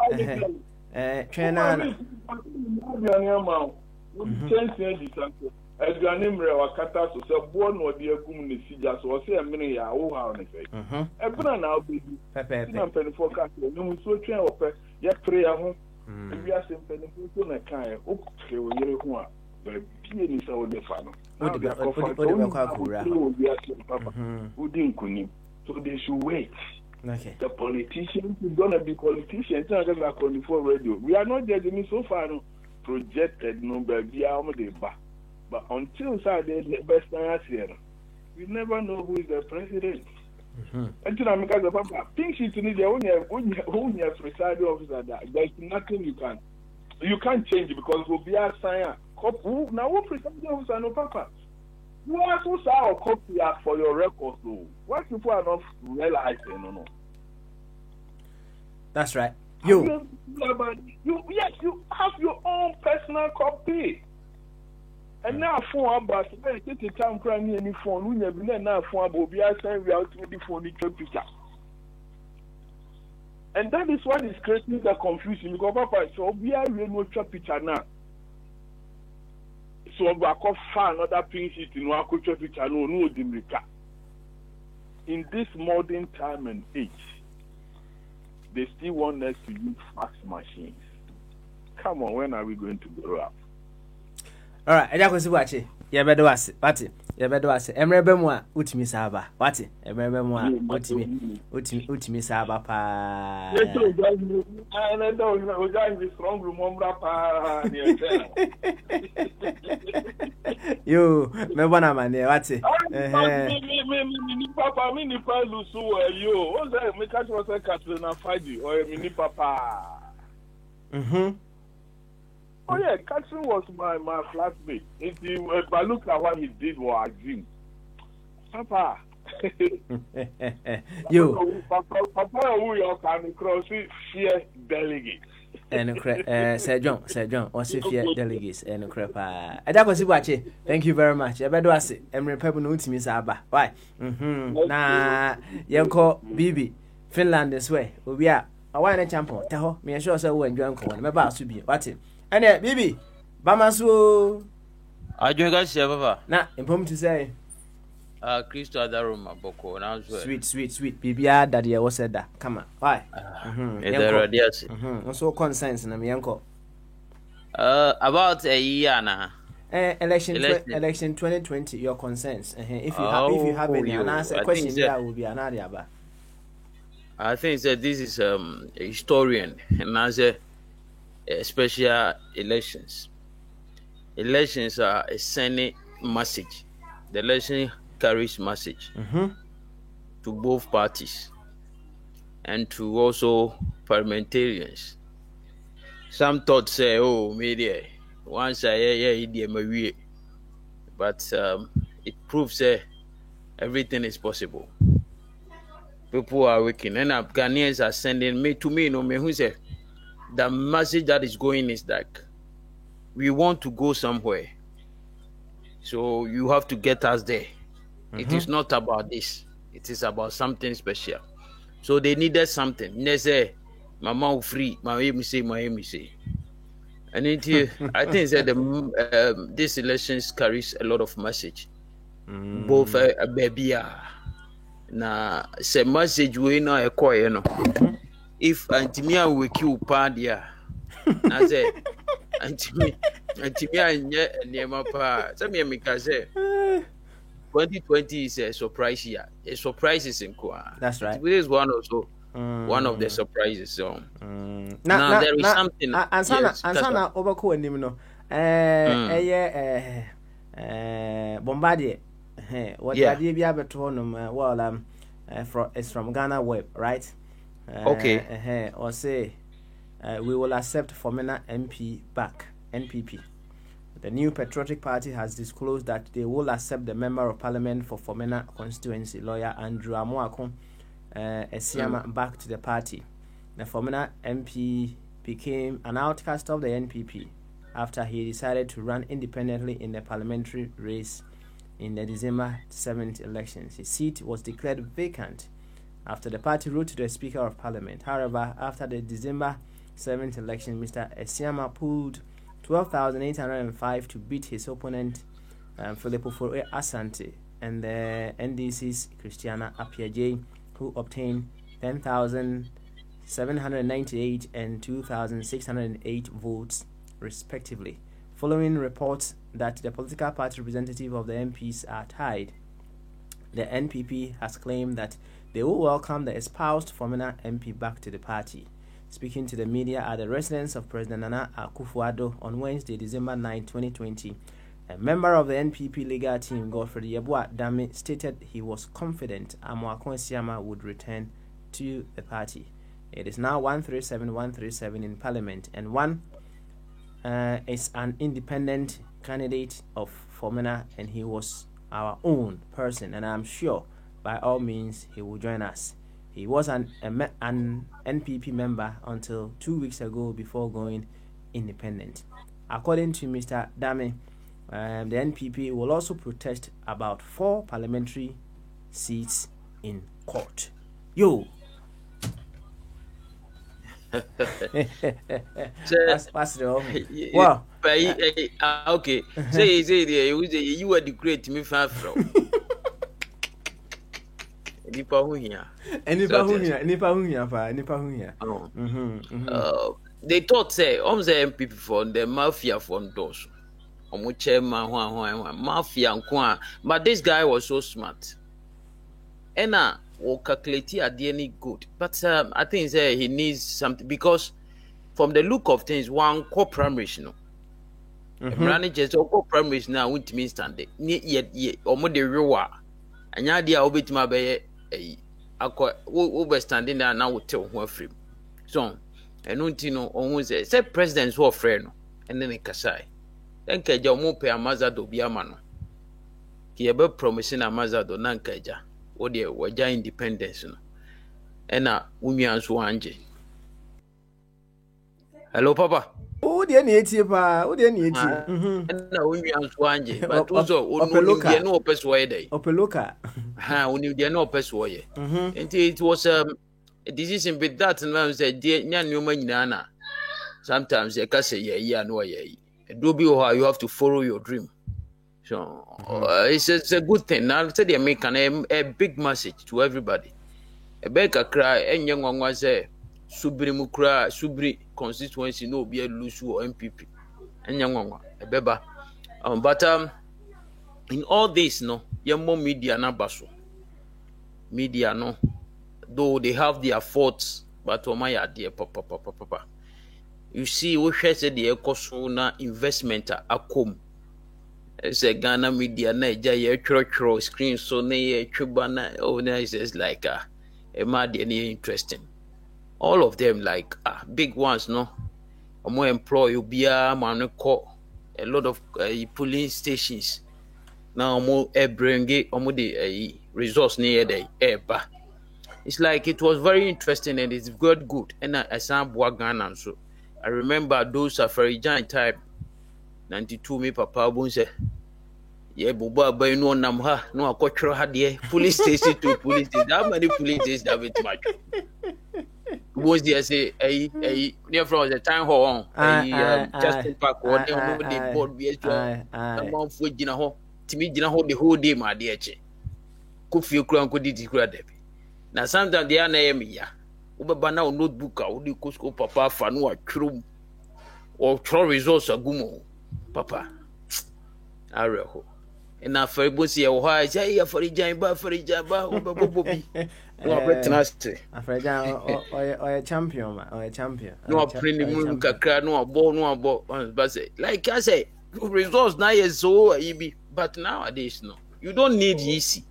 Edganemre wakata so se bo no de agum ne sija so se emene ya wo ha ne fe ebuna na obedu na penifo ka se no so twen ope ye pre ya ho bi ase penifo so na kan o ke o yere ho a be bie ni se o de fa no o de ka kura o di nkuni so they should wait. Okay. The politicians is gonna be politicians. It's not gonna be for radio. We are not judging so far. No projected no baby but until Saturday the best here, we never know who is the president. Until I'm because the papa think she's in the only presiding officer that there's nothing you can't change because we'll be a sign. Now what presiding officer no papa? You also saw a copy for your records though. What people are not realizing no. That's right. You yes, you have your own personal copy. And now phone about take the time crying any phone, we never now phone about be send we out with the phone picture. And that is what is creating the confusion because papa so we are no picture now. So we are find another pin sheet in our culture picture no dimrika. In this modern time and age, they still want us to use fax machines. Come on, when are we going to grow up? All right, I just watch it. Yeah, better was it. What it? Yeah, better was it. Emre moi, utimi saba. What it? Emre moi, utimi saba pa. Yes, so I don't know. We got in the strong room, pa. Yo, me bona mane. What it? Me papa, me ni pa lusu yo. What's that? Me catch myself catching na Friday or me papa. Oh yeah, Catherine was my flatmate. If I look at what he did was Azim. Papa. You. Papa, who you can cross fear delegates. And Sir John, or fear delegates and crepa. And that was it. Thank you very much. I better say, Emre Pebble no to Miss Abba. Why? Nah, Yanko Bibi, Finland this way. We are a wine champion. Tell me, sure so when John Cohen, my boss to be. What it? And Bibi, Bamasu. I drink a papa. Nah, important to say. Christo Adaroma Boko. Now, sweet. Bibi, daddy, I was said that. Come on. Why? Also, conscience, and I'm uncle. About a year now. Election 2020, your concerns. If you have any answer question, there will be another about. I think that this is a historian and answer. Special elections. Elections are a sending message. The election carries message to both parties and to also parliamentarians. Some thought say, "Oh, media once I but it proves everything is possible. People are working, and Ghanaians are sending me to me. No me who say. The message that is going is that we want to go somewhere. So you have to get us there. It is not about this. It is about something special. So they needed something. They say, Mama free, my say. And I think that this elections carries a lot of message. Both a baby. Na say message we know a quiet, if Antimia will kill Padia, I say, Antimia Timia Nema Pa. Some Yamika say 2020 is a surprise year. A surprise is in Kwa. That's right. It is one also. One of the surprises. So now there is something. Ansana overco and Nimino. Bombardier. What the idea between well it's from Ghana Web, right? Okay. Or say we will accept Fomena MP back. NPP. The new Patriotic Party has disclosed that they will accept the Member of Parliament for Fomena constituency, lawyer Andrew Amoako Esiama, back to the party. The Fomena MP became an outcast of the NPP after he decided to run independently in the parliamentary race in the December 7th elections. His seat was declared vacant after the party wrote to the Speaker of Parliament. However, after the December 7th election, Mr. Esiama pulled 12,805 to beat his opponent Philip Ofori Asante and the NDC's Christiana Apiaje, who obtained 10,798 and 2,608 votes respectively. Following reports that the political party representative of the MPs are tied, the NPP has claimed that they will welcome the espoused Fomena MP back to the party. Speaking to the media at the residence of President Nana Akufo-Addo on Wednesday, December 9, 2020, a member of the NPP legal team, Godfrey Yeboah Dame, stated he was confident Amoako Esiama would return to the party. It is now 137 in Parliament, and one is an independent candidate of Fomena, and he was our own person, and I'm sure by all means he will join us. He was an NPP member until 2 weeks ago before going independent. According to Mr. Dame, the NPP will also protest about 4 parliamentary seats in court. Yo! That's the wow. Okay. Say you were the great me far from. Nipa hu here. They thought say MPP from the mafia from those. Chairman mafia nkwa, but this guy was so smart. Ena will calculate at the any good. But I think he needs something, because from the look of things, one core primary, managers or core primary now won't mean stand it. Yet or more the real and ya dear obit my bay standing there now will tell who free. So and Untino almost said presidents who are friend and then a Kasai. Then Kaja Mope Amazado Biamano. He ever promising Amazado Nankaja. Or the Waja independence. And now, Umian Swanje. Hello, Papa. Oh, dear, pa. Oh, dear, and now Umian Swanje. But also, Opeloka no persuade. Opeloka. Ha, when you dare no persuade. And it was a decision with that, and I said, dear Nana. Sometimes they can say, yeah, no, yeah. Do be how you have to follow your dream. So it's a good thing. Now say they make a big message to everybody. A baker cry and young one was a Subri Mukra, Subri constituency, no be a Lusu or MPP. And young one, a beba. But in all this, no, young more media na baso. Media no. Though they have their faults, but my idea, papa. You see, we said the Ecosuna investment at Akom. It's a Ghana media Nigeria church screen so near Chubana. Oh, it's like a mad and interesting. All of them like big ones, no. A more employ Ubia Manoko, a lot of police stations. Now more bring or more the resource near the air. It's like it was very interesting and it's good. And I saw Ghana so. I remember those are very giant type. 92 me papa bon say yeah boba boy no nam ha no akotro ha de police station to police station. How many police stations that bit much was there say near from the time hall Justin Park or the board be am for gina ho timi gina ho the whole day my dear che ko fie kura ko didi kura de na sometimes they are na yemi ya ubaba na notebook a odi ko papa fa no atwrum or throw results agumo papa areho na afari bosi e wo ha ya afari jan ba obobi no betnaste afari jan o champion ma o champion no preni mu kakra no abo but say like I say results now is so easy but nowadays no you don't need easy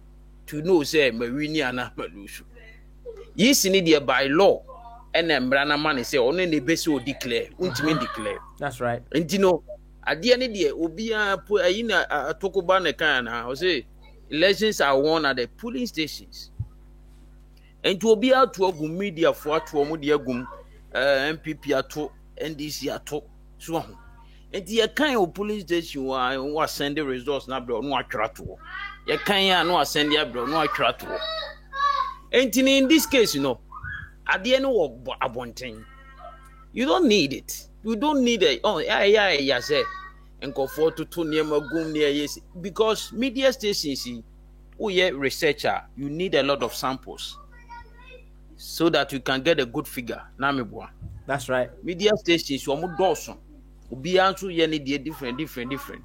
to know say mawini ana malusu easy need there by law and embrana man say only the best will declare ultimate declare that's right and you know ade ne de obi ayi na atokoba ne kan na o say elections are won at the polling stations and to obi ato agum media fo ato mo de agum MPP ato NDC ato so ho and ye kan o polling station wa send the results na bro no atwra to ye kan ya no send ya bro no atwra to and in this case you know ade ne wo abonten you don't need it. You don't need it. Oh, yeah, say. And go for to near Magum near yes. Because media stations, researcher, you need a lot of samples so that you can get a good figure. That's right. Media stations, you are Dawson. Be answer different.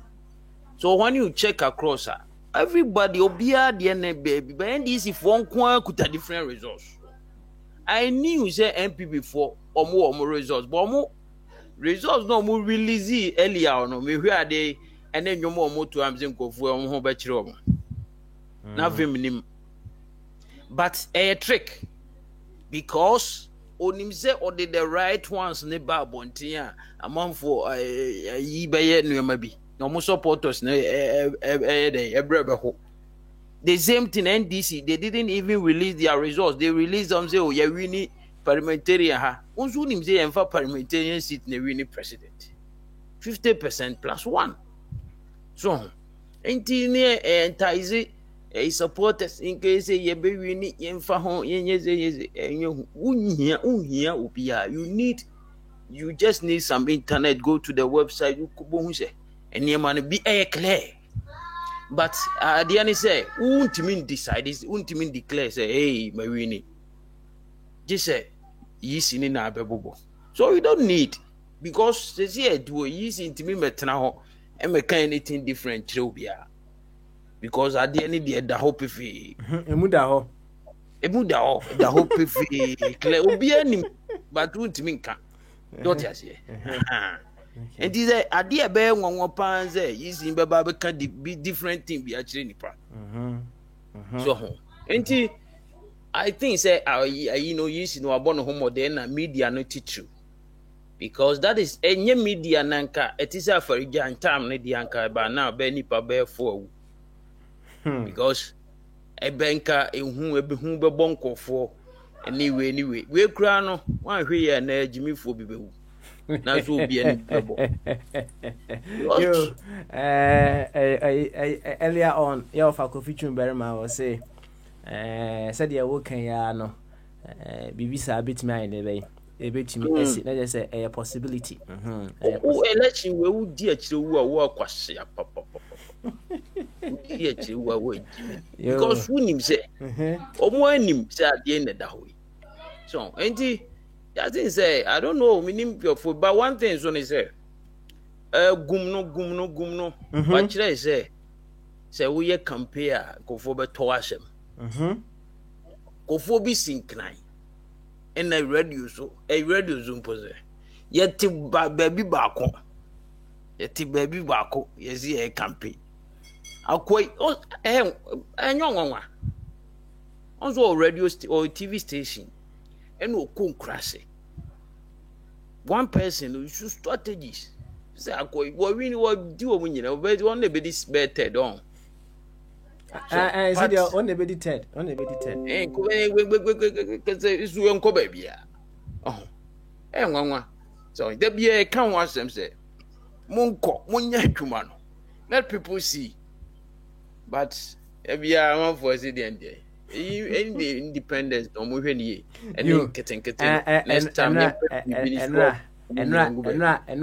So when you check across everybody will be at the end baby. But this if one could have different results. I knew say MP before or more results, but more results no more release earlier no me where they and then you more to am zen go for on home betro na vim but a trick because onim say or the right ones ne ba bontia among for yi beye no bi no mo supporters na ebrebe the same thing NDC they didn't even release their results. They released them say oh yeah we need parliamentarian ha unzu nim say enfa parliamentarian seat na we need president 50% plus 1 so enti ne entice supporters in case ye be we need enfa ho yenye unhia obia you just need some internet go to the website you kubo hu say eni man be clear. But the end say, ultimate decide is ultimate declare say, hey, my winning. Just say, yes, in a bebo. So you don't need because they say do yes intimate now and make anything different trobia. Because at the end of the hope if emudaho the hope if clear obianim but ultimate can don't you say. And this idea be one pounds is in Baba can be different thing be actually nipa. So I think say you know you know about home then media no teach you because that is any media nanka it is a for jan time ne di anka ba now be nipa be for because e benka ehun ebehu be bonkofo anyway we kura no wan hwe ya na agimi fo bi bewu. Now so be any trouble. Earlier on, your faculty Berma was say, said you working ya no, Bibisa bit me in a way. A bit me, let us say a possibility. Oh, election will dear to work was papa. Dear to because who him say, or more him say at the end of the way. So, ain't he? I think say I don't know meaning your food, but one thing is when he say gumno but today say we compare go for beto asem go for be sinknai and I radio zoom pose yet baby bako yes ye campaign akwai enyo also radio or TV station and no crash. One person who should strategies. Say, we do when you know, but only be this better on. I said, only be dead. Eh, it's one baby. Oh, and one. So there be a can watch them say, Monko, Munyachumano. Let people see. But if you are one for the end day. The independence no mo hwe ni and next time and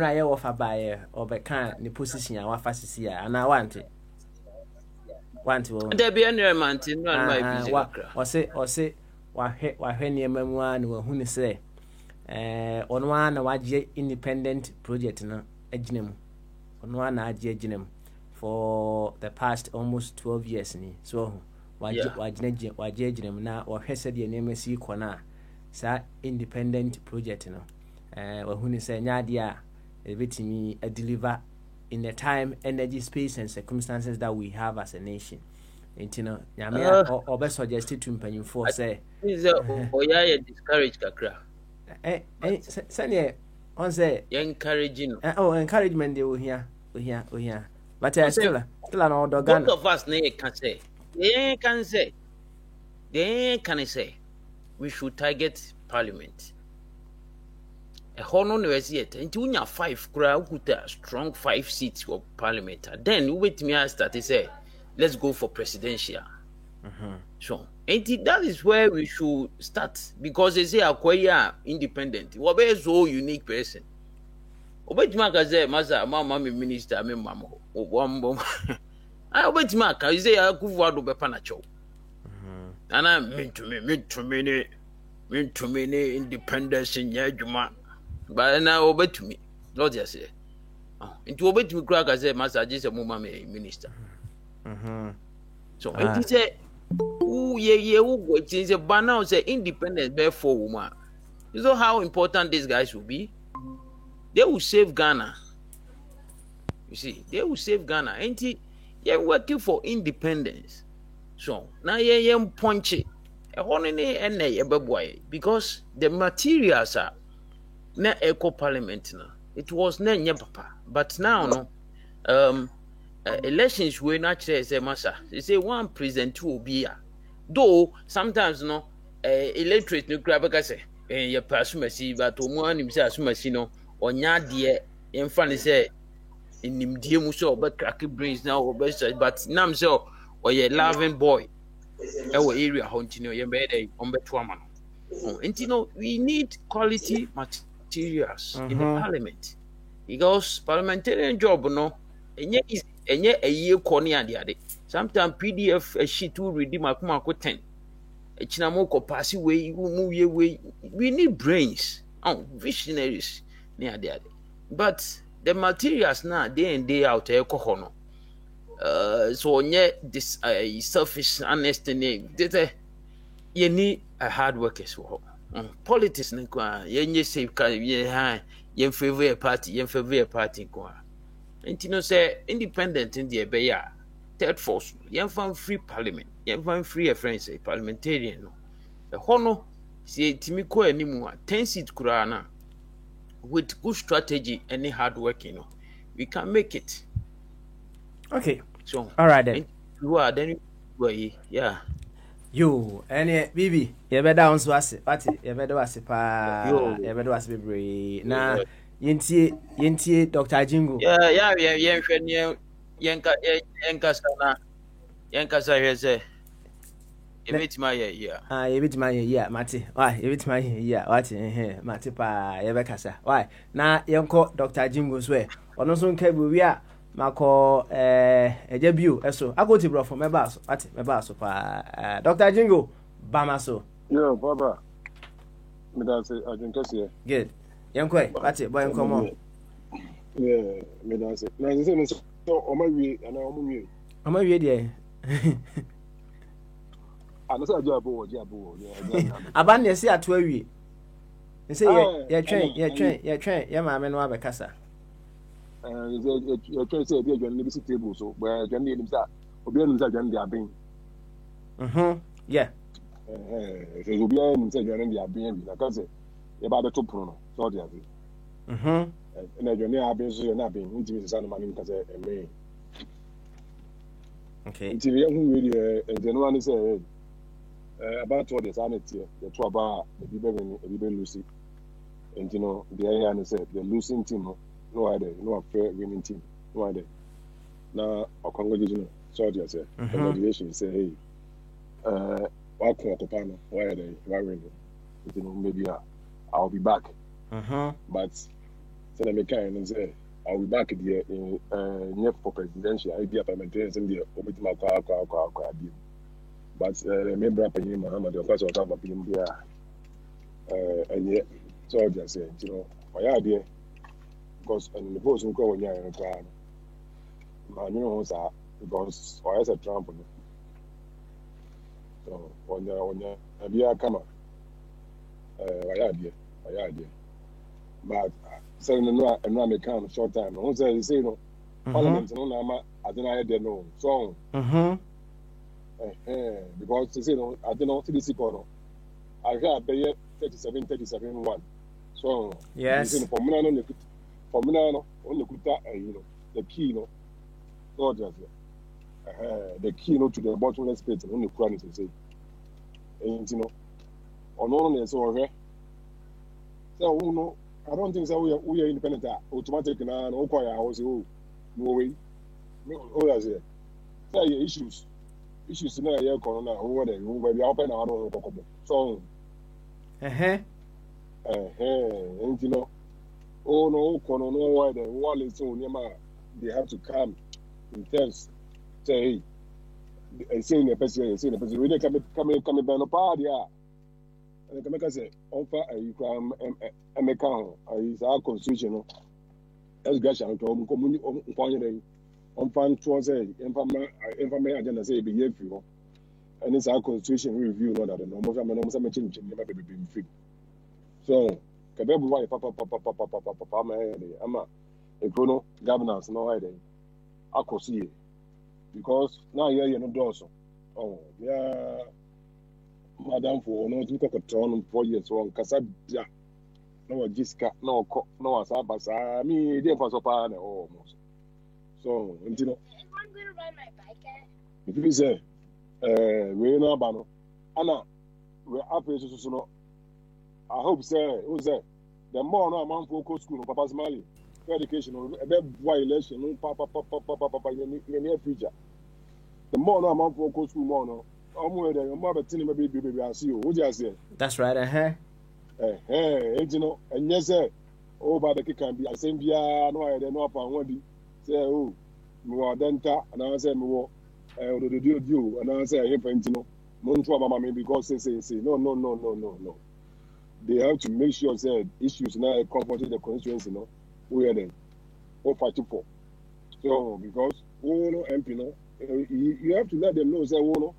I offer by or by can the position I want fast see and I want there be any man tin no my be or say wa hwe ni emamua no hu ni say on one wa je independent project no agina mu ono na agye gyinem for the past almost 12 years ni so wagye gyinem na wɔhwɛ sɛ deɛ nneɛma si kɔ na sa independent project no wahuni sɛ nyade a ebetimi deliver in the time, energy, space, and circumstances that we have as a nation. And you know, or suggested to mpanyinfo for say, oya discourage kakra. Sanya, on say, encouraging. Encouragement they will hear. But still an old organ. Both of us can say, they can say, we should target parliament. A honor yet until you 5 crowd with a strong 5 seats for parliament. Then wait me and start to say, let's go for presidential. So, and that is where we should start because they say acquire independent. What is so unique person? Obey Maka say, Master, Mamma Minister, me Mamma, one bomb. I obey Maka, you say I could word of a panacho. And I mean to many independence in Yajuma. But now obey to me. Lord, yes, say. Into obey to me, crack as a master, just a Mamma Minister. So it is a it is a banner say independence therefore woman. You know how important these guys will be? They will save Ghana. You see, they will save Ghana. Ain't it? You're working for independence. So now you're punchy. Because the materials are na eco parliament now. It was na papa. But now no elections were not say massa. They say one president two will be though sometimes no electorate no grab say you pasumasi but omo anim say asumasi no onya de en fa ne say inimdie mu so oba crack brains now oba but nam say oye loving boy our area continue you be there on beto ama no ntino we need quality materials in the parliament because parliamentarian job no enye a year corny and the other. Sometimes PDF a sheet will redeem a 10. A chinamoko pass away, move your way. We need brains, visionaries near the other. But the materials now, day in, day out, alcohol. So, this selfish, honest name. You need a hard work as well. Politics, you say, you favor a party, and you know, say independent in the Beya, third force, young fan free parliament, young fan free a friend, say parliamentarian. The honor, say Timiko anymore, 10 seat Kurana with good strategy and hard work, you know, we can make it. Okay, so all right then. You are then, yeah. You and Bibi, you better down so as it, you better was a pa, you better was be now. Yenti Dr. Jingo. Yeah, Yanka say. Ebit my year. Ebit my year, Mati. Why? Ebit my year. What? Mati pa Yabekasa. Why? Na Yanko Dr. Jingo's way. Ono so nkebu wi a mako ejebiu eso. Agoti bro from Mebaso. What? Mebaso pa Dr. Jingo Bamaso. Yo, Baba. Me da say ajunkase. Good. Yankwe, what's it? Boy, come on. Yeah, me dance. Now, you say, so, on my way, and I'm my way, dear. I'm not a job, yeah. Abandon, see at 12 weeks. You say, you're train, yeah, my man, Wabacasa. You're trying to say, you're going to be table, so where you're going to be being. Yeah. If you'll be in, say, you're going to be being, like I say, about the top prono. So, and I have been so not being intimate as money because a may. Okay. Until the young really, and then one is about what the sanity, the two about the Bible Lucy. And you know, the area said the losing team, no idea, no fair winning team, no idea. Now, our congregation, so just say, congratulations, say, hey, what can I partner? Why are they? Why you know, maybe I'll be back. But so I can say I'll be back there in for presidential. I'll be a parliamentarian in the Obitima Kwa. But remember, Muhammad, of course, I'll come up in there. And yet, so I just say, you know, my idea, because in the post, we go in here Man, you know, sir, because or as a Trump. So on your idea come up. My idea. But saying no, and now come short time. Who say you say no? Parliament no na I don't know there no. So because they say no, I don't know CDC no. I hear pay 37.1. So yes. For me no, on the kuta you know the key no. So just the key no to the bottomless pit on the Quran to say. And you know, on all so okay. So no, I don't think so. We are independent. Automatic na no call ya say oh no way. No that's it. Say issues na ya corona over there. We be open our own kokobo. So and you know, oh no corona no why the wall is so near they have to come in terms say hey saying the person we come by no party and come can say on fa you can make is our constitution no as gash and to community on fan to say information agenda say be here for and it's our constitution review no that no more some change never be free so kabebu why papa ama econo governance no why then akosi because now you no doors oh yeah madam for no to control 4 years one kasabia no jiska no asabasa me dey for so pa na almost so you know I'm going to ride my bike if you say we no abano ana we ape so no I hope say who say the more no man for school no papa's mali education no why election no papa in the near future the more no man for school more no omo there more betting baby I see you what you say that's right you know and yes over the can be assembia no I no pa won di say oh me wa denta and I say me wo the do and I say here for you know mo nto mama me because say no they have to make sure that issues now comfort the constituency no where then or fight for so because no MP no you have to let them know say no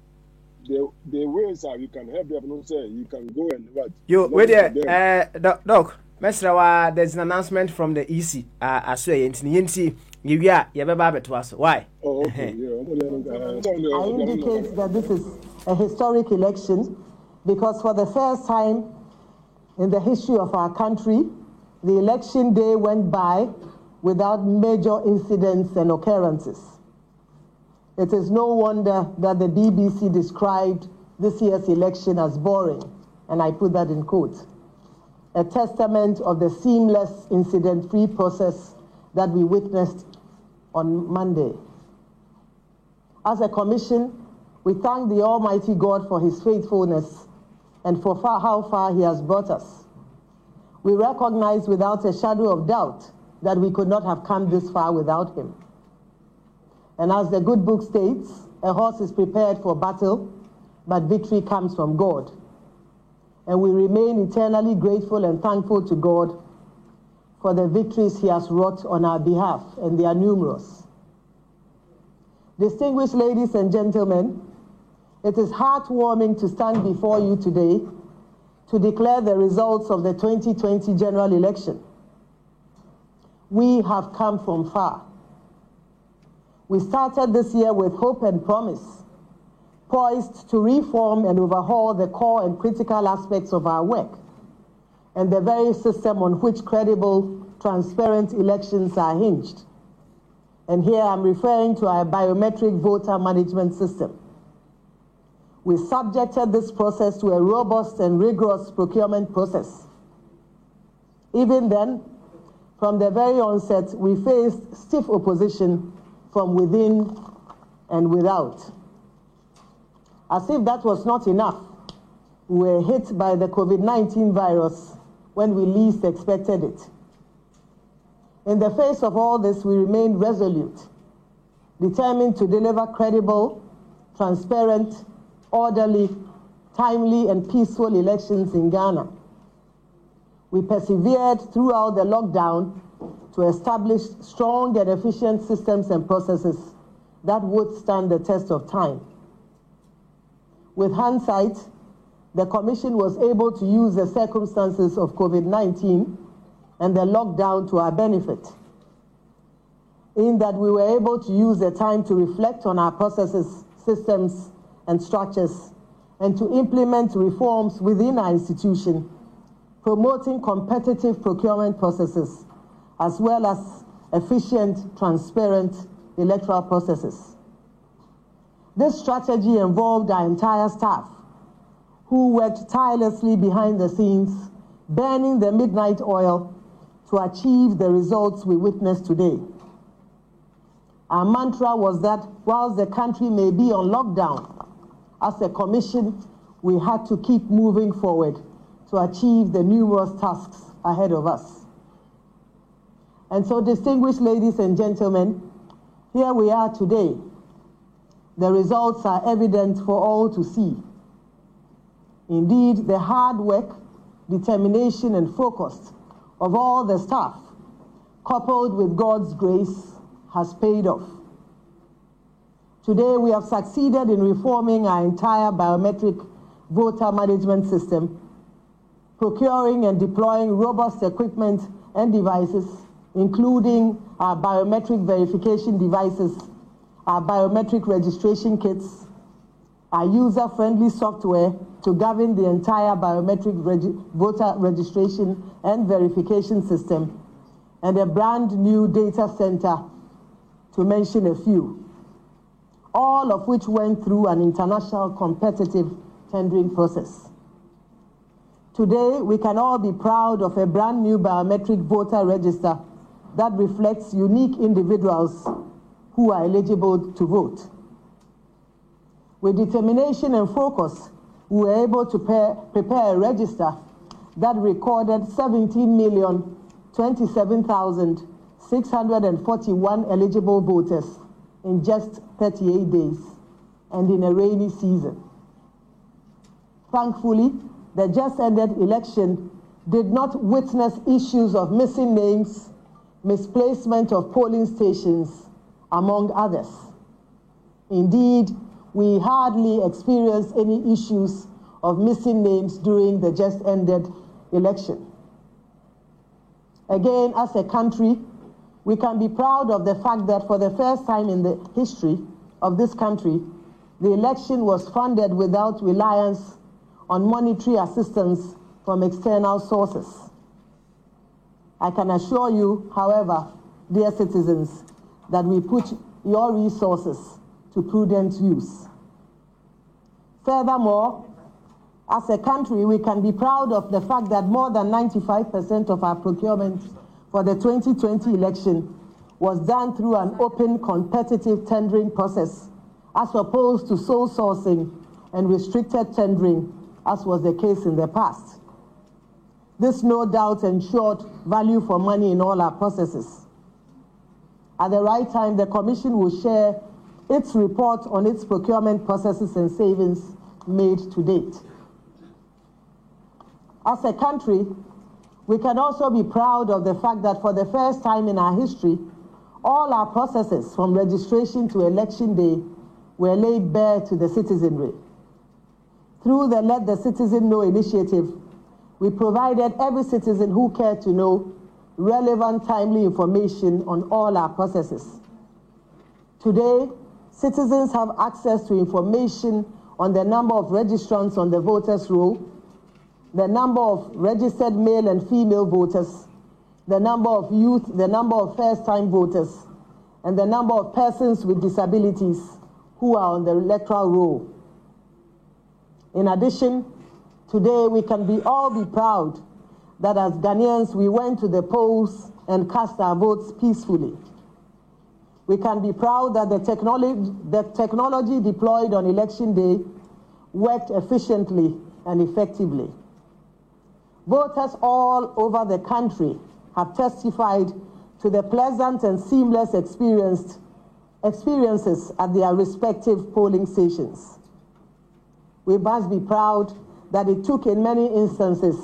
the ways how you can help them no say you can go and what you wait there doc Mesra there's an announcement from the EC as well yenti you beba beto us why okay I indicate that this is a historic election because for the first time in the history of our country, the election day went by without major incidents and occurrences. It is no wonder that the BBC described this year's election as boring, and I put that in quotes, a testament of the seamless, incident-free process that we witnessed on Monday. As a commission, we thank the Almighty God for his faithfulness and for how far he has brought us. We recognize without a shadow of doubt that we could not have come this far without him. And as the good book states, a horse is prepared for battle, but victory comes from God. And we remain eternally grateful and thankful to God for the victories he has wrought on our behalf, and they are numerous. Distinguished ladies and gentlemen, it is heartwarming to stand before you today to declare the results of the 2020 general election. We have come from far. We started this year with hope and promise, poised to reform and overhaul the core and critical aspects of our work, and the very system on which credible, transparent elections are hinged. And here I'm referring to our biometric voter management system. We subjected this process to a robust and rigorous procurement process. Even then, from the very onset, we faced stiff opposition from within and without. As if that was not enough, we were hit by the COVID-19 virus when we least expected it. In the face of all this, we remained resolute, determined to deliver credible, transparent, orderly, timely, and peaceful elections in Ghana. We persevered throughout the lockdown to establish strong and efficient systems and processes that withstand the test of time. With hindsight, the Commission was able to use the circumstances of COVID-19 and the lockdown to our benefit, in that we were able to use the time to reflect on our processes, systems, and structures, and to implement reforms within our institution, promoting competitive procurement processes, as well as efficient, transparent electoral processes. This strategy involved our entire staff, who worked tirelessly behind the scenes, burning the midnight oil to achieve the results we witness today. Our mantra was that whilst the country may be on lockdown, as a Commission, we had to keep moving forward to achieve the numerous tasks ahead of us. And so, distinguished ladies and gentlemen, here we are today. The results are evident for all to see. Indeed, the hard work, determination, and focus of all the staff, coupled with God's grace, has paid off. Today, we have succeeded in reforming our entire biometric voter management system, procuring and deploying robust equipment and devices, including our biometric verification devices, our biometric registration kits, our user-friendly software to govern the entire biometric voter registration and verification system, and a brand new data center, to mention a few, all of which went through an international competitive tendering process. Today, we can all be proud of a brand new biometric voter register that reflects unique individuals who are eligible to vote. With determination and focus, we were able to prepare a register that recorded 17,027,641 eligible voters in just 38 days and in a rainy season. Thankfully, the just ended election did not witness issues of missing names, misplacement of polling stations, among others. Indeed, we hardly experienced any issues of missing names during the just ended election. Again, as a country, we can be proud of the fact that for the first time in the history of this country, the election was funded without reliance on monetary assistance from external sources. I can assure you, however, dear citizens, that we put your resources to prudent use. Furthermore, as a country, we can be proud of the fact that more than 95% of our procurement for the 2020 election was done through an open, competitive tendering process, as opposed to sole sourcing and restricted tendering, as was the case in the past. This no doubt ensured value for money in all our processes. At the right time, the Commission will share its report on its procurement processes and savings made to date. As a country, we can also be proud of the fact that for the first time in our history, all our processes from registration to election day were laid bare to the citizenry. Through the Let the Citizen Know initiative, we provided every citizen who cared to know relevant, timely information on all our processes. Today, citizens have access to information on the number of registrants on the voters' roll, the number of registered male and female voters, the number of youth, the number of first-time voters, and the number of persons with disabilities who are on the electoral roll. In addition, today we can all be proud that as Ghanaians we went to the polls and cast our votes peacefully. We can be proud that the technology deployed on election day worked efficiently and effectively. Voters all over the country have testified to the pleasant and seamless experiences at their respective polling stations. We must be proud that it took, in many instances,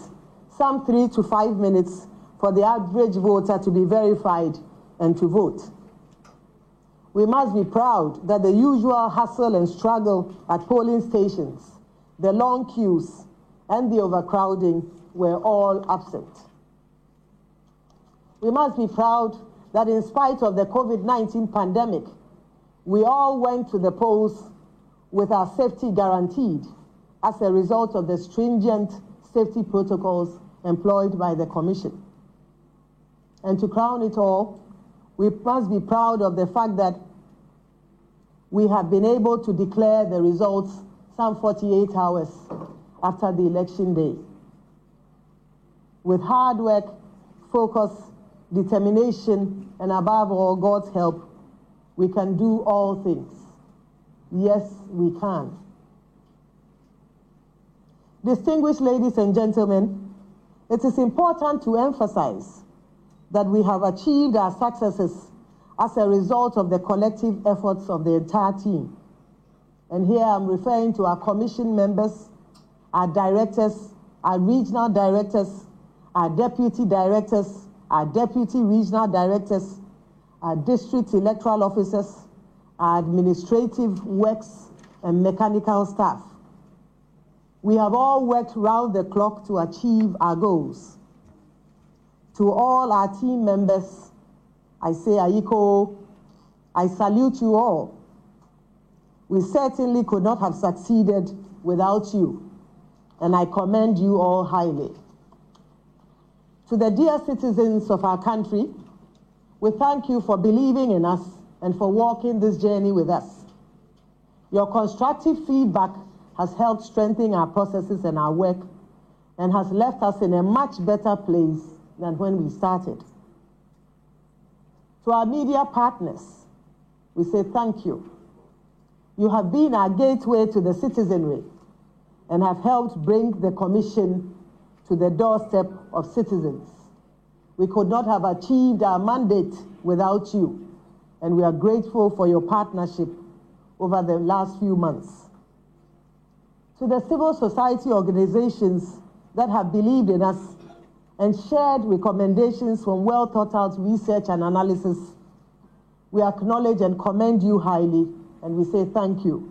some 3 to 5 minutes for the average voter to be verified and to vote. We must be proud that the usual hustle and struggle at polling stations, the long queues, and the overcrowding were all absent. We must be proud that in spite of the COVID-19 pandemic, we all went to the polls with our safety guaranteed as a result of the stringent safety protocols employed by the Commission. And to crown it all, we must be proud of the fact that we have been able to declare the results some 48 hours after the election day. With hard work, focus, determination, and above all, God's help, we can do all things. Yes, we can. Distinguished ladies and gentlemen, it is important to emphasize that we have achieved our successes as a result of the collective efforts of the entire team. And here I'm referring to our commission members, our directors, our regional directors, our deputy directors, our deputy regional directors, our district electoral officers, our administrative works and mechanical staff. We have all worked round the clock to achieve our goals. To all our team members, I say Aiko, I salute you all. We certainly could not have succeeded without you, and I commend you all highly. To the dear citizens of our country, we thank you for believing in us and for walking this journey with us. Your constructive feedback has helped strengthen our processes and our work and has left us in a much better place than when we started. To our media partners, we say thank you. You have been our gateway to the citizenry and have helped bring the Commission to the doorstep of citizens. We could not have achieved our mandate without you, and we are grateful for your partnership over the last few months. To the civil society organizations that have believed in us and shared recommendations from well-thought-out research and analysis, we acknowledge and commend you highly, and we say thank you.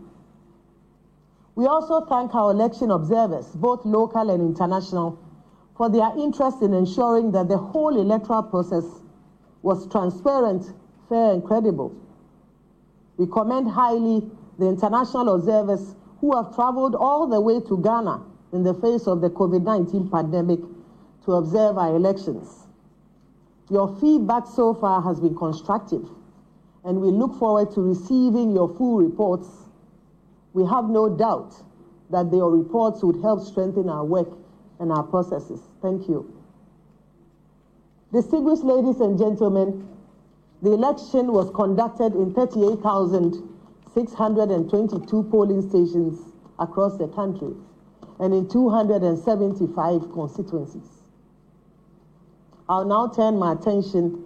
We also thank our election observers, both local and international, for their interest in ensuring that the whole electoral process was transparent, fair, and credible. We commend highly the international observers who have traveled all the way to Ghana in the face of the COVID-19 pandemic to observe our elections. Your feedback so far has been constructive, and we look forward to receiving your full reports. We have no doubt that your reports would help strengthen our work and our processes. Thank you. Distinguished ladies and gentlemen, the election was conducted in 38,622 polling stations across the country and in 275 constituencies. I'll now turn my attention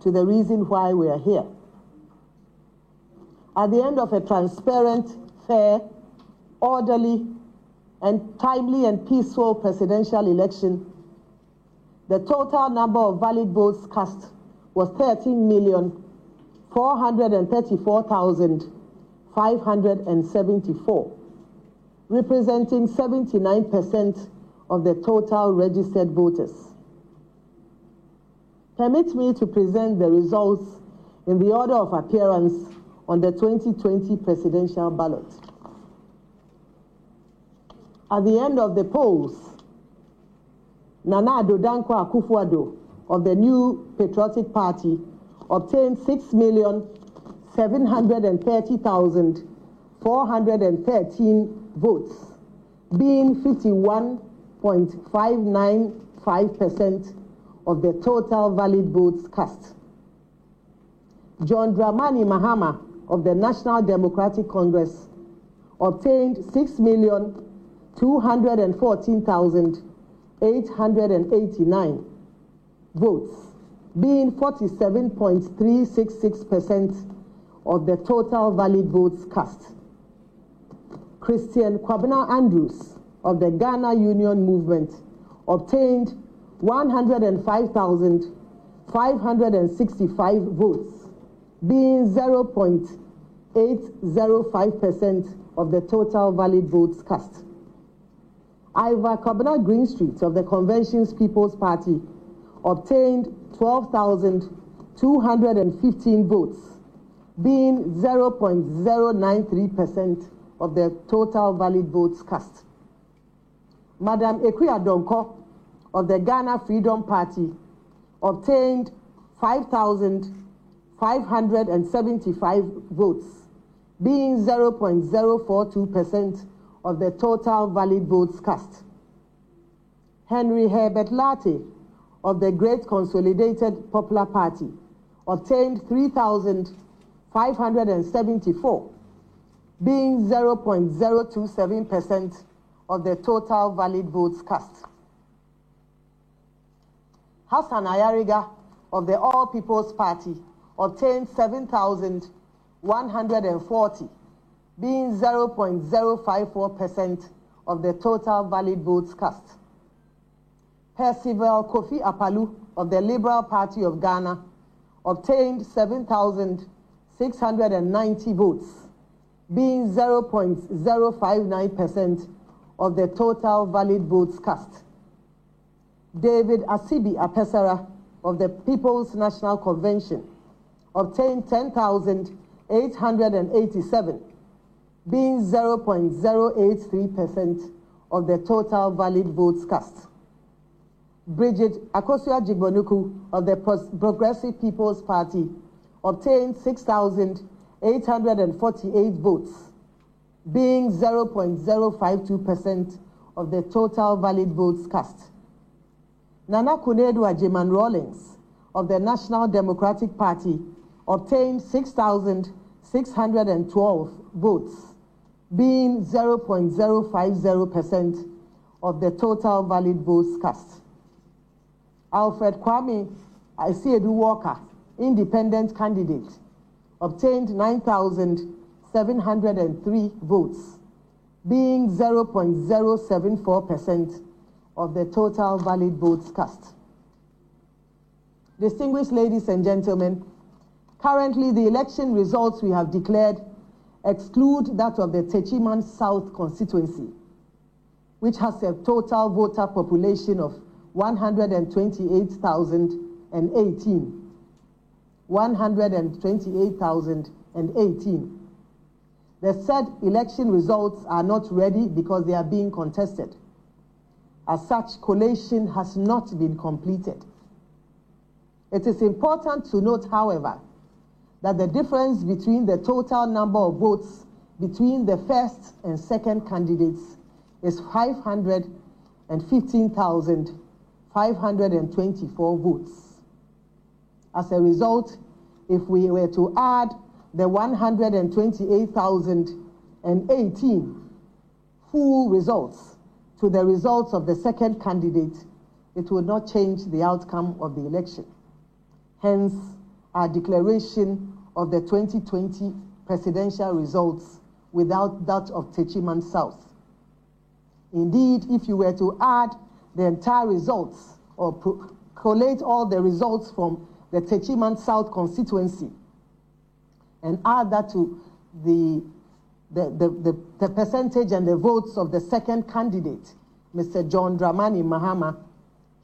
to the reason why we are here. At the end of a transparent, fair, orderly, and timely and peaceful presidential election, the total number of valid votes cast was 13,434,574, representing 79% of the total registered voters. Permit me to present the results in the order of appearance on the 2020 presidential ballot. At the end of the polls, Nana Addo Dankwa Akufo-Addo of the New Patriotic Party obtained 6,730,413 votes, being 51.595% of the total valid votes cast. John Dramani Mahama of the National Democratic Congress obtained 6,214,889 votes, being 47.366% of the total valid votes cast. Christian Kwabena Andrews of the Ghana Union Movement obtained 105,565 votes, being 0.805% of the total valid votes cast. Ivor Kobina Greenstreet of the Convention's People's Party obtained 12,215 votes, being 0.093% of the total valid votes cast. Madam Ekuya Donko of the Ghana Freedom Party obtained 5,575 votes, being 0.042% of the total valid votes cast. Henry Herbert Latte of the Great Consolidated Popular Party obtained 3,574, being 0.027% of the total valid votes cast. Hassan Ayariga of the All People's Party obtained 7,140, being 0.054% of the total valid votes cast. Percival Kofi Apalu of the Liberal Party of Ghana obtained 7,690 votes, being 0.059% of the total valid votes cast. David Asibi Apesara of the People's National Convention obtained 10,887, being 0.083% of the total valid votes cast. Bridget Akosua Jigbonuku of the Progressive People's Party obtained 6,848 votes, being 0.052% of the total valid votes cast. Nana Kunedu Ajeman Rawlings of the National Democratic Party obtained 6,612 votes, being 0.050% of the total valid votes cast. Alfred Kwame Isiedu Walker, independent candidate, obtained 9,703 votes, being 0.074% of the total valid votes cast. Distinguished ladies and gentlemen, currently the election results we have declared exclude that of the Techiman South constituency, which has a total voter population of 128,018. 128,018. The said election results are not ready because they are being contested. As such, collation has not been completed. It is important to note, however, that the difference between the total number of votes between the first and second candidates is 515,524 votes. As a result, if we were to add the 128,018 full results to the results of the second candidate, it would not change the outcome of the election. Hence, our declaration of the 2020 presidential results without that of Techiman South. Indeed, if you were to add the entire results or collate all the results from the Techiman South constituency and add that to the percentage and the votes of the second candidate, Mr. John Dramani Mahama,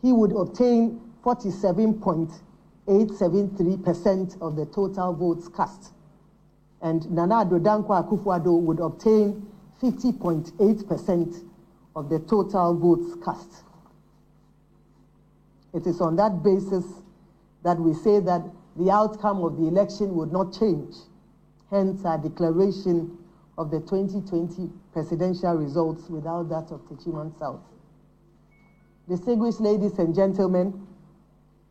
he would obtain 47.873% of the total votes cast. And Nana Addo Dankwa Akufo-Addo would obtain 50.8% of the total votes cast. It is on that basis that we say that the outcome of the election would not change. Hence, our declaration of the 2020 presidential results without that of Techiman South. Distinguished ladies and gentlemen,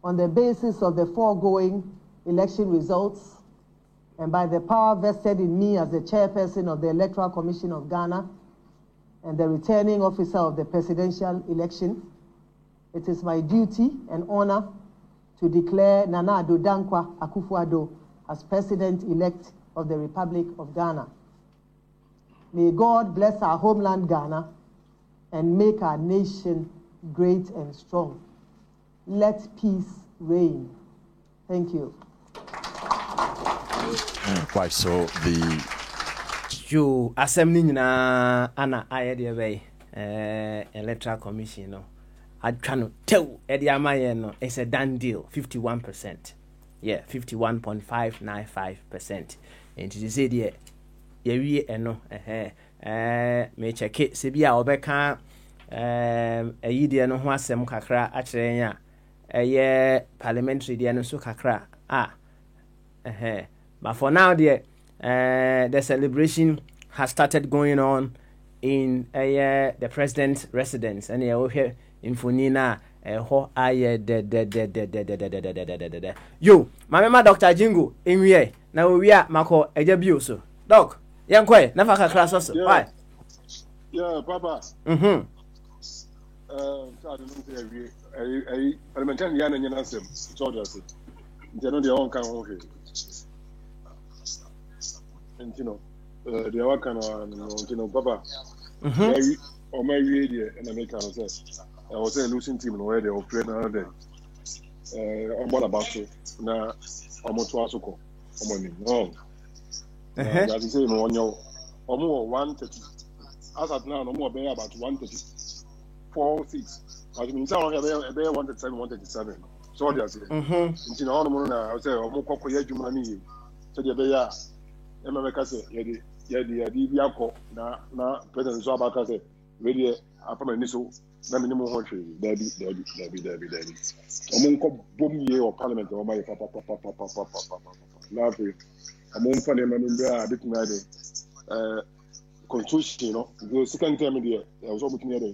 on the basis of the foregoing election results, and by the power vested in me as the chairperson of the Electoral Commission of Ghana and the returning officer of the presidential election, it is my duty and honor to declare Nana Addo Dankwa Akufo-Addo as President-elect of the Republic of Ghana. May God bless our homeland Ghana and make our nation great and strong. let peace reign. Thank you. Right, so the assembly na ana ayede be electoral commission no I try to tell Eddie Amaye no it's a done deal 51%. Yeah, 51.595%. And it say there ye no me check it se bia obeka ayi de no ho asem kakra a kire nya parliamentary de no so kakra but for now the celebration has started going on in the president's residence and here in Funina ho aye de yo mama Dr. Jingo enwie na we mako eja bio so doc yankwe na fa kakra so why yeah papa parliamentarian yana nyana sem George nteno de on kan ho hwe ntino de wa kan no ntino papa o ma wie de na make am say I was a losing team no where they operate now then on board about so na almost wasoko omoni no that is say no onyo omo 130 as at now no more be about 134.6 I mean say be 137 so they say nti na ono na say omo kokoye adwuma ni so they be ya e me ka say ye di bi akọ na president so abaka say we dey apama ni so na minimum country Debbie. Among bomb ye or parliament or my papa. Laughing. Among funny men a bit neither. Constitution, you know, the second time there, I was almost near the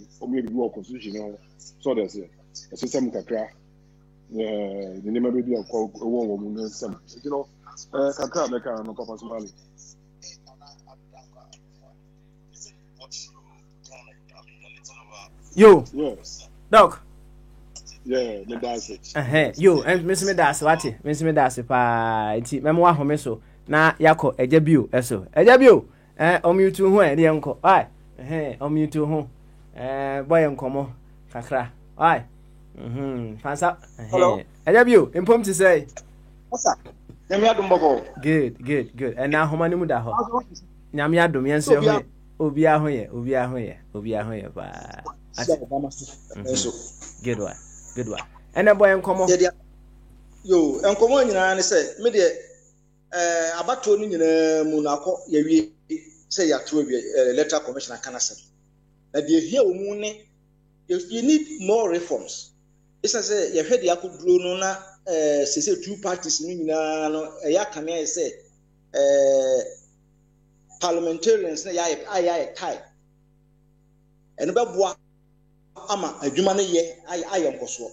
constitution, you know, so that's it. A system kakra. The name of baby a woman, some, you know, kakra, like no papa's money. Yo, yes, doc. Yeah, me that's it. Yo, and Miss Medas, what? Miss Medas, pa, it's memoir homeso. Na yako ejabio, eso. Ejabio, you to who, the uncle. Aye, you to who, boy and como, kakra. Aye, pass up. Hello, ejabio, informed to say. What's up? Good. And now, how many mudaho? Namiadum, yes, Obia hoye, ba. Good one. And a boy and come on. Yo, and come on, and say, Media about Tony in Monaco, ye say ya to letter commissioner Canasa. That you hear Moon, if you need more reforms, it's as you heard the Apple Blue say 2 parties in a Yakame say parliamentarians, I tie. And about ama adwuma no ye ayɛ nkoso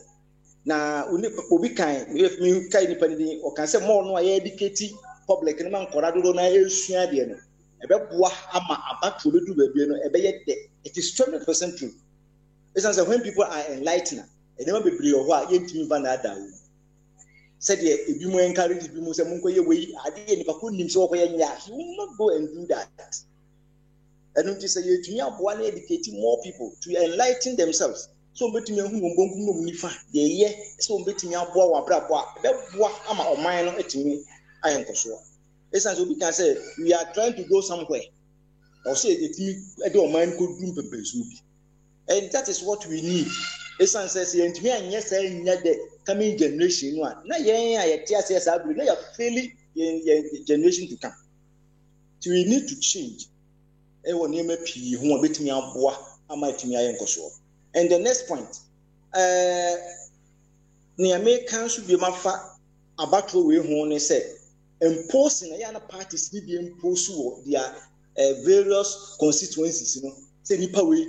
na obi kan if me kai nipa ni o kan sɛ more no ayɛ educate public no man korado na esua de no ɛbɛboa ama abato bedu baabi no ɛbɛyɛ de it is 100% true. It's as when people are enlightened ɛnema bebree wɔ hɔ a yɛntimi ba na ada wo sɛ de ebi mu encourage ebi mu sɛ monko yɛ wei ade nipa ko nim sɛ wɔkɔ yɛ nya he will not go and do that. I don't say you to educating more people to enlighten themselves. So betting you who nifa the year so betting your boy ama or mine at me. I am sure. Essentially, we can say we are trying to go somewhere. Or say I don't mind could do the and that is what we need. Essentially, says and me and yes, I the coming generation one. Now, I failing generation to come. So we need to change. And the next point, the Americans should be about what we say, imposing a parties be imposed their various constituencies, you know, say nipa we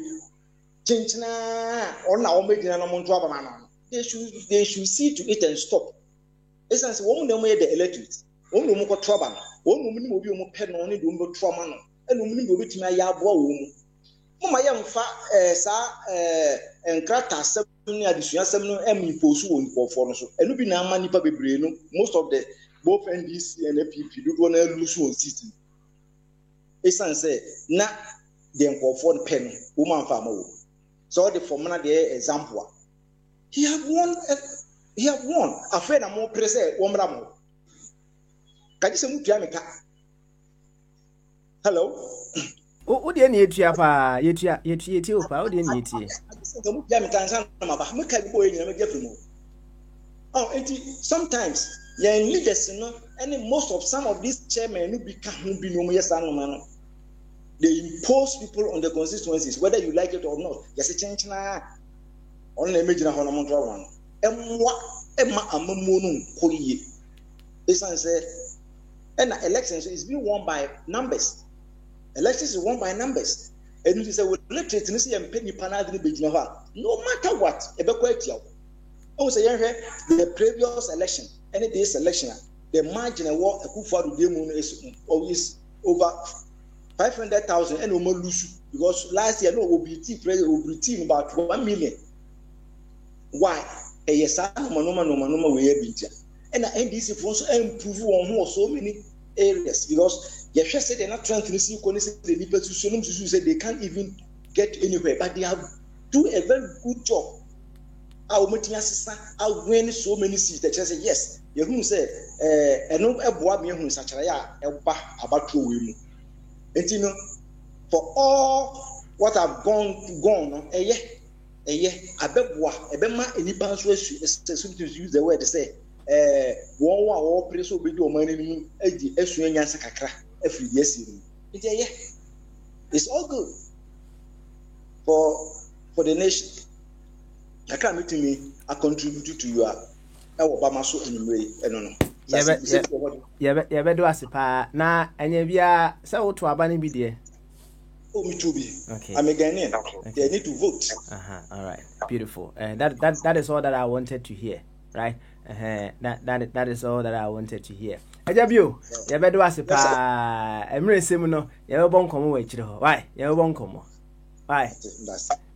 change na or now making an amount of banana. They should see to it and stop. Essentially, one of them the electorate, one of them trouble, one woman will be more pen only do trauma. And we will be to ya boom. Mama yam fa and crata 7 additional 7 impose for so. And be now money paper brain. Most of the both NDC and APP do want to lose one system. Esan say na the for pen woman farmer. So the formula there example. He have won He have won. A friend and more press Womramo. Can you say Mutiamika? Hello? Oh, dear, yet, oh, sometimes you're in leaders, you know, and most of some of these chairmen who become they impose people on the constituencies, whether you like it or not. Yes, a change now. Only imagine a honorable one. Emma Amamunum Koye. This one said, and elections is being won by numbers. Elections is won by numbers. And you say, well, let it see and penny panel no matter what, also, the previous election, any day's election, the margin of what a coup for the moon is always over 500,000 and no more lose because last year no OBT president OBT about 1 million. Why? A yes, no way and the NDC wants to improve on so many areas because yes, said they're not trying to see the people to say they can't even get anywhere, but they have do a very good job. I'll win so many seats that say yes. You who say and no boy me who such about to and you know for all what I've gone I bet any bounce to use the word to say one or place will be your money every yes. It's all good for the nation. I can't meet me. I contributed to your Obama so anyway. I don't know. Yeah, do as a pa na and so to Abani be there. Oh, me too be. Okay. I'm a Ghanaian. Okay. They need to vote. All right. Beautiful. That is all that I wanted to hear. Right? That is all that I wanted to hear. Ajabio, you do as a pa. Emre Semuno, you won't come away. Why? You won't come. Why?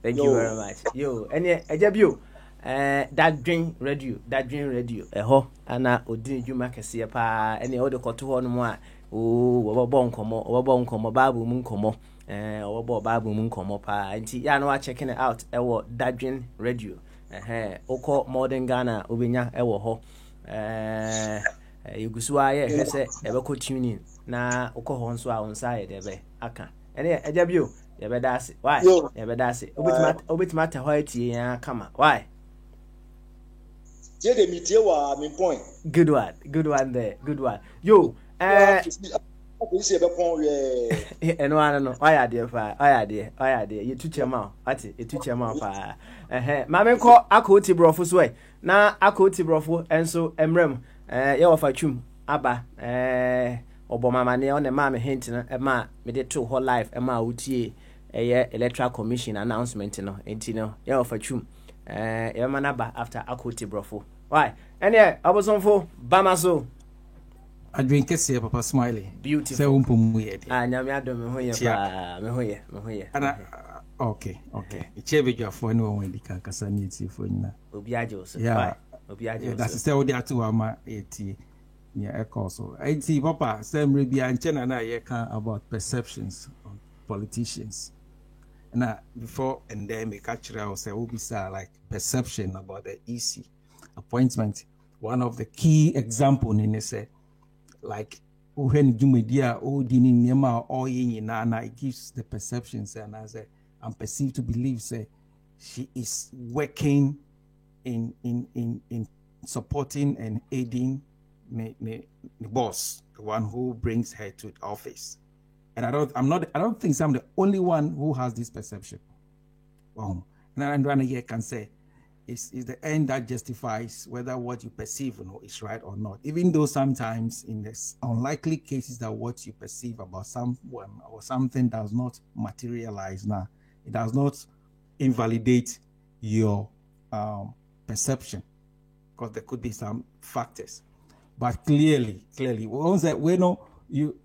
Thank you very much. Yo, and Ajabio, that dream radio, Anna Odin Juma Cassia pa, any other cotu on moi. Oh, Waboncomo, Babu Muncomo, or Babu Muncomo pa, and Tiano checking it out. That dream radio, Oko Modern Ghana, Ubinya, Ewo, Yugusua, he said, ever could tune in. Na Oko Honswa on side, Ebe, Aka. And Ajabio. You better that's it. Why? You better that's it. Obit matter white yeah, come on. Why? Point. Good one there. Good one. Yo, and no, why are there? You teach your mouth. You teach your mouth. Mamma call Akoti Brofus way. Now Akoti Brofo and so Emrem. You offer chum. Abba. Obama money on the mamma hinting a ma made it to her life a ma utie a electoral commission announcement yeah for chum manaba after Akoti Brofo. Why? And yeah, I was on for Bamaso. I drink a sea, Papa Smiley. Beautiful. Okay. It's every job for anyone when they can Casaniti for Obiajo. Yeah, that's still there to Ama 80. Yeah, echo so. I see, Papa, same maybe and China and I can about perceptions of politicians. And before and then we catch I say we like perception about the EC appointment. One of the key example in this like when Jumedia or Dini Nema or Yinana, it gives the perceptions and I say I'm perceived to believe say she is working in supporting and aiding the boss, the one who brings her to office. And I don't think I'm the only one who has this perception. And I can say it's the end that justifies whether what you perceive is right or not. Even though sometimes in this unlikely cases that what you perceive about someone or something does not materialize now, it does not invalidate your perception because there could be some factors. But clearly, once that we know you,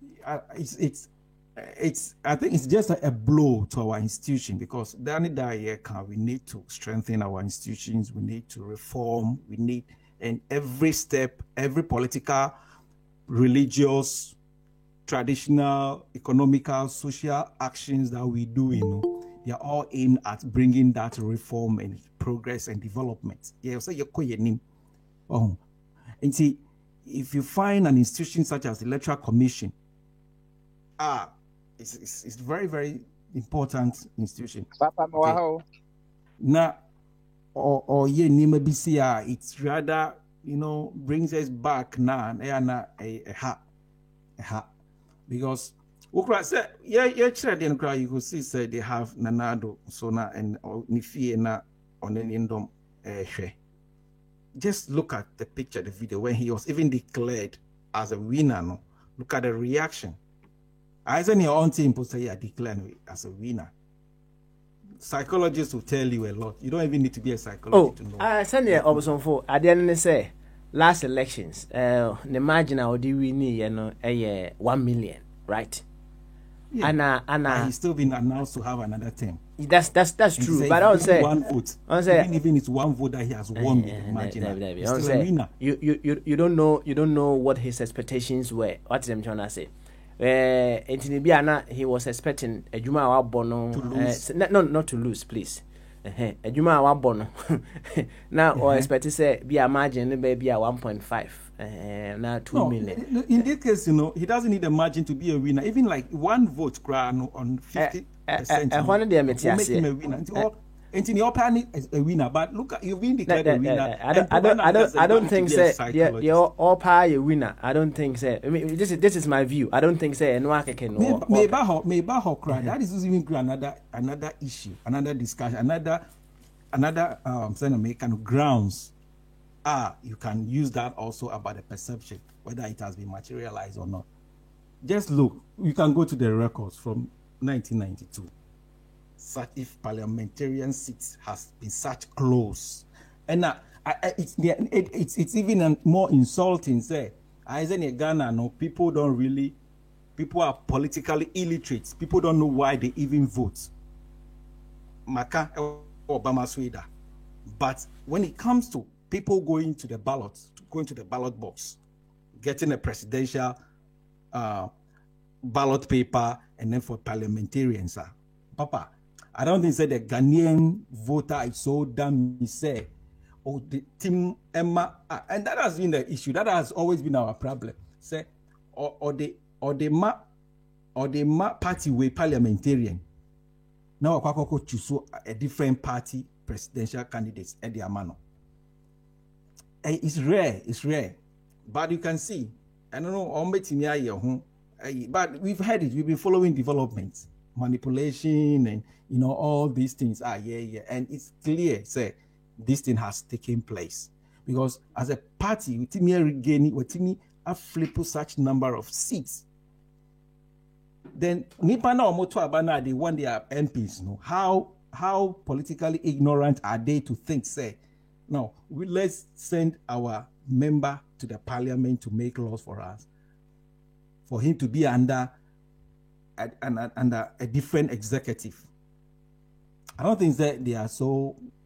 it's I think it's just a blow to our institution because we need to strengthen our institutions. We need to reform. We need, and every step, every political, religious, traditional, economical, social actions that we do, they are all aimed at bringing that reform and progress and development. Yeah, so Oh, and see, if you find an institution such as the Electoral Commission, it's very, very important institution. Okay. Now, or it's rather, brings us back now, because you could see say they have Nanado, Sona, and Nifi na on an Indom. Just look at the picture, the video, when he was even declared as a winner. No, look at the reaction. I said your own team say you are declared as a winner. Psychologists will tell you a lot. You don't even need to be a psychologist to know. I send you Oboson for at the end say last elections, the margin I would win 1 million, right? Yeah. And he's still been announced to have another term. That's true. But I would say one vote. Even it's one vote that he has won. He's still a winner. You don't know what his expectations were. What's them trying to say? He was expecting a Juma Bono to lose. Not to lose, please. A Juma Bono. Now or expect to say be a margin maybe a 1.5. Now 2 million. In this case, he doesn't need a margin to be a winner. Even like one vote on 50%. One of them make him a winner. Until your plan is a winner, but look, you've been declared a winner. I don't think so. You're all power a winner. I don't think so. I mean, this is my view. I don't think so. And what can maybe that is even another issue, another discussion, another kind of grounds. You can use that also about the perception, whether it has been materialized or not. Just look, you can go to the records from 1992. Such if parliamentarian seats has been such close, and it's even more insulting. Say, in Ghana, no people are politically illiterate. People don't know why they even vote. Maka Obama Sweda, but when it comes to people going to the ballot box, getting a presidential ballot paper, and then for parliamentarians, Papa. I don't think the Ghanaian voter is so damn say, the team Emma, and that has been the issue. That has always been our problem. Say, or the party way parliamentarian. Now we choose a different party presidential candidates at the amano. It's rare, but you can see. I don't know, but we've heard it. We've been following developments. Manipulation and all these things and it's clear say this thing has taken place because as a party we flip such number of seats, then nipa na omoto abana they want their MPs. How politically ignorant are they to think say no, let's send our member to the parliament to make laws for us, for him to be under a different executive. I don't think that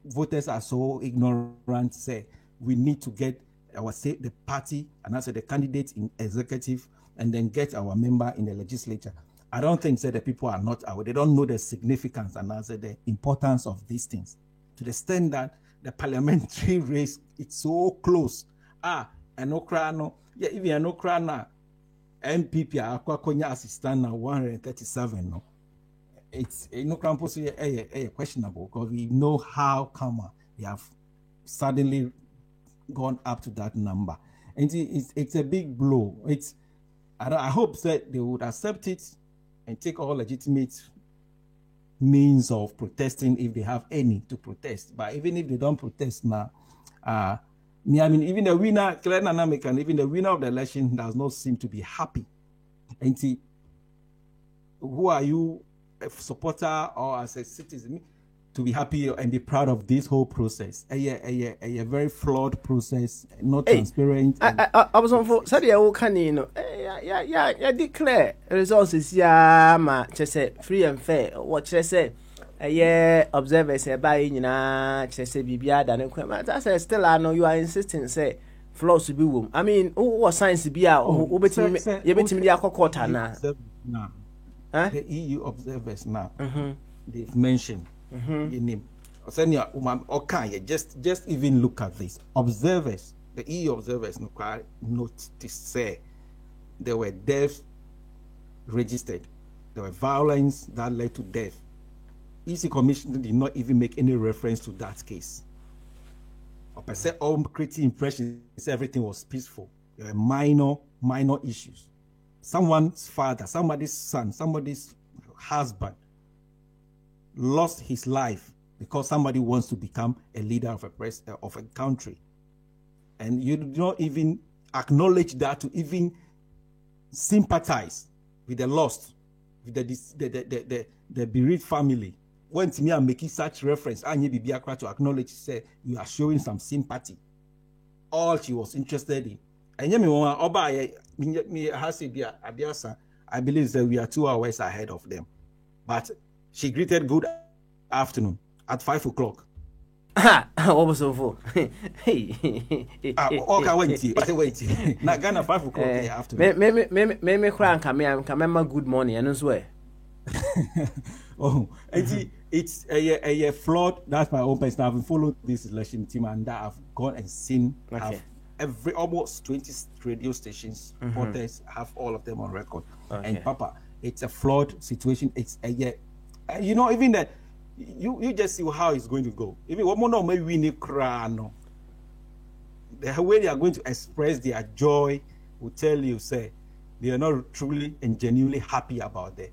voters are so ignorant. Say we need to get the party and also the candidates in executive and then get our member in the legislature. I don't think that the people are not aware. They don't know the significance and also the importance of these things to the extent that the parliamentary race it's so close. And Okrano, even an Okrana. MPP Akwakonya assistant now 137 no. It's no questionable because we know how come they have suddenly gone up to that number. And it's a big blow. I hope that they would accept it and take all legitimate means of protesting if they have any to protest. But even if they don't protest now, even the winner, even the winner of the election does not seem to be happy. And see, who are you, a supporter or as a citizen, to be happy and be proud of this whole process? A very flawed process, not transparent. I was on for Sadia Okanino. Yeah, declare results ma free and fair. What she said. Observers by say Bibia than that's still I know you are insisting say flaws to be womb. I mean, what science be out? Who bet me quarter now? The EU observers now they've mentioned your name. Okay, just even look at this. Observers the EU observers noticed say there were deaths registered. There were violence that led to death. EC Commission did not even make any reference to that case. Or say all creating impressions everything was peaceful. There were minor issues. Someone's father, somebody's son, somebody's husband lost his life because somebody wants to become a leader of a country. And you do not even acknowledge that to even sympathize with the lost, with the bereaved family. When to me I'm making such reference, I need to acknowledge, say you are showing some sympathy. All she was interested in. And I believe that we are 2 hours ahead of them. But she greeted good afternoon at 5 o'clock. What was so full? Okay, wait. Now Ghana 5 o'clock in the afternoon. Me cry and come good morning and swear. Oh, it's a flawed. That's my own person. I've followed this election team and I've gone and seen almost 20 radio stations. Reporters have all of them on record. And Papa, it's a flawed situation. It's you know, even that you just see how it's going to go. Even one more maybe we need crano. The way they are going to express their joy will tell you, say, they are not truly and genuinely happy about the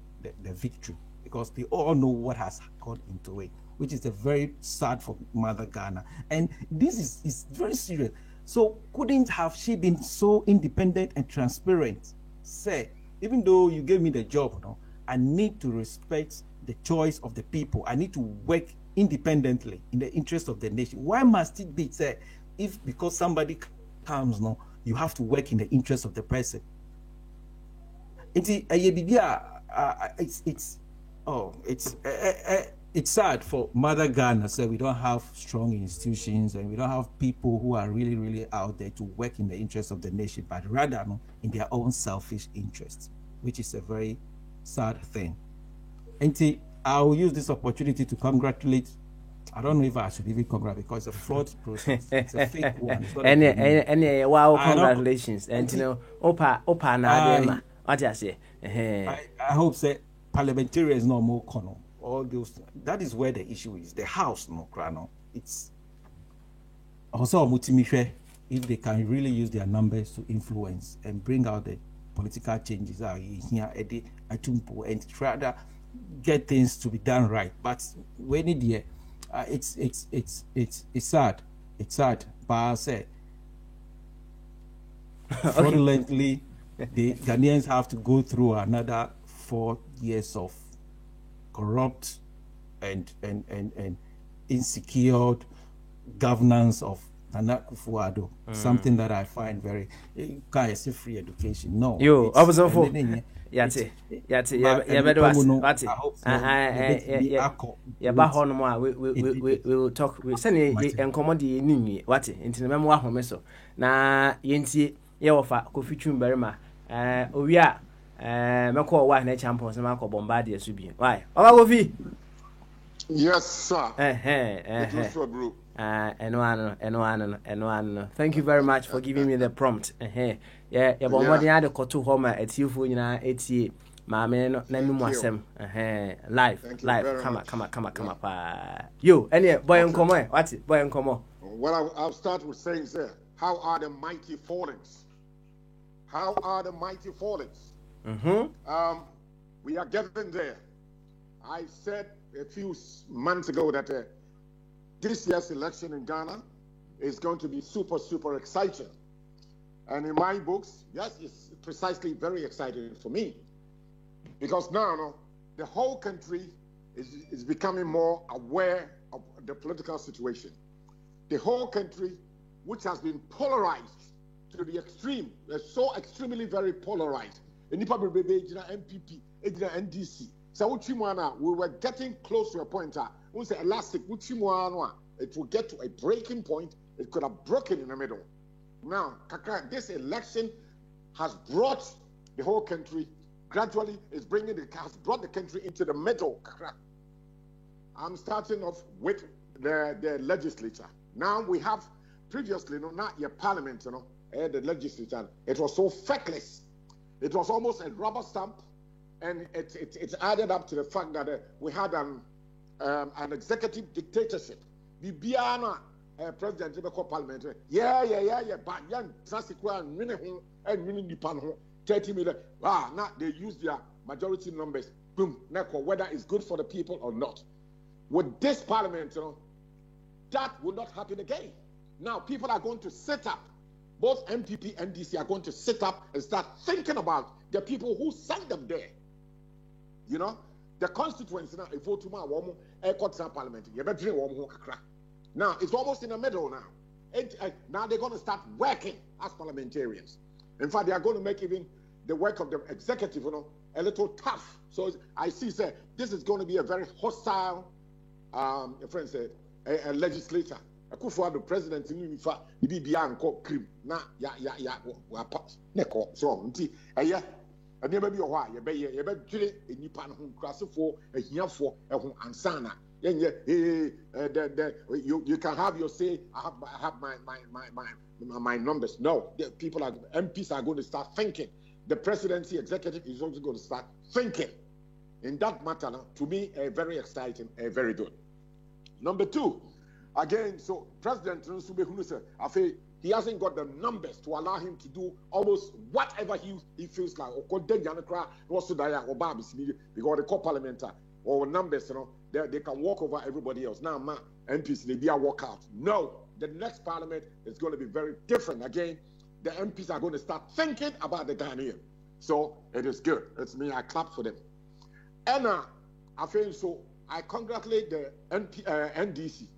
victory, because they all know what has gone into it, which is a very sad for Mother Ghana. And this is very serious. So couldn't have she been so independent and transparent? Say, even though you gave me the job, no, I need to respect the choice of the people. I need to work independently in the interest of the nation. Why must it be said if because somebody comes, no, you have to work in the interest of the person? It's sad for Mother Ghana. So we don't have strong institutions and we don't have people who are really out there to work in the interest of the nation, but rather in their own selfish interests, which is a very sad thing. And I will use this opportunity to congratulate. I don't know if I should even congratulate because it's a flawed process. It's a fake one. Any wow, congratulations. And you know, Opa na what I say. I hope that parliamentarians no more kono. All those, that is where the issue is. The House no krano. It's also multimedia if they can really use their numbers to influence and bring out the political changes here and try to get things to be done right. But when it's sad. It's sad. But I say fraudulently the Ghanaians have to go through another 4 years of corrupt and insecure governance of Nana Akufo-Addo. Something that I find very kind of free education. No. You observe for Yati. We will talk. We send and commodity nini. What into the memoir homeso. Na yenti yeofa Kofi Twumbarima. We are Mako one champions and Marco Bombardier Subi. Why? Oh, Kofi. Yes, sir. And one. Thank you very much for giving me the prompt. Yeah, Bombardier had a Kotu Homer at you for 80. My man, name wasem. Live. Come up. You, any boy and come on. What's it? Boy and come on. Well, I'll start with saying, sir, how are the mighty fallings? How are the mighty fallings? We are getting there. I said a few months ago that this year's election in Ghana is going to be super exciting. And in my books, yes, it's precisely very exciting for me. Because now the whole country is becoming more aware of the political situation. The whole country, which has been polarized to the extreme, is so extremely very polarized. MPP, NDC. So we were getting close to a point. We say elastic, it will get to a breaking point. It could have broken in the middle. Now, this election has brought the whole country gradually has brought the country into the middle. I'm starting off with the legislature. Now we have previously, not your parliament, the legislature, it was so feckless. It was almost a rubber stamp, and it added up to the fact that we had an executive dictatorship. Bibiana, president of the parliament, but young Transiqua and winning the panel, 30 million. Now they use their majority numbers, boom, whether it's good for the people or not. With this parliament, that will not happen again. Now people are going to sit up. Both MPP and DC are going to sit up and start thinking about the people who sent them there. The constituents now, if vote tomorrow, parliament, now it's almost in the middle now. Now they're going to start working as parliamentarians. In fact, they are going to make even the work of the executive, a little tough. So I see, sir, this is going to be a very hostile, a friend said, a legislator. Akufo-Addo president ni nifa bi bia nko krim na ya wa neko so nti eye aniba bi ho a ye be dwire enipa no ho krasefo ahiafo ho ansana yenye you can have your say. I have my numbers. No, the people are MPs are going to start thinking. The presidency executive is also going to start thinking in that matter. To me, very exciting, very good. Number two, again, so President Nsube said, he hasn't got the numbers to allow him to do almost whatever he feels like. Because the co-parliament or numbers, they can walk over everybody else. Now, MPs, they be a walkout. No, the next parliament is going to be very different. Again, the MPs are going to start thinking about the Ghanaian. So it is good. It's me. I clap for them. And I feel so. I congratulate the NDC.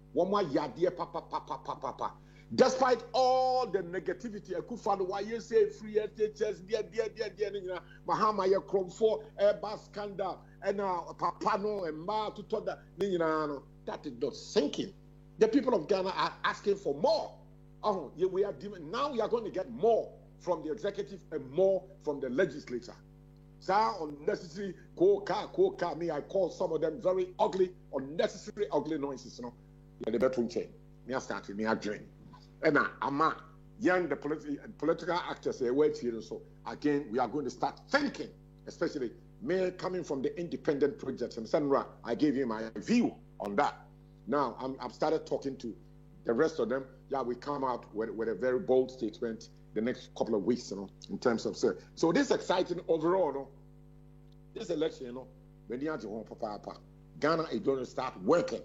Despite all the negativity, Akufo-Addo, why you say free HHS, Mahama ya Kromfo, Airbus scandal, and Papano and Ma to talk that is not sinking. The people of Ghana are asking for more. Now we are going to get more from the executive and more from the legislature. So unnecessary co-car, me, I call some of them very ugly, unnecessary ugly noises, the bedroom chain. Me started, me dream. And now, young the political actors say, wait here. So again, we are going to start thinking, especially me coming from the independent projects. And Sandra, I gave you my view on that. Now I've started talking to the rest of them. Yeah, we come out with a very bold statement the next couple of weeks, in terms of so this is exciting overall, this election, when you have Ghana is going to start working.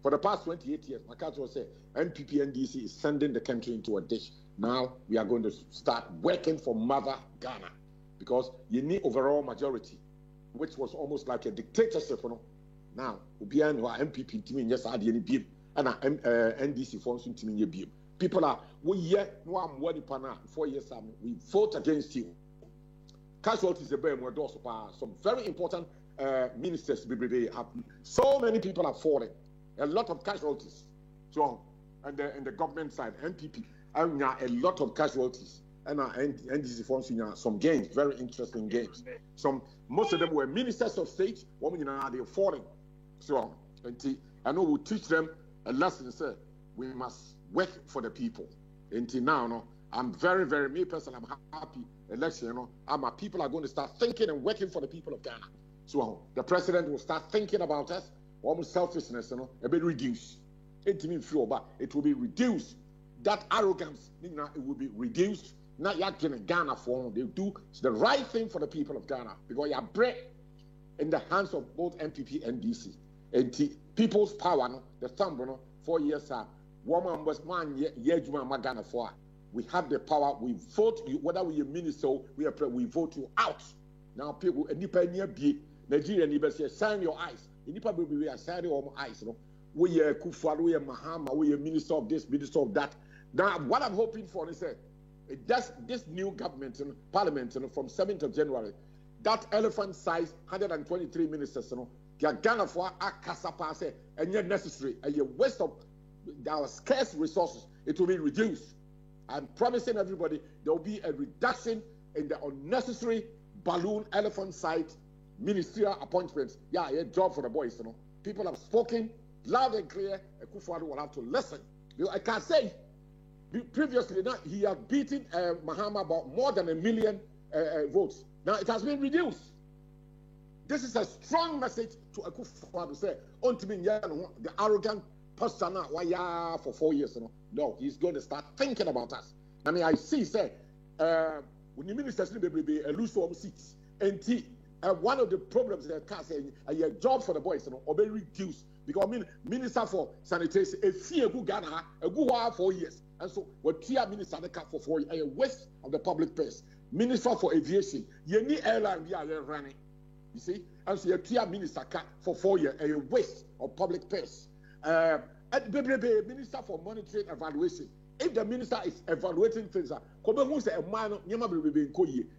For the past 28 years, Makato said, MPP NDC is sending the country into a ditch. Now we are going to start working for Mother Ghana because you need overall majority, which was almost like a dictatorship. Now, MPP team yes, I didn't be and NDC forms to me. People are, no, I'm 4 years, we vote against you. Casualties are some very important ministers. So many people are falling. A lot of casualties. So, and the government side, MPP, a lot of casualties. And NDC forms some games, very interesting games. Most of them were ministers of state. They're falling. So, I know we'll teach them a lesson. Say we must work for the people. Until now, I'm very, very, me personally, I'm happy. Election, people are going to start thinking and working for the people of Ghana. So the president will start thinking about us. Almost selfishness, a bit reduced. It will be reduced. That arrogance, it will be reduced. Not yet in Ghana form. They do the right thing for the people of Ghana because you are bread in the hands of both MPP and DC. And people's power, the thumb, 4 years up. Woman was 1 year, Ghana for. We have the power. We vote you, whether we are minister, we vote you out. Now people, independent be Nigeria, you shine your eyes. Nipa be aside our eyes, we are Akufo-Addo, we are Mahama, we are minister of this, minister of that. Now, what I'm hoping for is this new government and parliament from 7th of January, that elephant-sized 123 ministers, Ghana for Akasapa and yet necessary, a waste of our scarce resources. It will be reduced. I'm promising everybody there will be a reduction in the unnecessary balloon elephant-sized ministerial appointments. Yeah, a job for the boys. People have spoken loud and clear. Akufo-Addo will have to listen. I can't say Previously, now he had beaten Mahama about more than 1 million votes. Now it has been reduced. This is a strong message to Akufo-Addo to say, the arrogant person now for 4 years. No, he's going to start thinking about us. I mean, I see, say, when the ministers lose some seats, and one of the problems that can say a job for the boys, or be reduced. Because I mean, Minister for Sanitation, a good Ghana, a good while 4 years. And so, what Tia Minister for 4 years, a waste of the public purse. Minister for Aviation, you need airline, we are running. You see? And so, your Tia Minister for 4 years, a waste of public purse. Minister for Monitoring Evaluation. If the minister is evaluating things,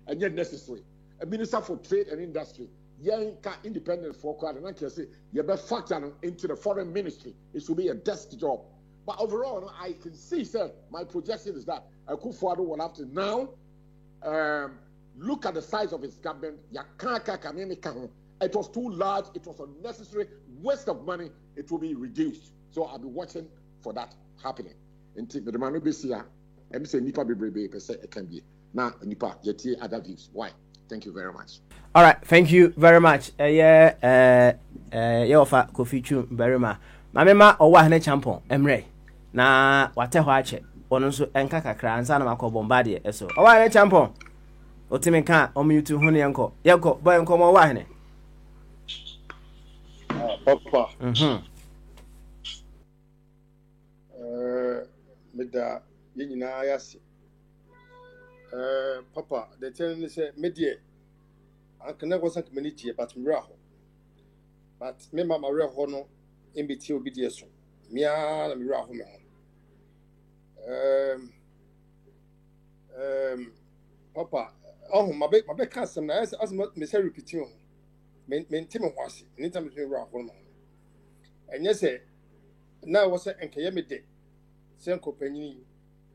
and yet necessary. A minister for Trade and Industry. Independent for crowd and I can say you better factor into the foreign ministry. It should be a desk job. But overall, I can see, sir, my projection is that Akufo-Addo will have to now look at the size of his government. It was too large, it was unnecessary, waste of money, it will be reduced. So I'll be watching for that happening. Until the man will be here, and say Nipa Bibrebe per se it can be. Now Nipa yet other views. Why? Thank you very much. All right, thank you very much. Yeah, Yofa Kofi Chu Berima. Mamema Owahne Champon, Emre. Na wate hwache. Ono nso enka kakra ansa na makọ bombardie eso. Owahne Champon. Otime kan omyutu hunu yanko. Yanko boy nko mo Owahne. Papa. Meda yenyina yase. Papa, the telling me say media. I can never send community, but Miraho. But me, Mamma Rahono, in between obedience. Mia Miraho. Papa, oh, my big custom as Miss Harry Pition. Maintain was anytime between Raho. And yes, now was an Kayami day. Sanko Penny,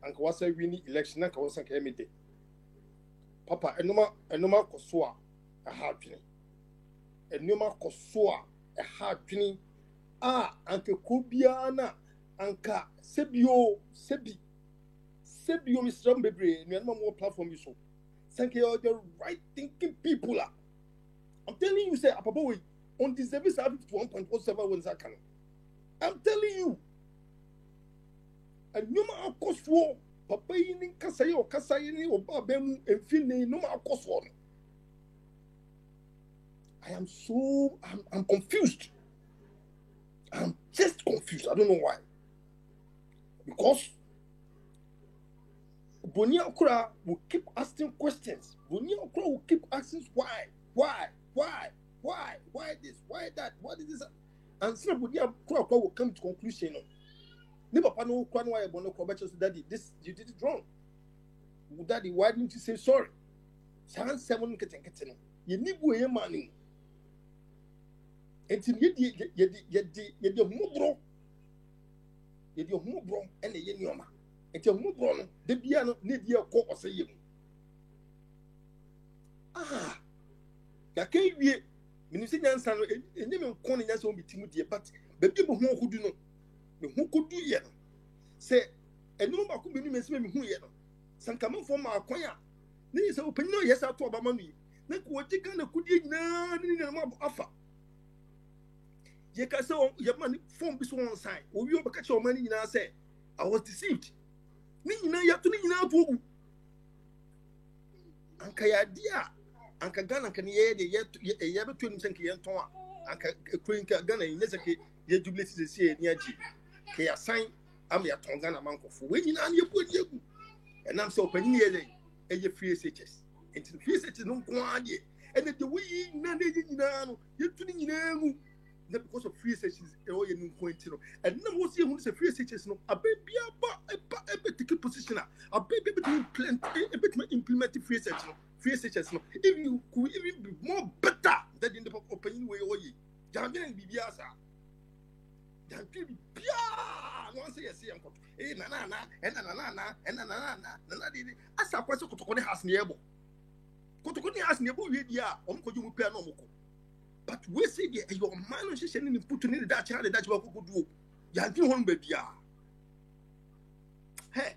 Uncle was a winning election, Uncle was a Kayami day. Papa, a normal Kosua. A hard penny. A Numa Kosua, a hard penny. Anke Kubiana, Anka Sebio, Mr. Bebre, no more platform you so. Thank you, the right thinking people. I'm telling you, say, Papa, on this service, I have 1.07 when Zakan. I'm telling you. A Numa Kosua, Papa in Kasay or Kasayini or Babemu and Finley, Numa Kosua. I'm confused. I'm just confused. I don't know why. Because Bonia Okra will keep asking questions. Bonia Okra will keep asking why this, why that, what is this? And so Bonia Okra will come to conclusion. Never know why Bonia Okra said, Daddy, this you did it wrong. Daddy, why didn't you say sorry? Seven getting. You need money. Until you mubro, and the Yenioma. Until mubro, the piano need your co or say you. Yake, Minister Nansan, and name of Connie as only Timothy, but the people who do know who could do yet. Say, and no more could be swimming who yet. Some coming from our choir. This is open, no, yes, I told about money. Look what you can could you now need a mob offer. You can say, your money from this one side, or you catch your money in our say. I was deceived. Nina, you have to need out. Anka dia, Anka Ghana can hear the yet between Sanky and Toa, Anka Queen Ghana in Nesaki, yet you bless the sea near G. Kaya sign, I'm your Tongana Manko for winning on your put you. And I'm so penny a year free SHS. Into the free SHS no quantity. And the way you're tuning in. Not because of free sessions, and no more see who's a free sessions. No, a baby, a particular position, a baby to implement the free sessions. No, if you could even be more better than in the opening way, or ye, Jangan Bibiasa. Jangan Bia, once I see uncle, nana, as a question to has nearby. Kotokoni has nearby, Uncle you pay no more. But we say your man is sending him put in that child that you could do. You have been home, baby. Hey,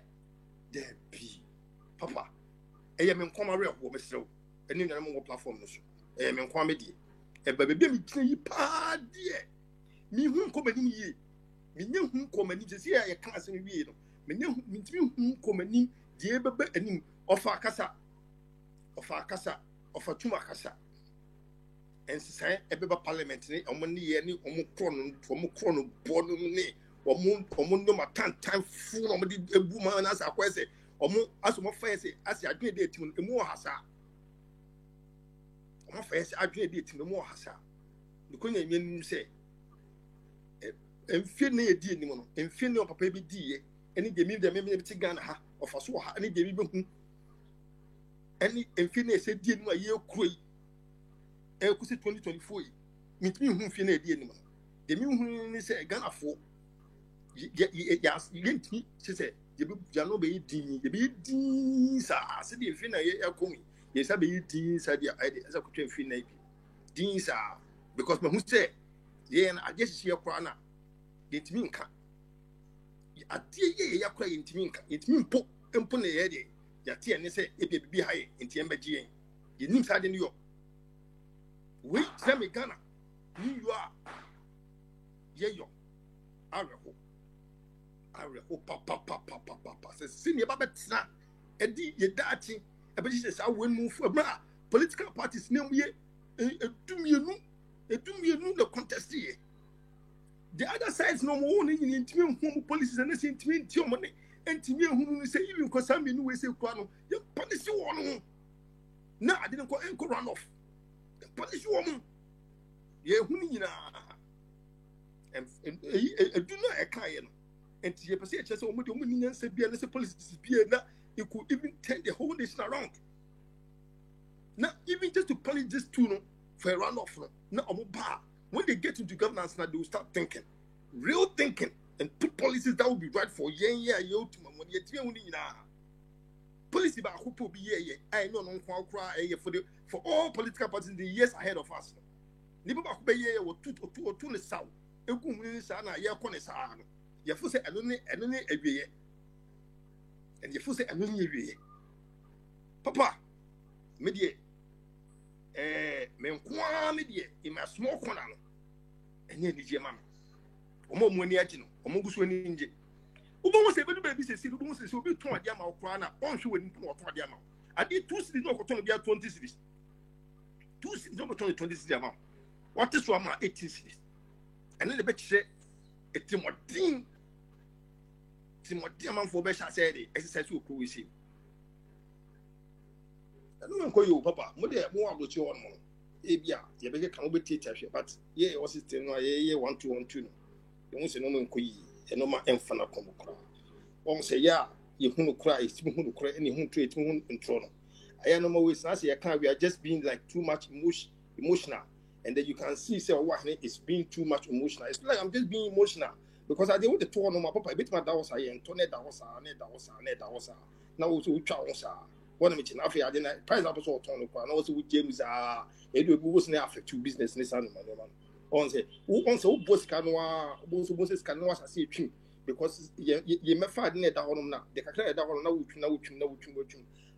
ɛyɛ me nkɔm awerɛ wɔ mesrɛw ɛne nnuane mu wɔ platform no so ɛyɛ me nkɔm me deɛ ɛba baabi a metena yi paa deɛ mehu nkɔmanim yie menye hu nkɔmanim sɛ sɛ yɛka asɛm wie no mentumi hu nkɔmanim deɛ ɛbɛbɛ anim ɔfa akasa ɔfa tuma akasa ɛnsesan ɛbɛba parliament ne ɔmo ne yɛ ne ɔmo korɔ no bɔ no ne ɔmo nom atantan fu na ɔmo de ebu ma na asa akɔ ɛsɛ ɔmo aso mo fa ɛsɛ ase adwene de etim emu wɔ hasa ɔmo fa ɛsɛ adwene de etim emu wɔ hasa nkonya nwie nim sɛ emfie ne yɛ di enim no emfie ne papa bi di yɛ ɛne de me ti Ghana ha ɔfa so wɔ ha ɛne de bi behu ɛne emfie ne yɛ sɛ di enim a yɛ kuro yi ɛkusi 2024 yi mitimi hu emfie ne yɛ di enim no de mi hu ne sɛ Ghana fo yɛntumi sɛ sɛ yɛbɛgyano bɛyɛ din saa sɛdeɛ mfi na yɛkɔm yɛsa bɛyɛ din saa deɛ ɛde ɛsɛ kɔtwa mfi na bi din saa because mahu sɛ yɛyɛ no adeɛ hyehyeɛ koraa no a yɛntumi nka adeɛ yɛyɛ koraa yɛntumi nka yɛntumi mpo na yɛyɛ deɛ yɛate ɛne sɛ ebia bibi ha yɛ nti yɛmbɛgye yɛn yɛnim saa de no yɔ wei sɛ me Ghana ne yɔ a yɛyɔ awerɛho papa sɛ sɛnea ɛbɛbɛtena ɛde yɛdaakye ɛbɛhyehyɛ saa wɔn mu fo ɛberɛ a political parties na mu yɛ edumienu na contest yɛ the other sides no mo ne nyina ntimi hu mo policies na sɛ ntimi nti ɔmo ne ntimi hu no sɛ even kɔ saa mmienu wei sɛ kura no yɛ policy wɔ no na ade no kɔ run off yɛ policy wɔ mo yɛ hu ne nyinaa edu na ɛka yɛ no enti yɛ pɛsɛ yɛkyerɛ sɛ ɔmo de ɔmo ni nyansa bia na sɛ policies bia na it could even turn the whole nation around now even just to polish this two no for a runoff no na ɔmo ba when they get into governance now they will start thinking real thinking and put policies that will be right for yɛn yɛ a yɛ otuma mo yɛ tiɛ hu ne nyinaa policy ba akopɔ bi yɛ a ɛnyɛ ɔno nko akora ɛyɛ for all political parties in the years ahead of us nipa ba ko bɛ yɛ wɔ tu ne saw egu mu ne saa na yɛ kɔ ne saa no yɛfo sɛ ɛno ne awieyɛ and yɛfo sɛ ɛno ne awieyɛ papa me deɛ me nkoa me deɛ in my small corner no ɛnyɛ anigye ma me ɔmo ani agye no ɔmo gu so ani ngye wobɛhu sɛ ɛbɛdu baabi sɛsi no wobɛhu sɛ obi tɔn adeɛ ama wo koraa na ɔnhwɛ w'ani pon ɔtɔn adeɛ ama wo adeɛ 2 cities na ɔkɔtɔn no bia 20 cities 2 cities na ɔkɔtɔn no 20 cities ama wo wɔte so ama 18 cities ɛne ne bɛkyerɛ etimɔden amanfoɔ bɛhyɛ asɛ de exercise wɔ kuro wesi ɛno nkɔ yɛ o papa mo de mo wɔ aburokyi hɔ no ebi a yɛbɛkɛ kan wobɛtiatia hwɛ but yɛ wɔ system no a yɛyɛ 1-2-1-2 no yɛhu sɛ no ma nkɔ yi ɛno ma ɛmfa no kɔm koraa wɔn sɛ yɛ a yɛhu no koraa yɛtumi hu no koraa ɛne yɛhu ntoro yɛtumi hu ntoro no ɛyɛ no ma wei sena sɛ yɛka we are just being like too much emotional and then you can see say Owahene is being too much emotional. It's like I'm just being emotional because I didn't want to talk no my papa a bit my dawosa and tone dawosa now also we try one of I didn't price up so turn and also with James it was not affect to business this man on say who boss canoa bosses canoa I see you because you may find net down now the cacre down now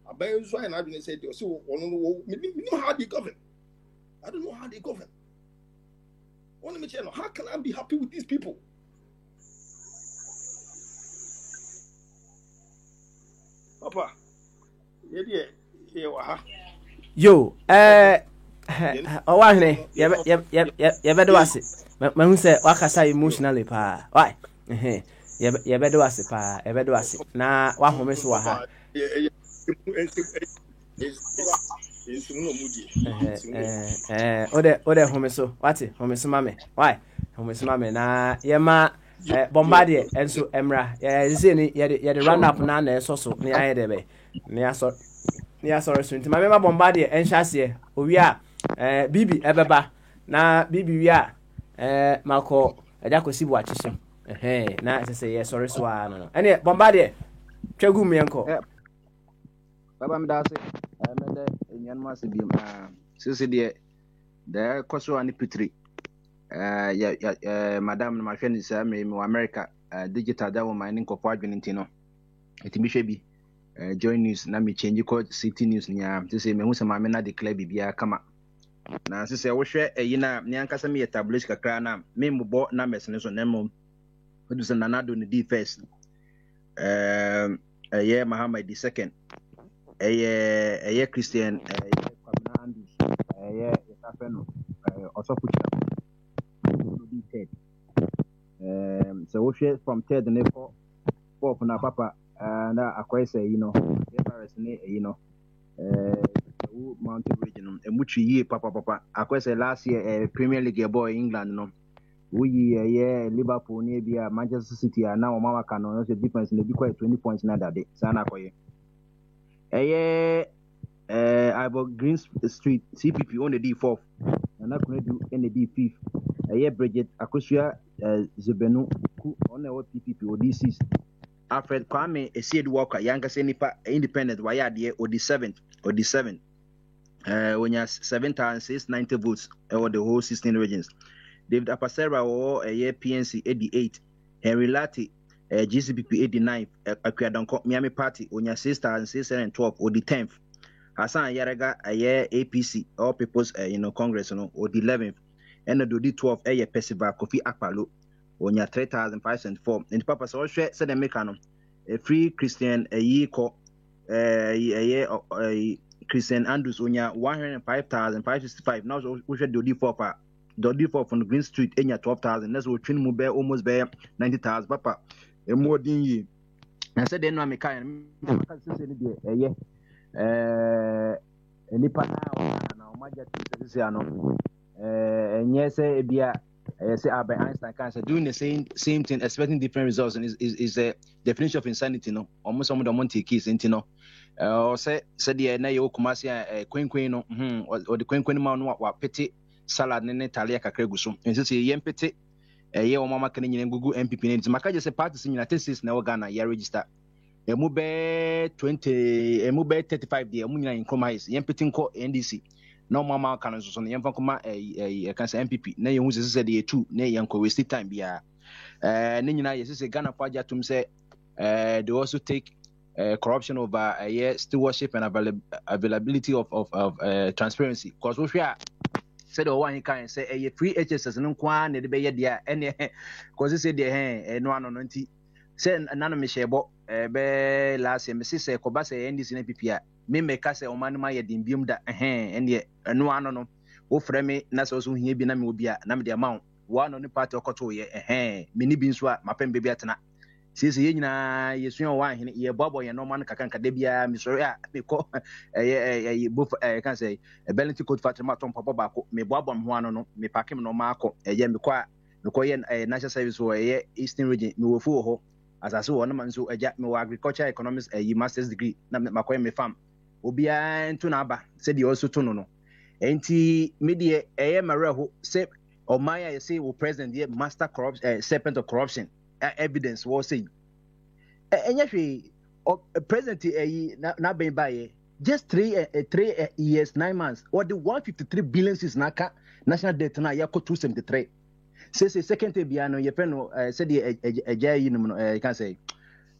I buy so and I didn't say so know how they govern. I don't know how they govern. How can I be happy with these people? Papa, yo, Owahene, you better was it. My who said, Wakasa emotionally, pa. Why? You better was it, pa. You better was it. Nah, what home is Waha. Ode home so what home so mame why home so mame na yema bombardier enso emra ye say ni ye the run up na so ni aye de be ni aso so nti mame ma bombardier enhyase owi a bibi ebeba na bibi wi a mako eja kosi bu akyehye na say ye sorry so no ene bombardier twagu me enko baba me da se me de enyan ma se bi sisi de koso ani pitri madam ma hwe ni sa me America digital da woman ni nkofo adwene ntino etimi hwe bi join news na me change code city news nya say me hu say ma me na declare bibia kama na say wo hwe eyi na ne ankasa me establish kakra na me mbbo na mesene so na mom odu say nanado ne di first Muhammad the second Christian Kwabena Andrews Yesafeno Osofucha the third so we share from third and fourth na papa na akwai say Paris ne Mountain region muchi ye papa akwai say last year Premier League boy England no we Liverpool ne bia Manchester City na o mama kan no so difference ne bi kwa 20 points na dade sana akoye Ivo Green Street CPP on the D4th and I couldn't do any D5th Bridget Akosia Zubenu on the PPP or D6 Alfred Kwame Esied Walker Yanka Senipa Independent Wayadi or D7 when you have 7,690 votes over the whole 16 regions. David Apasera or PNC 88 Henry Lati GCPP 89 Akwadonko Miami Party on your 6,612 or the 10th Hassan Yarega APC All People's Congress or the 11th and the 12th Percival Kofi Akpalo on your 3,504 and the papa so said the mechano a free Christian Christian Andrews on your 105,565 now we should do the 4 from Green Street in your 12,000 that's what Trin Mube almost bear 90,000 papa a more than ye I said then I'm a kind nipa na omaja tisi ano and yes bia say Albert Einstein can say doing the same thing expecting different results and is a definition of insanity no almost some of the monte keys into or say the na yo kumasi kwenkwen no or the kwenkwen ma no wa pete salad ne talia kakra gu so nso say yem pete o mama kan nyina gugu MPP ne maka je say parties nyina thesis na Ghana ya register emu be 20 emu be 35 dia emu nyina in compromise yem pete nko NDC no mama kan so no yem fa kuma kan say MPP na ye hu say the 2 na ye nko waste time bia ne nyina ye say Ghana for ajatum say they also take corruption over stewardship and availability of transparency because we share said the one can say a free HSS no kwa na de be ye dia ene because say de no ano nti say nana me shebo be last year me say ko ba say NDC na PPA me make say o man ma ye dimbium da ene no ano no wo frɛ me na so so hia bi na me obi a na me de amount wo ano ni party okoto ye me ni bi nso a mapem be bi atena sisi ye nyina yesu o wan hene ye bobo ye no man kakanka de bia me sori a me ko both can say a balance code fatima tom papa ba ko me bobo ho ano no me pakem no ma akọ ye me ko ye national service wo ye eastern region me wo fu ho asase wo no man so agya me wo agriculture economics master's degree na me makoye me farm obia ntu na aba se de also to no enti me de mare ho se o maya ye say wo president ye master corruption serpent of corruption evidence was saying anything president na ben by just 3 years 9 months or the 153 billion is naka national debt na ya ko 273 say second biano ye peno said the you know can say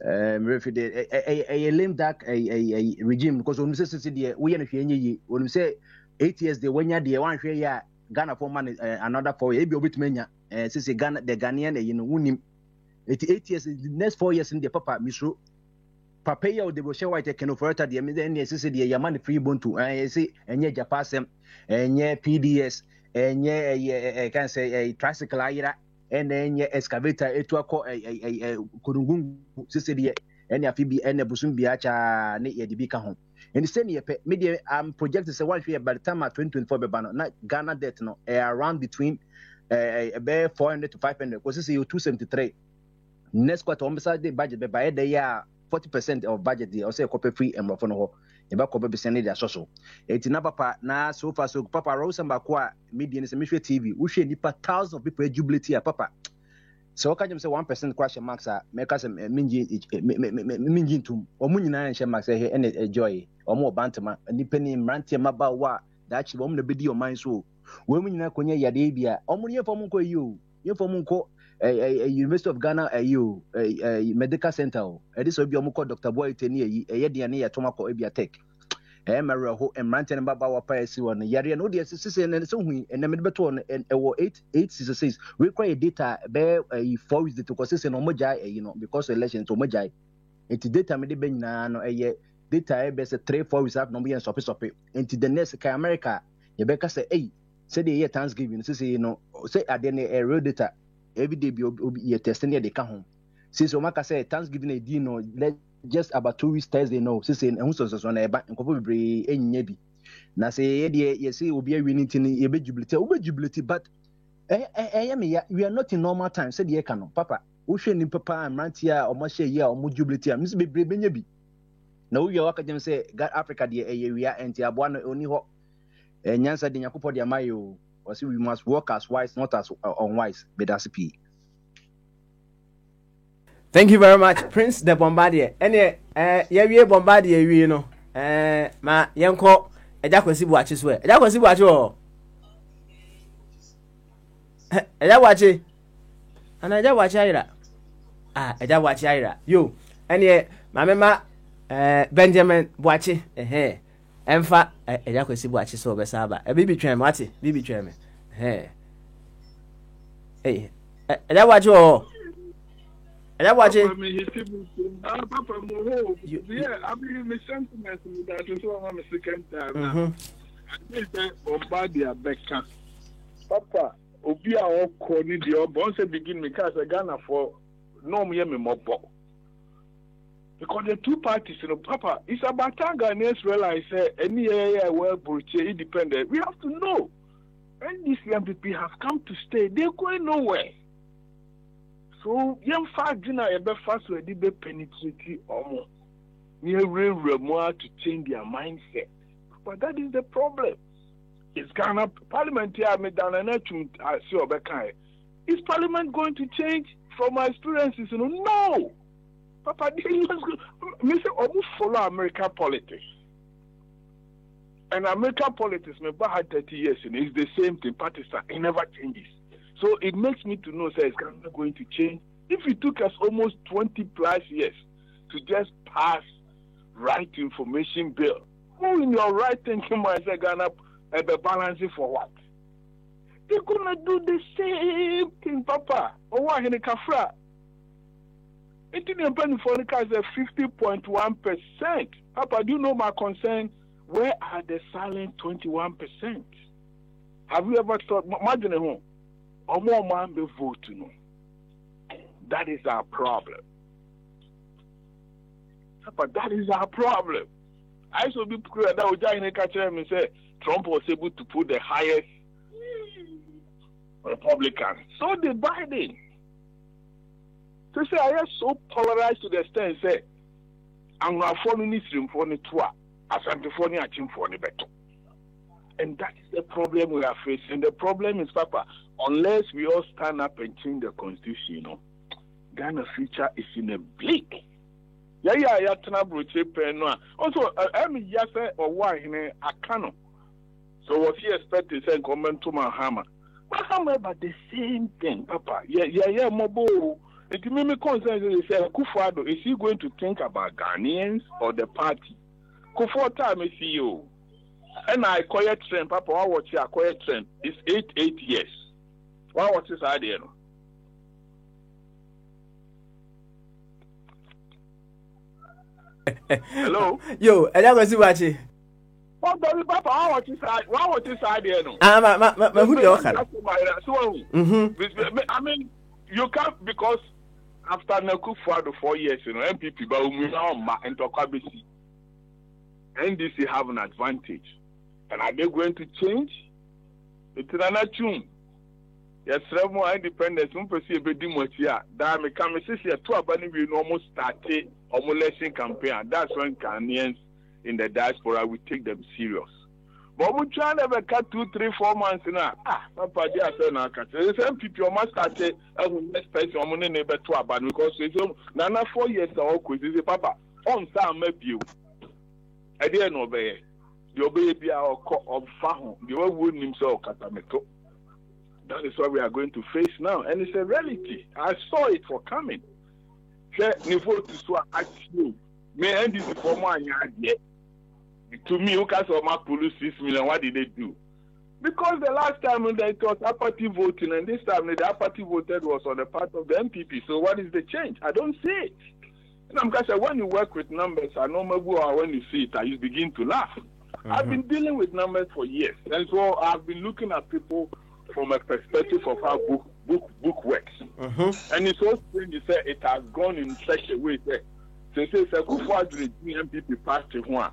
refide a lame dark a regime because when say the we na hwe nyi when say 8 years the wanya the one hwe ya Ghana for man another 4 years e bi obitumenya say Ghana the Ghanaian you know wunim 8 years the next 4 years in the papa misro papa ya de boche white can operate the me dey say the yaman free bontu say enye japasem enye PDS enye can say tricycle ayira enye excavator etu akọ kurungun say the enye afibi enye busum biacha ne ye de bi ka ho and say ne pe me dey am project say one year by the time 2024 be ban na Ghana debt no around between about 400 to 500 because say 273 next quarter omisa the budget be by the year 40% of budget dey also copy free and for no ho e ba copy be send dey so eti na papa na so far so papa Rosamba kwa media ni se me hwe TV wo hwe nipa thousands of people jubilate ya papa so ka jem say 1% crash marks a make us minji tum omu nyina nhye marks he ene joy omu obantama nipa ni mrantie maba wa da chi omu na bedi o man so wo mu nyina konye yade bia omu ye fom nko yi o ye fom nko University of Ghana medical center this will be omko Dr. Boy Teni diane ya tomako ebia tech Mary ho emrante namba ba wapa esi won yare no de sisi en so hu en me beto on e wo 866 we require data be 4 weeks to consist no moja because election to moja enti data me de be nyina no data be say 3-4 weeks have no be stop enti the next ka America ye be ka say say the year Thanksgiving sisi say ade na real data every day be ye testing dey ka ho since o maka say Thanksgiving e di no just about 2 weeks Thursday no say ehun so na eba nkofo bebre ennya bi na say ye say obi awini tin ye be jubilate but we are not in normal time say the ka no papa wo hwe ni papa amranti a omo hye ye a omo jubilate a misi bebre benya bi na wo ye waka dem say God Africa de we are enti aboa no oni ho nyansa de nyakopo de amayo we must work as wise not as unwise bedasipi. Thank you very much, Prince the Bombardier. Any we Bombardier we ma yenko eja kwesi buachi so eja kwesi buachi o eja buachi ana eja buachi ayira eja buachi ayira yo any ma mema Benjamin buachi emfa eja kwesi buachi so be saba bibi twem ati bibi twem eja buachi o eja buachi Papa Moho, yeah, I mean, my sentiments that is one of the second time. I think that Bombardier Becca. Papa, Obia or Corny, the Obonse begin because I Ghana for no me mobo. Because the two parties, Papa, it's about time Ghanaians realize any area where Burche independent. We have to know when these young people have come to stay, they're going nowhere. So, young fat dinner a bit fast where they be penetrate or near real more to change their mindset. But that is the problem. It's Ghana Parliament here, is Parliament going to change from my experiences? No. Papa, Mr. Obu follow American politics. And American politics, me had 30 years, and it's the same thing. Pakistan, it never changes. So it makes me to know that it's not going to change. If it took us almost 20 plus years to just pass right information bill, who in your right thinking mind say Ghana be balancing for what? They're gonna do the same thing, Papa. Or what in the Kafra? Indian penny for the cars are 50.1%. Papa, do you know my concern? Where are the silent 21%? Have you ever thought? Imagine a home. Or more man be vote to know. That is our problem. But that is our problem. I should be clear that we just catch him and say Trump was able to put the highest Republican. So did Biden. So say I am so polarized to the extent say I'm not following this room for the tour as I'm for the action for the better. And that is the problem we are facing. The problem is, Papa, unless we all stand up and change the constitution, Ghana's future is in a bleak. Also, I'm just or why in a cano. So what he expected to say comment to Mahama. But the same thing, Papa. Yeah, mobile. It made me concerned. They say, Kufuor, is he going to think about Ghanaians or the party? Kufuor time is CEO. And I quiet trend, Papa. I watch your quiet trend. It's 8 years. Why watch this idea? Hello? Yo, I never see what you. What does Papa? Why watch this idea? No. Who do I mean, you can't because after Kufuor 4 years, MPP, but we now and Tokabisi. NDC have an advantage. And are they going to change? It's another tune. Yes, more independence. We perceive a bit more here. That may come. Since you two abandoned, we almost started a election campaign. That's when Ghanaians in the diaspora will take them serious. But we try never cut 2, 3, 4 months now. Papa, they are saying now cut. The same people must start a next person. I'm gonna never to abandon because it's now 4 years now. Because Papa on some maybe. I didn't obey. The baby of Fahon, the one would himself Katameto. That is what we are going to face now, and it's a reality. I saw it for coming. Me and this for my to me, who can my police 6 million? What did they do? Because the last time it was apathy voting, and this time the apathy voted was on the part of the MPP. So what is the change? I don't see it. And I'm going to say, when you work with numbers, I know when you see it, you begin to laugh. I've been dealing with numbers for years, and so I've been looking at people from a perspective of how book works. And it's so strange to say it has gone in such a way that since it's a good for the MPP party one,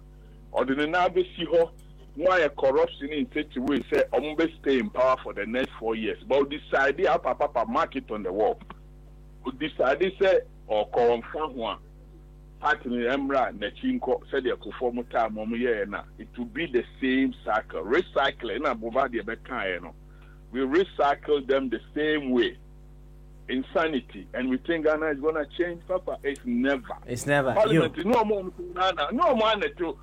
or the Nabe Siho, why a corruption in such a way say Ombe stay in power for the next 4 years. But decide how Papa mark it on the wall. Decide say or confirm one. Party Emra Nechinko said the conform time it will be the same cycle. Recycling na Bovadi Bekano. We recycle them the same way. Insanity. And we think Ghana is gonna change, Papa. It's never. It's never. Parliament, no more no man to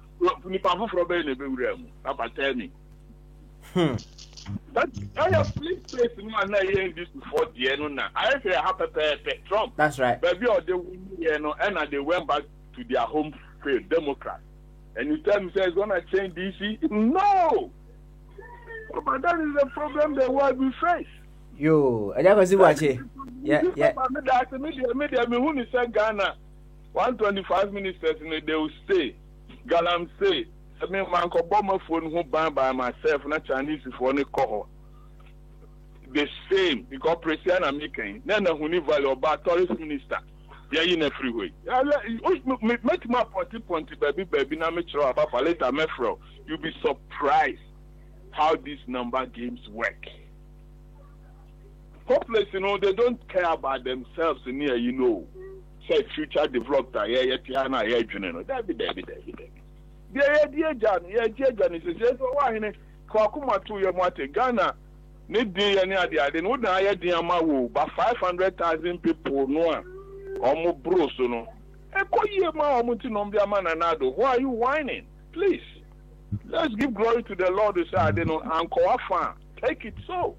Papa tell me. But I have please place me and I hear this before the end. I say happy Trump. That's right. But they win, and they went back to their home field, Democrats. And you tell me it's gonna change DC? No. But that is the problem the world we face. Yo, I never see what you. Yeah. Media, when you say Ghana, 125 ministers they will stay. Galam say, I mean, my Obama phone who banned by myself, not Chinese for any call. The same, because President American, then a Huni Valley about tourist minister. Yeah, in a freeway. Make my 40 baby, now make sure about later, Mefro. You'll be surprised how these number games work. Hopeless, they don't care about themselves in here, say future developer, Tiana, David. Dear John, is so why in Kakuma to your mate Ghana, need the any idea, they would not hear the Amawu, but 500,000 people no or bros, no. Why are you whining? Please. Let's give glory to the Lord. Uncle Afan. Take it so.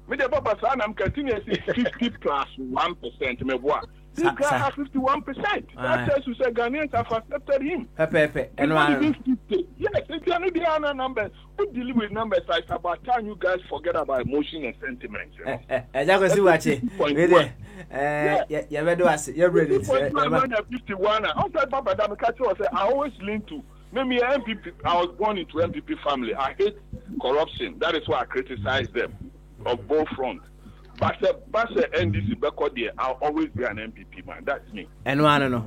Me the Papa San, I'm continuously 50 plus 1%. This guy has 51%. That says you say Ghanaians have accepted him. Yes, if you know the other numbers, who deal with numbers, it's about time you guys forget about emotion and sentiments. You're ready. 51. Outside Papa Damikacho, I always lean to. Maybe MPP, I was born into MPP family. I hate corruption. That is why I criticize them on both fronts. But NDC back there, I'll always be an MPP man. That's me. And no.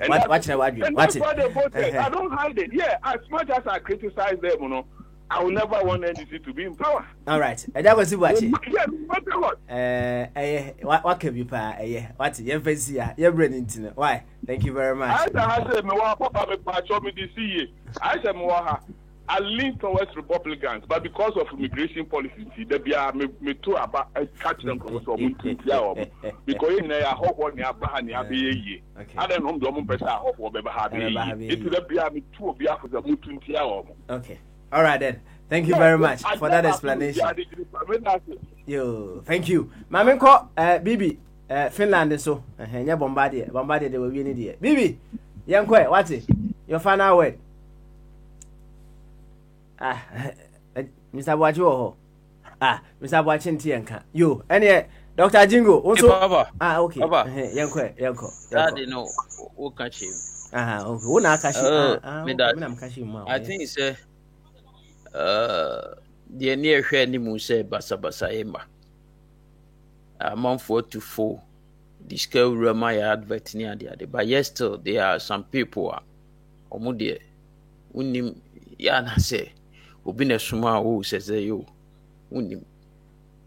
Watch it. That's why they voted. I don't hide it. Yeah, as much as I criticize them, I will never want NDC to be in power. All right. And that was what you. Yes, what can you pay? What you fancy? You're bringing to why? Thank you very much. I lean towards Republicans, but because of immigration policy, they be me too about catch them from some because in a hot one near Bahani, be I don't know the person of what it will be me too be after the Mutuntia. Okay. All right then. Thank you very much for that explanation. Yo, thank you. Mamenko, Bibi, Finland so. Nya Bombardier they will win it. Bibi, young quay, what's it? Your final word. Mr. Boacho. Mr. Boachin Tianka. You, and Dr. Jingo also. Okay. Young quay. That you know, who catch him? I think it's the near Shani Muse Basabasa Emma. A month 4 to 4. The scale Ramaya advert near the other. But yes, still, there are some people. Omudia. Unim Yana say. Ubina Suma who says you. Unim.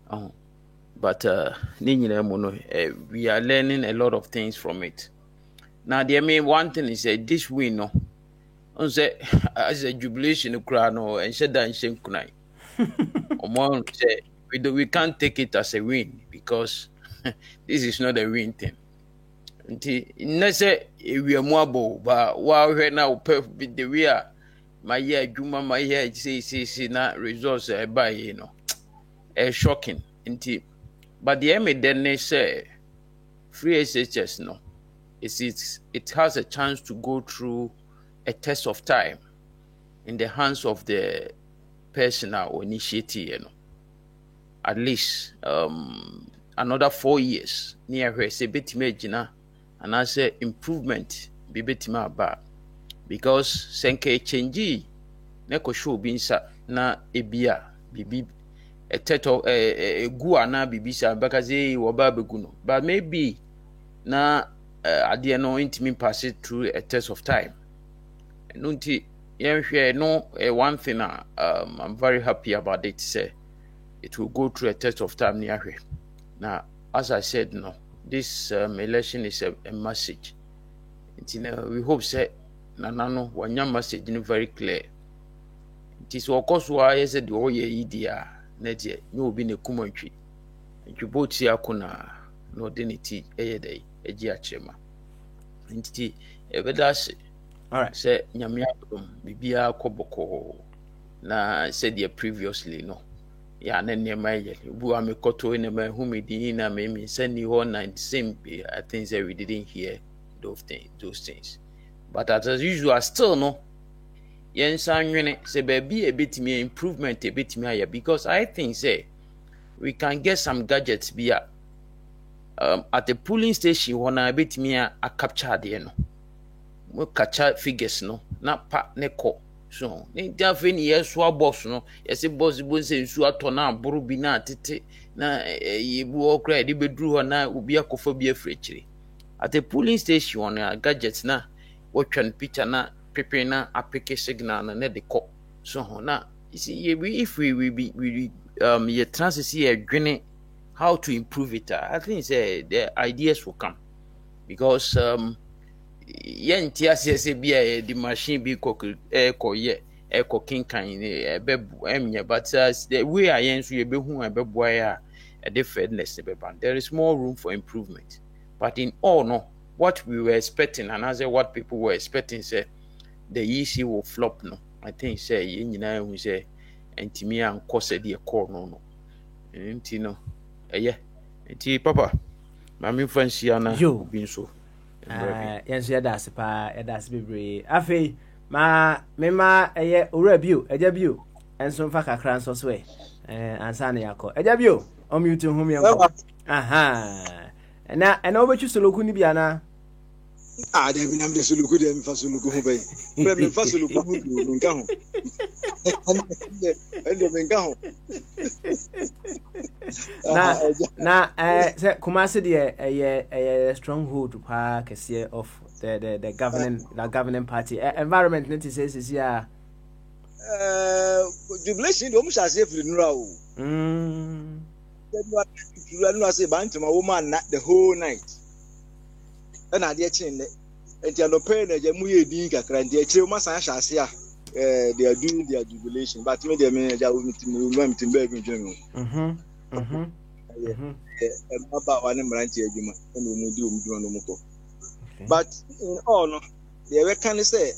Oh. But we are learning a lot of things from it. Now, the main one thing is this win, no. On say as a jubilation crowd, no, and said that in shame kunai. We can't take it as a win because this is not a win thing. Until say we are more, but while right now, the we are my year, Juma, my year, say, not results by shocking. Until But the aim then say free SHS no. It has a chance to go through a test of time in the hands of the person or initiative, you know. At least another 4 years near where say betime gina and I say improvement be betima aba because senke change na ko show binsa na ebia bibi eteto egu ana bibisa bakaze wo ba begu no but maybe na ade no intimi pass it through a test of time no nti yenhwe no one thing I'm very happy about it say it will go through a test of time near here. Now, as I said, no, this election is a message. We hope say Nanano one young message very clear. It is of course why I said the whole year Nedje no be a commentary. You both see akuna no dignity a day a chema. Entity ever does all right say Nyamia Bibia Koboko na said here previously no. Yeah, and then near my who am a koto in a whom it in a maybe send you on and same I think that we didn't hear those things. But as usual, still no. Yen sang say baby a bit me improvement a bit me because I think say we can get some gadgets via at the polling station when I bit me a capture the no. We capture figures no, not pa neko. So, ni dafe ni yesu aboss no, yesi boss bo se nsu atona aburu bi na tete na yebu okra de bedru ho na obi akofa bi afrechire. At a polling station on gadgets na watching picture na pepe na apeke signal na de call. So na you see if we ye transit here dwene how to improve it. I think say the ideas will come because yenti asese bia the machine be ko kinkan bebu emye but the way I yen so ye behu abeboa ya the fairness there is more room for improvement but in all no what we were expecting and as what people were expecting say the EC will flop no I think say ye nyina hu say entimi an kose de call no enti no enti papa mami fancy ana bin so yes, yeah, that's be Afe, mema review, a debut, and some faka crans or sway, and Sani Yako. A debut, you to whom you are. Aha, and now, and over to Sulukubiana. Ah, they have been able to look good and Fasuluku Bay. Now, Kumasi, a stronghold to park a year of the governing party. Environment, it says, is yeah. Jubilation, almost as if you know. You are say, Bantam, woman, not the whole night. And I did chain and they are not paying a Jamuye Dinka, and they chill Masasia. They are doing their jubilation, but maybe they may have went to Belgium General. About one branch, and we do no more. But in all, they can say,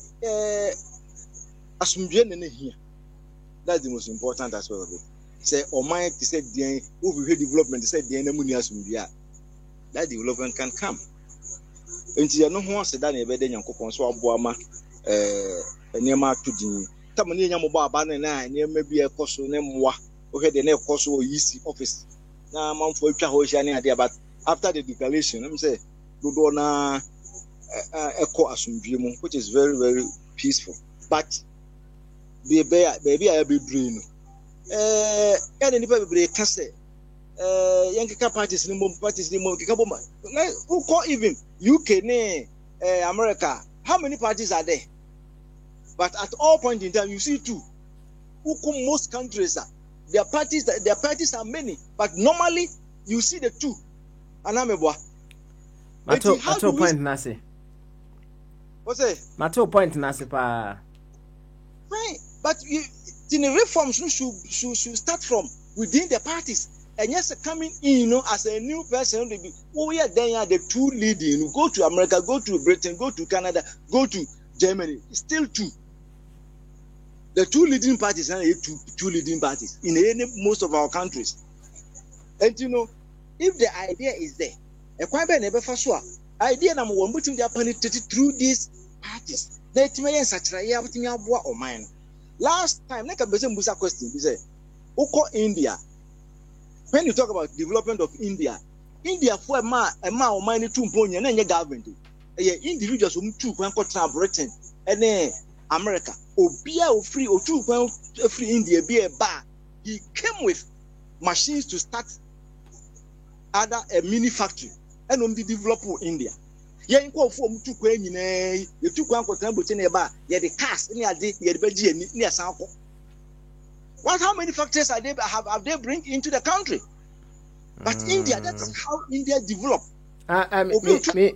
Asumbian in here. That's the most important as well. Say, or mind to say, the over development, say, the enemy Asumbia. That development can come. Nti no ho ase da na ebe de Nyankopon so aboama enema atudi tamani nya moba aba na enema bi ekoso ne mwa ohwe de na ekoso oyisi office na manfo atwa ho hia ne ade but after the declaration I'm say dodo na eko asumdue mu which is very very peaceful but baby I be brain ya nipa bebre ka say young parties ni kikaboma who call even UK ne America how many parties are there but at all point in time you see two who come most countries their parties are many but normally you see the two anamebwa mato point nase what's it mato point nase pa right but the reforms should start from within the parties. And yes, coming in, as a new person, we are then the two leading. Go to America, go to Britain, go to Canada, go to Germany. Still two. The two leading parties are two leading parties in most of our countries. And if the idea is there, a quite never for sure. Idea number one, putting the penetrated through these parties. That may and such a year putting your boy or mine. Last time, like a business question, we say, Oko India. When you talk about development of India for a man or mine 2 point and your government. Individuals who took one contra Britain and America. Obia free or 2 free India be a bar. He came with machines to start other a mini factory and on the develop India. Yeah, in call for two queen in a you took one contra Britain bar. Yeah, the cast near the Belgian near Sample. How many factories have they bring into the country? But India, that's how India developed.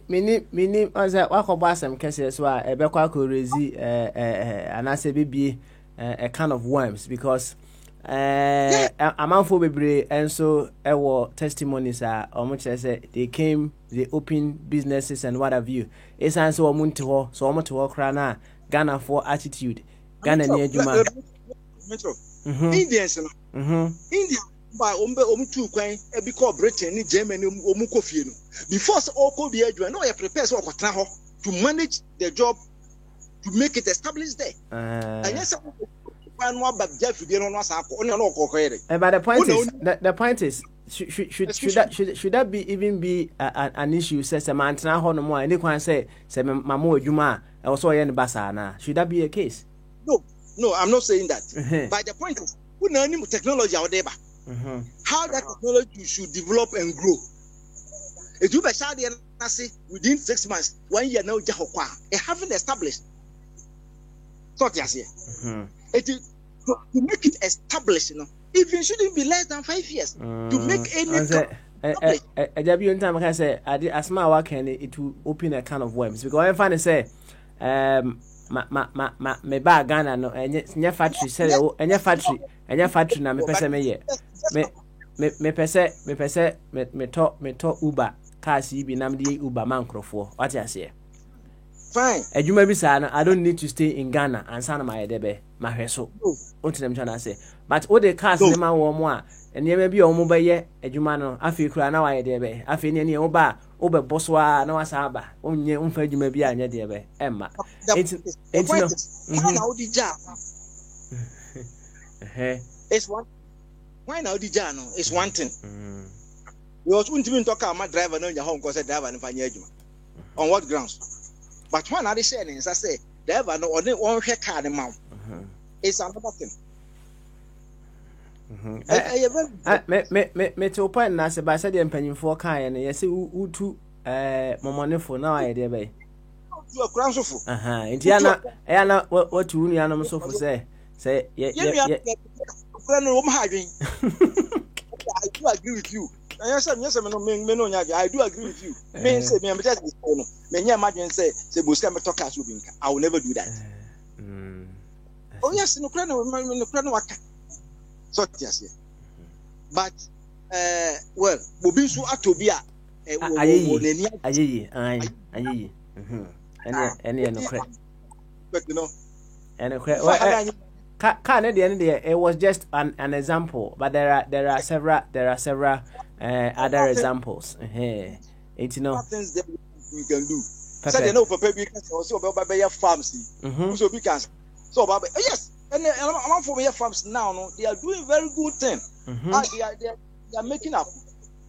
Mini was a walk of Bassam cases where a Bequaco resi and I say be a kind of worms because a man for Bebre and so our testimonies are how much I say they came, they opened businesses and what have you. It's answer Munto, so much to work rana, Ghana for attitude, Ghana near Juma. Indians, India. By two coin, because Britain, Germany, Omukofino. Before all could be a no, I prepare to manage the job to make it established there. And yes, one more but Jeff, you don't know. But the point is, should that be even be an issue? Says a man now, no more, and they can say, Mamo Juma, also in Basana. Should that be a case? No, I'm not saying that. But the point is, we know any technology out there. How that technology should develop and grow. It will be started within 6 months, 1 year now. It haven't established. So it is to make it established. Even shouldn't be less than 5 years to make any. Time I say as my work and it will open a can of worms because I find say me bag Ghana no any factory say any factory na me pese me ye me pese me to Uber cars yi bi nam de Uber man crofo what you say fine adwuma bi sa no I don't need to stay in Ghana and sana my debe ma hweso onti dem chana say but all the cars ne ma wo mo a ene ma bi o mo ba ye adwuma no afi kura na wa ye debe afi ne ne wo ba obe boswa na wasa aba onye umfa adwuma bi anya de be emma it's one why now the jano is one thing we also wouldn't even talk about my driver no your home cause driver no fanya adwuma on what grounds but when I say I say driver no only one share car the mouth it's another thing me to point na se ba se de mpanyimfo kan ne yesi utu momonefo na aye de be you are kransofo enti ana what unu ya no sofo say ye friend no ma hadwen I do agree with you yes me no nya I do agree with you me say me just no me nya madwen say boska me talk as obinka I will never do that oh yes no friend no waka so yes but well obi so atobia ayi any no credit but you know and it was just an example but there are several other examples you know things that we can do so they know papa we can also about your farms so we can so about yes and I'm for your farms now no they are doing very good thing they are making up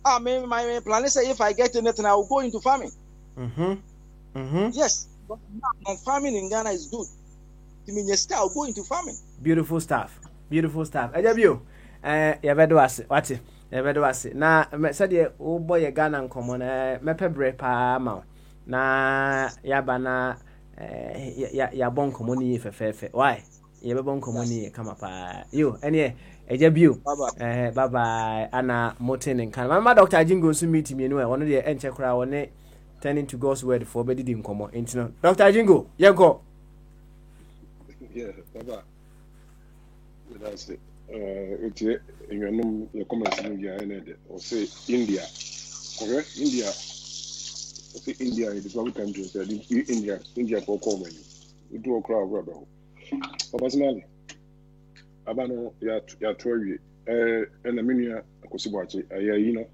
my plan is say if I get anything I will go into farming yes but farming in Ghana is good I'll go into farming. Beautiful stuff. Ejabio, yabedo ase, wati, yabedo ase. Na said ye o boy Ghana nkomo na mepebre pa ma. Na yaba na ya bon komo ni fefefe. Why? Ye be bon komo ni kama pa. Yo, ene ejabio. Bye bye. Ana moten nkan. Mama Dr. Jingo so meet me no e wono de enche kra woni turning to God's word for bedi di nkomo. Entino. Dr. Jingo, yenko. Yeah, Baba. That's it. It's your comments in India or say India. Correct? India. Okay, India is the country. India for common. We do a crowd rubber. Personally, Abano, ya Troy, and the Minia, Kosibachi, you know,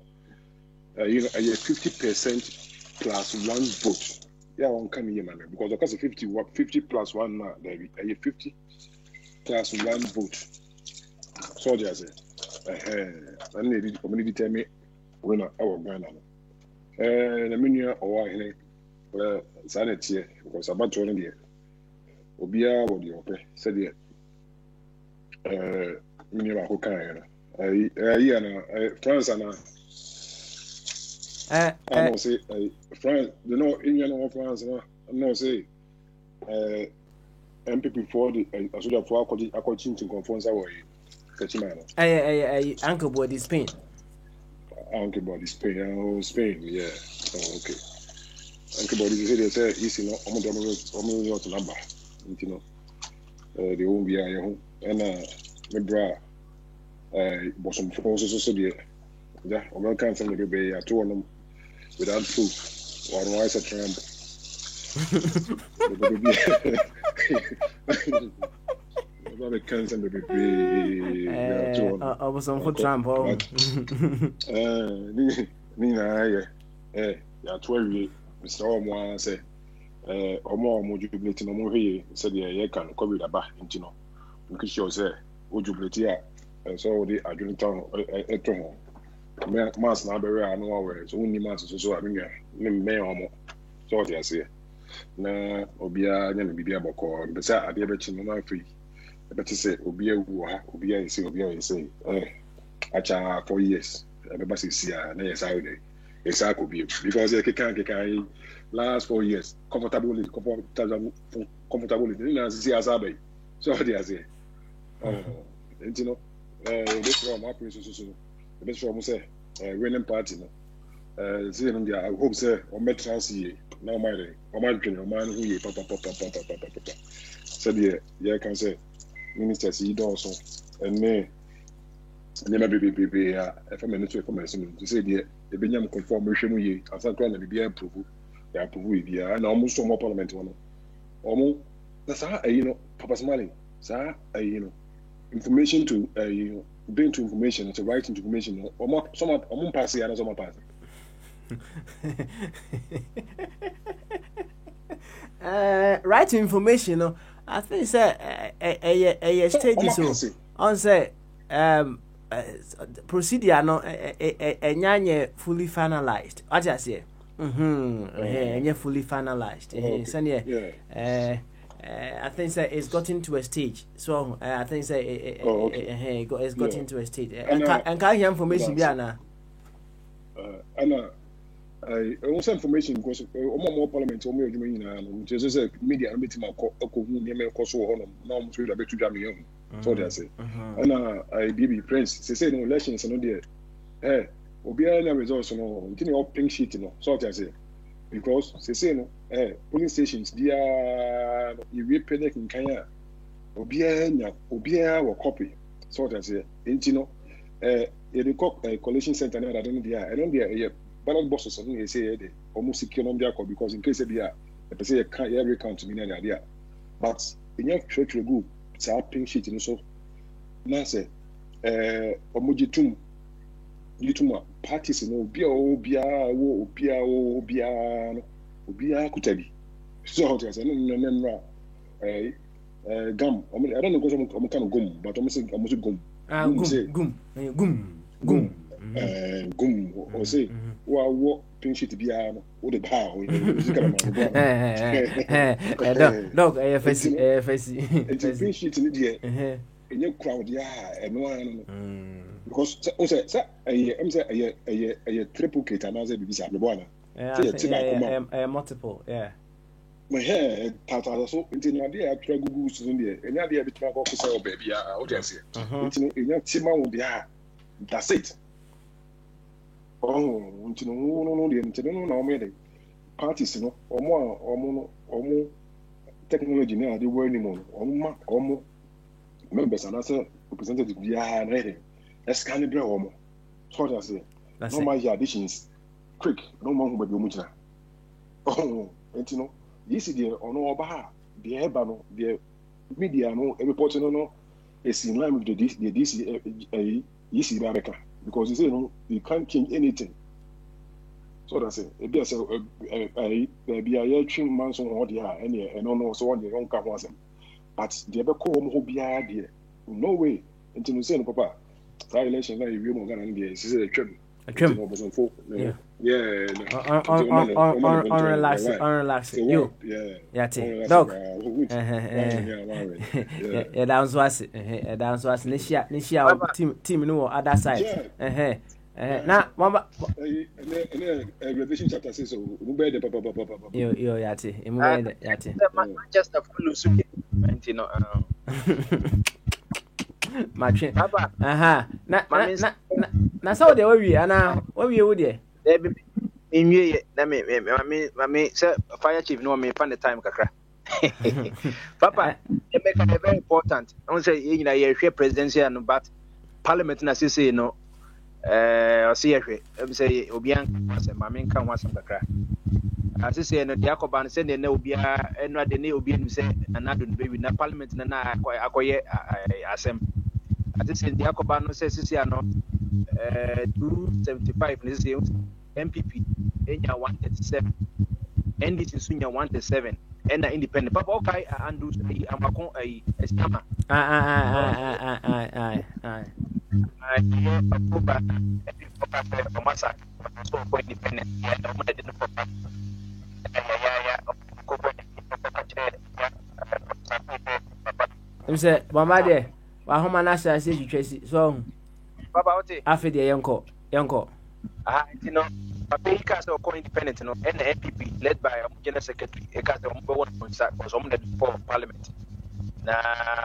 50% plus 1 vote. Yeah, one can hear man because because 50 plus 1 now there be 50 plus 1 vote. So just and they community tell me when our Ghana. The menu or here sanity because about 20 years. Obia what you pay said it. Menu who can France and I don't say France, you know, Indian France, no say MPP for the Asuda for according to conference away. Uncle Body Spain. Uncle Body Spain, Spain, yeah. Oh, okay. Uncle Body say easy, no, almost number, you know. They won't be at home. And my bra, bosom forces so dear. Yeah, I'm can't send the baby at all without proof. Or otherwise, a tramp. I can't send the baby. I was on for tramp. Nina, yeah, 12 Mr. Omwa say, Omo jubilate no more here, said, yeah, can cover the back, you know. Because you say, would jubilate here? So the adjutant at home. Mass now very I know where so only mass so I mean me omo so what you say na obia nya me bibia boko be say ade be chi no na free e be say obia wu ha obia say acha 4 years e be say sia na yes how dey it's a could be because you can last 4 years comfortably na see as abai so what you say you know this from my place so the from say winning party no see them there I hope say on met transfer now my dream o man who papa so the yeah can say ministers he also and me baby if I'm to information to say the benyam conform rehwemu ye asakra na bibia approve ya approve bia na almost more parliament one omo na sa you know papa smali sa you know information to you know bring to information to write information or some pass here and some pass right information no I think say a stage so on say procedure no nyanye fully finalized what you say fully finalized send I think that it's gotten to a stage. So I think that it's gotten to a stage. And can hear information be ana. Anna, I also information because more parliament or more just say media meeting my so now I'm sure that to jam young. So they say. Anna, I BB friends. Say no elections no there. Obi na results no. Intini all pink sheet no. So they say. Because say no polling stations dia you panic in Kenya obia will copy so that say intino the collection center na I don't there ballot boxes so they say they almost secure on their because in case they are they say every count me na there but in your church go it's a pink sheet so na say omujitum yituma parties no obia kutabi so how to say no gum I don't know because I'm kind of gum but I'm saying gum or say what pink sheet bia no what the bow dog FSC pink sheet in there in your crowd and no because say I'm say a triplicate and I say be multiple my hair tata so into no dey try Google so there and ya dey be try go say baby what you say into no tima wo there that's it into no into no na o me dey parties no omo technology na dey worry anymore omo members and say representative bia na dey escan bre omo so that say no my additions quick no man who be omujina into no this is the ono oba the eba no the media no report no is in line with the DC DC America because you say no you can't change anything So that's it. If you say be a year trim man so what ya and no so one you don't come once. But the ever call who be idea. No way. Until you say no papa. That election that you will gonna be is a trim. A trim. Yeah. Unrelax. You. Yeah. Dog. Yeah, that was Nisha team no other side. Now, Mama. Revelation chapter 6. Yo, Yati. Manchester full you know. Matching. Na so de we ana we wo de. In ye na me say fire chief no me fan the time kakra. Papa, it make it very important. I want say you know you presidency and but parliament na say no I see say obian say mama nka ho asem kakra. As say no dia koba no say na obia eno de na obi anu say anado no be na parliament na akoye asem. As say dia koba no say sisi ano 275 this year MPP enya 137 NDC sunya 137 and independent papa okay and do amakon estima say mama de wa homa na say twesi so papa ote afi de yanko you know papa ika so ko independent no and the MPP led by general secretary ika so number 1 because for parliament na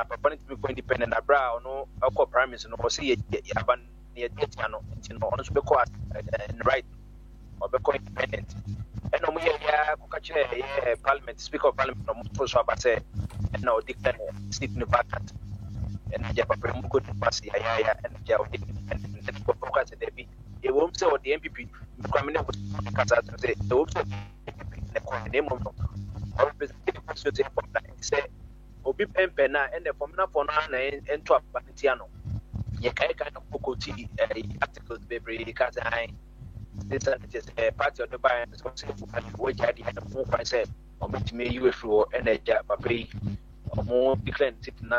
papa ni ko independent na bra no akọ prime minister no say yaban ye no no so be ko right or be ko independent and no ye ya ko ka chere parliament speaker of parliament no mo so about say and now declare seat no vacant and ja papa mo go to pass ya and ja independent ko focus dey be e won say o the MPP kwamene ko kasa say e won say ne ko ne mo no or representative so say say obi pempe na and from na for na ento apantia no ye kai no ko ti articles bebre kasa hai this is a party of the buy and responsible and what jadi had more by said or me me you through energy papa more declare sit na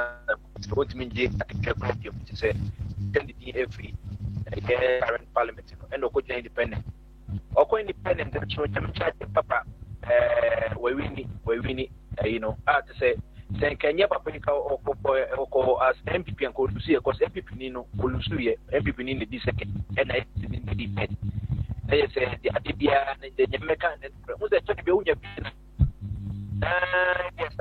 what mean je problem to say candidate every current parliament and ko independent or ko independent the church papa we win you know to say then Kenya papa ko as MPP and ko lusu because MPP ni no ko lusu ye MPP ni the second and I depend I say the adibia and the Jamaica and who's the church be unya yes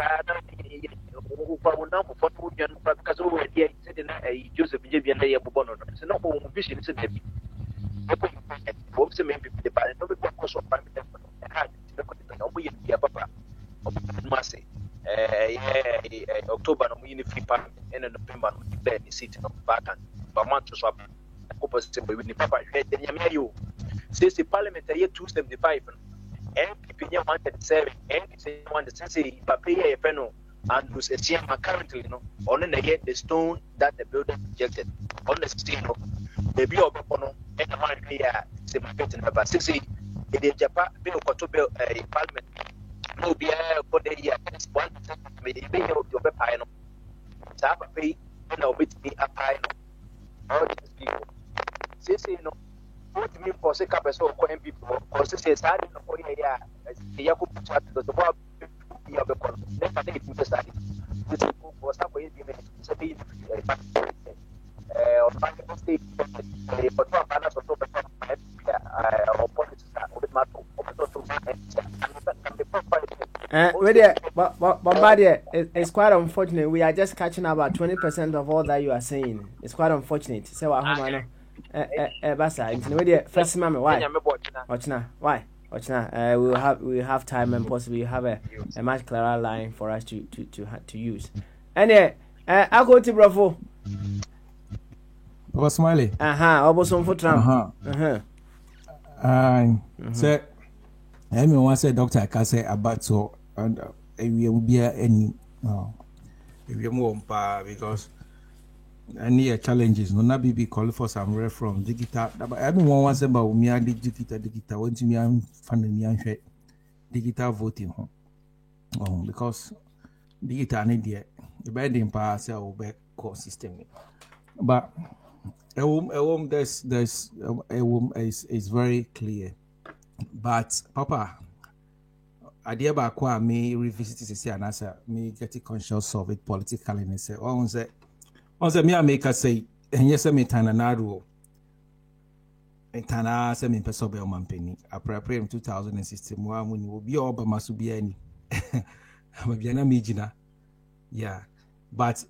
who for now for union because we dey said na Joseph Jebi na ye bobo no so no ko vision is dey ko se MPP the party no be ko so party hard to ko no mo ye papa no say October no mini free parliament and November no declare the seat no vacant but man to swap ko possible we ni papa the nyame yo say parliament year 275 MPP 137 NDC 137 papa ye feno and who's a chairman currently on the stone that the builder rejected on the stone maybe over no and the man here say my bet number 60 in Japan bill to bill parliament no be for the year 1 maybe your pie no tap pay and now with me a pie no all these people say no what mean for say capital or MPP because say sad no for here ya ko chat the ya be ko ne pa ni puta study this ko sta ko yi me se bi o pa ko state ko to pa na so to pa o politics o be mato o to Bombardier, it's quite unfortunate. We are just catching about 20% of all that you are saying. It's quite unfortunate. Say what home Basa, first mama, why? Why? We will have time and possibly have a much clearer line for us to use. And I go to Bravo. Was Smiley? Almost on for Trump. Sir, everyone said Doctor I can say about so and we will be any if you move because any challenges no na be call for some reform digital everyone wants about me digital want me am fan ni anhwe digital voting ho because digital need the binding power say obey core system but there's is very clear but papa idea ba kwa me revisit this and answer me get conscious of it politically and say on say me make say enye say me tananaro entana say me person be o mampeni aprapre 2016 wa mu ni obi oba maso bi ani amabiana mejina yeah but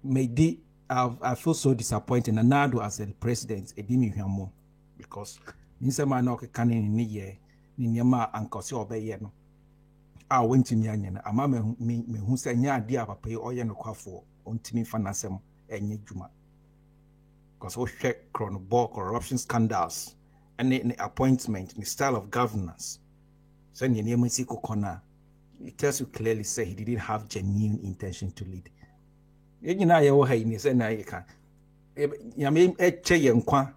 maybe I feel so disappointed and Nado as the president edimi hwamo because nisema na okekane ni ye ni nyama ankosi obeye no a wentimi anya na ama me hu se nya ade a papa oye no kwafo ontimi fa nasem enye djuma because we check corruption scandals and the appointment the style of governance so nyema siko kona it tells you clearly say he didn't have genuine intention to lead. Yina ye wo hai ni say na ye kan nyame eche ye nkwa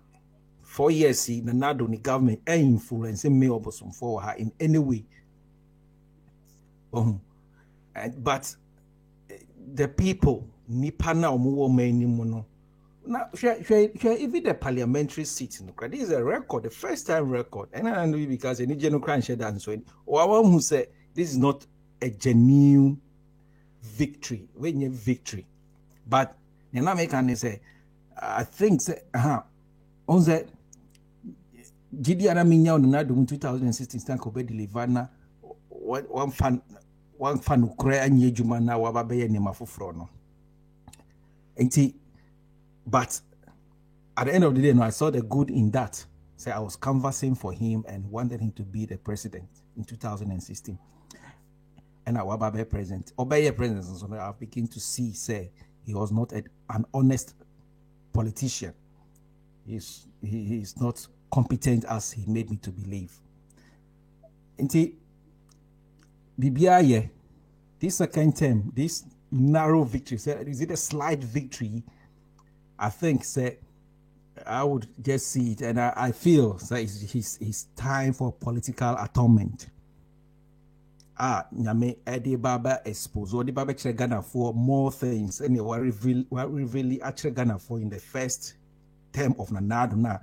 4 years na Nado ni government influence me obosom for her in any way. But the people nipa na omo mani mu no na even the parliamentary seat no this is a record, the first time record, and I know because any general crime share that so or who say this is not a genuine victory when you victory. But the American say, I think say, on that Gidi Araminya on the 2016 stand could be delivered na one fan ukre anye juma na wababe ne mafufro no. But at the end of the day, no, I saw the good in that. So I was canvassing for him and wanted him to be the president in 2016. And I was president. Obey president, so I begin to see, say, he was not an honest politician. He is not competent as he made me to believe. Inti Bibiaye, this second term, this narrow victory, say, is it a slight victory? I think, say, I would just see it, and I feel that it's time for political atonement. Nyame Eddie Baba expose or the Baba Ghana for more things, and what really actually Ghana for in the first term of Nana na.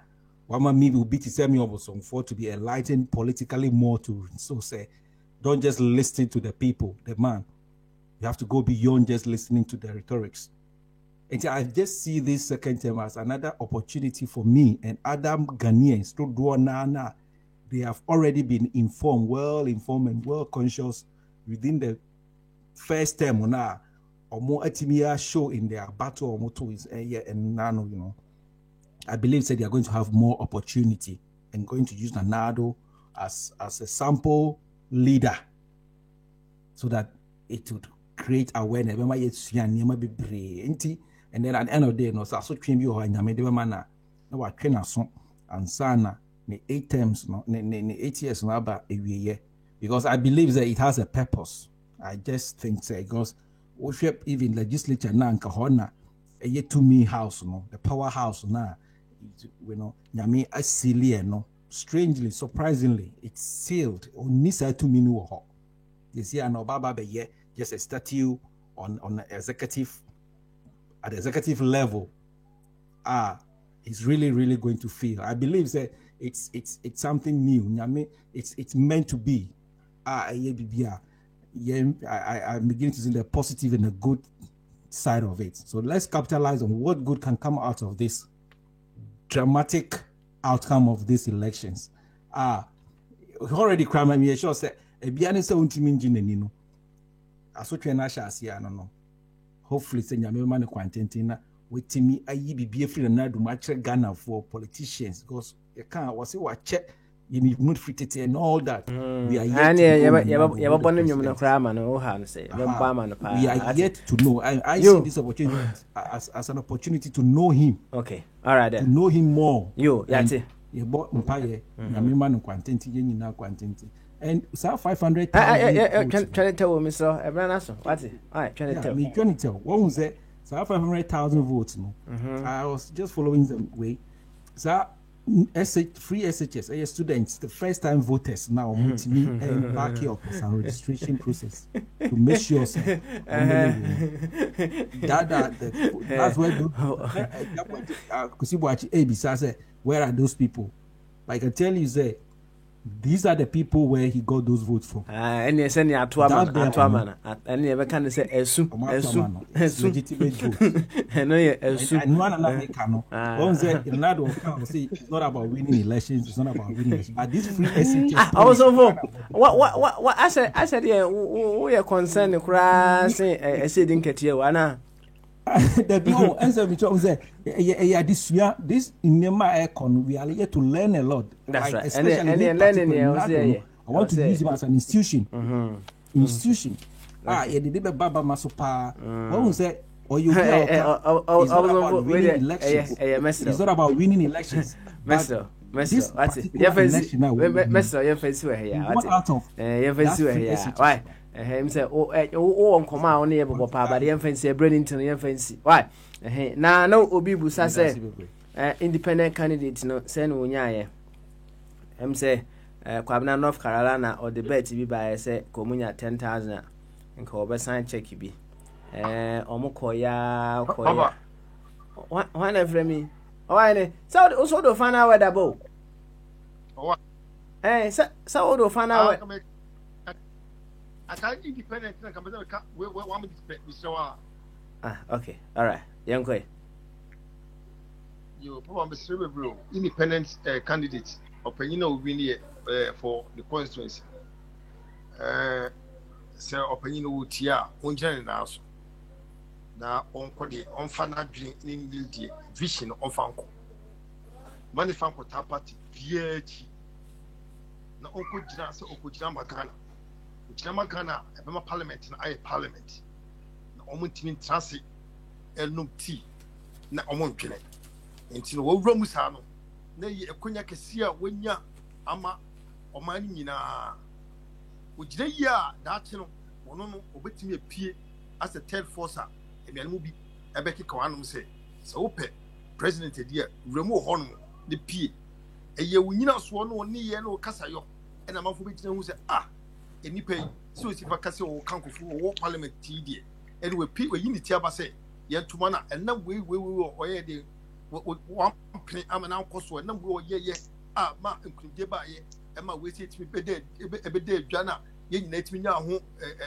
Wama me will be to send me over some for to be enlightened politically more to so say, don't just listen to the people, the man. You have to go beyond just listening to the rhetorics. And I just see this second term as another opportunity for me and other Ghanaians to draw Nana. They have already been informed, well informed and well conscious within the first term now. Or more atimia show in their battle or motto is and Nano, you know. I believe that they are going to have more opportunity and going to use Nado as a sample leader so that it would create awareness. And then at the end of the day, no, so train you or Yamedemana, no, I train us and Sana, 8 terms, no, 8 years, no, about a year, because I believe that it has a purpose. I just think that because worship even legislature now, Kahona, a year to me house, no, the powerhouse now, you know, Yami Asili, no, strangely, surprisingly, it's sealed. Onisa to me no, this year, no, Baba, just a statue on executive. At the executive level, is really going to feel. I believe that it's something new. I mean, it's meant to be. I'm beginning to see the positive and the good side of it. So let's capitalize on what good can come out of this dramatic outcome of these elections. Already crime me sure say ebiane se untimi ngine ni no. Asotwe na sha asia no. Hopefully, say Nyame man kwantentina wetimi ayi bibie free na do ma kire Ghana for politicians because you can't was say wa check you need not free and all that. We are yet to know. I see this opportunity as an opportunity to know him. Okay, all right then. To know him more. You, yate. You bought Mpaye, Nyame man kwantenti yen na kwantenti. And so 500,000. Try to tell me, sir. Everyone else. What's it? All right, try to tell. Me try to tell. What was it? So 500,000 votes. No, I was just following the way. So free SHS, students, the first time voters now to me back up some registration process to make sure that's where where are those people? I can tell you that these are the people where he got those votes from. And you send and never can say legitimate votes. And it's not about winning elections, it's not about winning elections. But this free SHS also what I said yeah, we are concerned say I said didn't get here the people answer me say this in Myanmar econ we are here to learn a lot. That's right. And learning I want to use it as an institution. Institution. You did baba masopa. What say or you it's not about winning elections. It's not about winning elections. Master, what's it? Why? Him say on come out near papa but the fancy Brennington the fancy why now no obi busa say independent candidate no say no nya him say Kwabena North Carolina or the bet be by say komunya 10,000 nka obesan check bi omukoya one every me why so also do find out where bo so do find out I can't independent okay, all right. Young boy. You probably bro. Independent candidates opinion will win for the constituency. So opinion will tear on general now on Cody on Fana dream in the vision of Fanco. Money Fanco Tapati, PH. Now Uncle Jana, so Uncle Jana Ghana, a parliament in I parliament. Na omuntimi transi elnum tea na omuntwene. Enti no wowura musa no na yi ekonya kese a wonya ama omani nyina. Ogire yi a daache no wono no obetimi apie as a third force a ebianemu bi ebeki kawanum se wope president dia wuramu ho no de pie. Eye wunyina so no ne ye no kasa yo. Ena manfo betina hu se enipa so si vakase o kankofu o parliament TD and we unity aba say yentuma na enam we o ye de one plan amana koso enam we o ye ma nkunde ba ye e ma we say timi ebede adwana ye nyina timi nya ho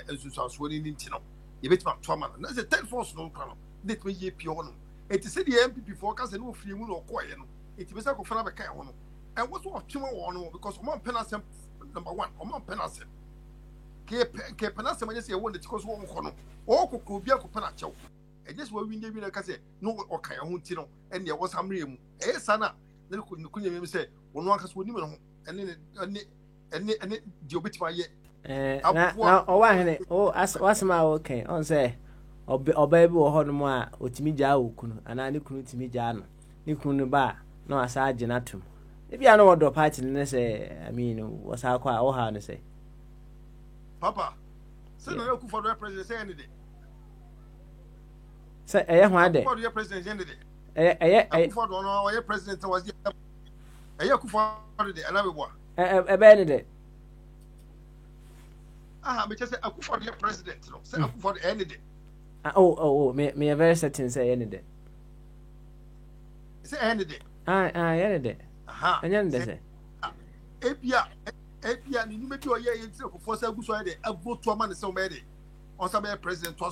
ensusanso ni ntino ye betima to ama na say third force no kan no det me ye pio no eti say the MPP for kase no free mu no koye no eti be say ko fana be kan ho no and what of tuma wo no because o man penasem number 1 o man penasem ke penasem anya say won the because wo nko no o kokro bia ko pena chew e just we win dey bi na kase no o kan ho nti no ene e wo samre mu e sana na kunya me say wono aka so ni me no ene di obetima ye na o wa hene o asma okay on say oba bi wo ho no mu a otimi gya wo kunu ana ne kunu timi gya no ne kunu ba na asa agina tum e bia no wodo party ne say I mean wasa kwa o ha no say papa say no you for the president say any day say ho ade for the president any day for the president was ku for the alabwa be any day me just say ku for the president no say ku for the any day me very certain say any day say any day any day any day say Epia ni me bi o ye yenti ko for say guso dey vote to man say o me dey on say be president to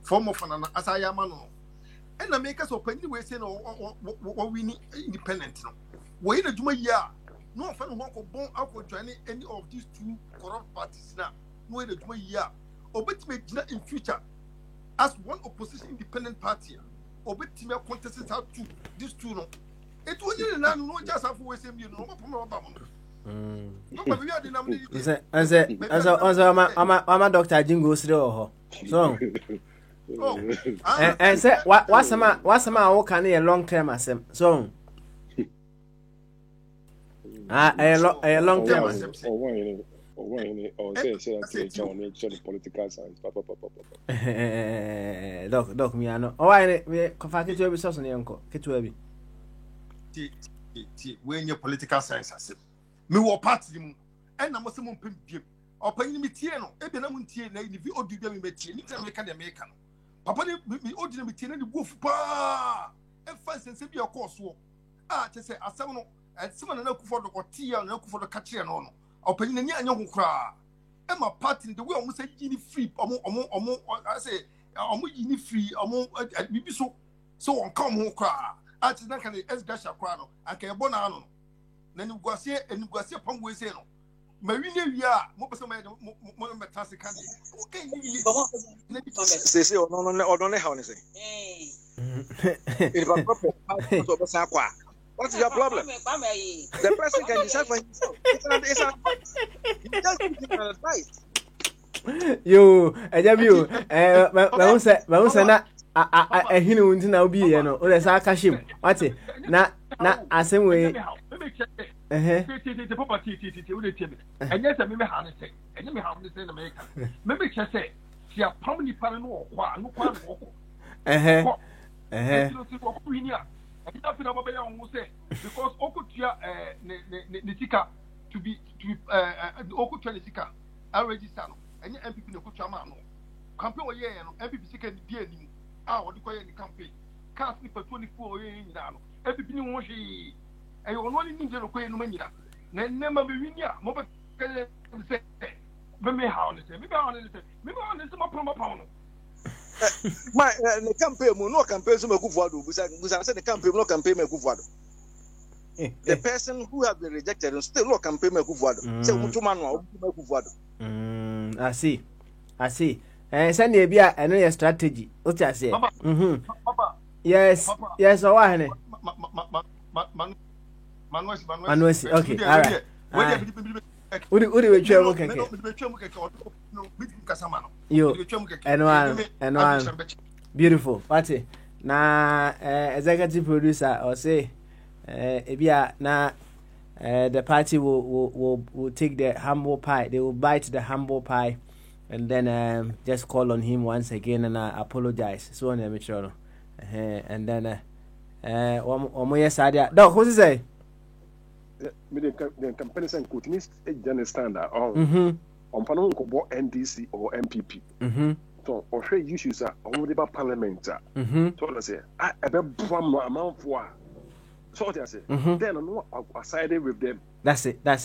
for more fana na asaya ma no and na make us open we say no we need independent no we na djuma yi a no fa no ko bon akotwane any of these two corrupt parties na no we na djuma yi a obetime gina in future as one opposition independent party obetime contest out to these two no it only na no just have we say me no ma ba mo I'm Dr. Jingo Sro. So, and say, what's my can a long term as him? So, a long term. say political science. Doc, me ano. Oh, I confirm it to be so on yanko. Ketu abi. When your political science has it. Me wo party mu. And na mo se mo pem biem. Opanyin mi tie no. E be na mo tie na ni vi odu bia mi metie. Ni tell me ka de me ka no. Papa ni mi odu na mi tie na ni gofu pa. E fa sense bi akọ so. Ah, te say asem no. Sima na Akufo do kotia na Akufo do kache no no. Opanyin ni anya ho kra. E ma party the way omo say gini free. Omo I say omo gini free. Omo bibi so on come ho kra. Ati na kan esgasha kra no. Aka ebo na ano. Na ni guase pamwe say no. Marine wia mo pese mo metase kan. Okay ni say no how ni say. If a problem so be sa kwa. What is your problem? The person can decide for himself. It's an advice. He just gives an advice. Yo, Ejabio, ma say na hini unti na obi ye no. O le sa kashim. What it? Na asem we. The property we dey tell me. And yes, me ha ne say. And me ha ne say na me ka. Me be say, si a pam ni pa no kwa no. Because Okutia Nitika to be Okutia Nitika already stand and MPP no Kuchamano. Campaign or year and MPP second dear him. What do you call the campaign? Cast me for 24 years now. MPP no she and you only need to pay no money. Then never be winning. Mobile say, maybe how on it, maybe on it, my promo pound. My campaign no campaign so Akufo-Addo busa say the campaign no campaign Akufo-Addo. The person who have been rejected and still no campaign Akufo-Addo. Say Mutuma no Akufo-Addo. I see. Send you bia eno your strategy. What you say? Yes, o wa hene. Manuesi. Okay, all right. Udi we twa mo keke. Yo, and beautiful. Party. Na executive producer or say ebia na the party will take the humble pie. They will bite the humble pie and then just call on him once again and apologize. So on the sure. And then one yes idea. Doc, what is it? The companies and companies understand that on panel ko NDC or MPP. So or share issues are on the parliament. So let's say I be bram amount for. So what I say. Then no sided with them. That's it. Ma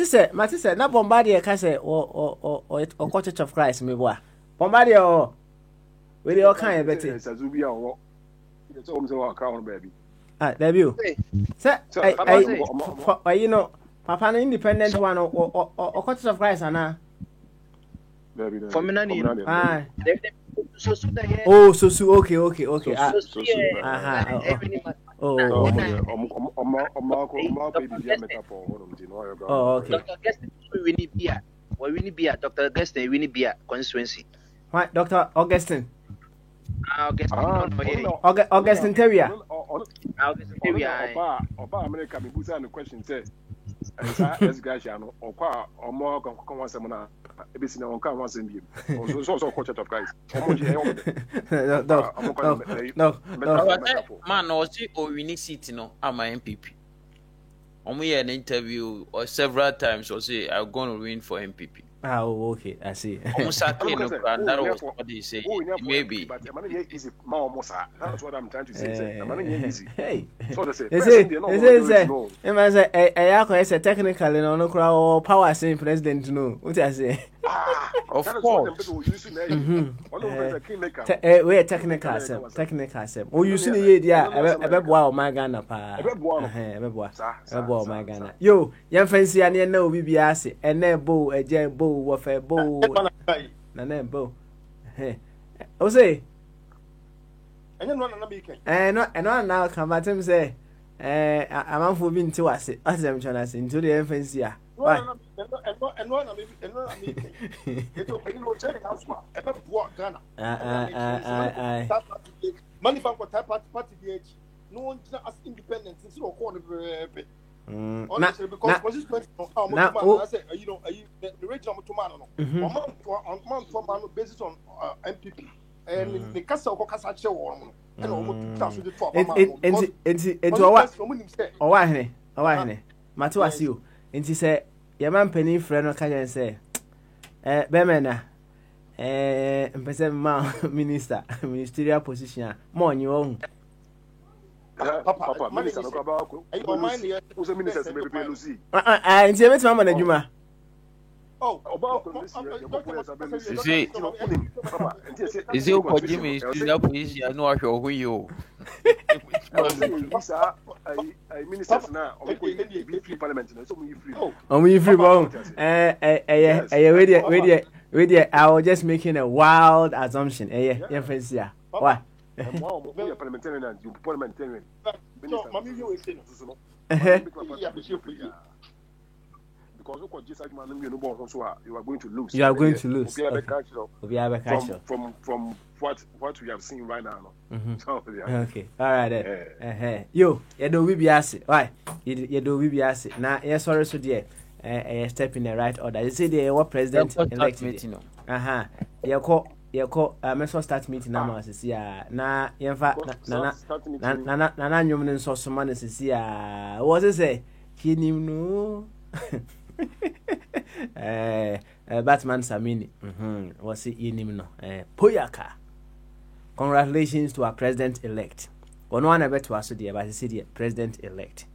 say na Bombardier ka say or Church of Christ me boa. Bombardier o we dey all kind of better. Sazubia o. It's almost our account baby. Debut. Sir, you know, Papa no independent one or Church of Christ ana. For me oh, so okay. Dr. Guestin we need beer. Dr. Guestin we need beer constituency. What, Dr. Augustine? Augustine Terrier. Oba America me busa no question say as guys no okwa omo kan wan sem na ebisi na onka wan sem bi so Church of Christ no man no see o win seat no am MPP omo hear an interview or several times or say I'm going to win for MPP. Oh, okay, I see. Almost that was what they say. Maybe. But easy. That's what I'm trying to say. Easy. Hey. So they say. It's a technical, no crowd power saying president. No, what I say. Of course. We technical. Oh, you see the idea. Wow, my Ghana pa. Wow, my Ghana. Yo, young fancy and no BBS and then bow a jam bow warfare bow. Na bow. Hey, oh say. And now come at him say. I'm for being to us. As I'm trying to say into the fancy. Why? Money from party no one as independent since you call Honestly, because constituency now, I said, you know, the regional Tomano, man, based on MPP, and the Castle Casacho, and almost the top. Matuasio, and she said, your man penny friend can say, Bemena, minister, ministerial position, more on your own. Papa, minister, no about who's a minister, maybe Lucy. And see, Mama Najuma. Oh, about you see, is it what Jimmy is doing up with? I know who you ministers now, free parliament, so we free. Oh, we free bone. Wait, I was just making a wild assumption. Yeah, friends, yeah. Why? Parliamentarian and you parliamentarian. Because you are going to lose. You are going to lose. From what we have seen right now. So, okay. All right then. Yo, you do we be asked. Why? You do we be asked. Now, yes, sorry, so dear. Step in the right order. You see the what president elected. You call meso start meeting now as na yemfa na nyom nso so man sisi what is say kinim no Batman Samini was it yinim no Poyaka. Congratulations to our president elect. Ono na beto aso de ba se de president elect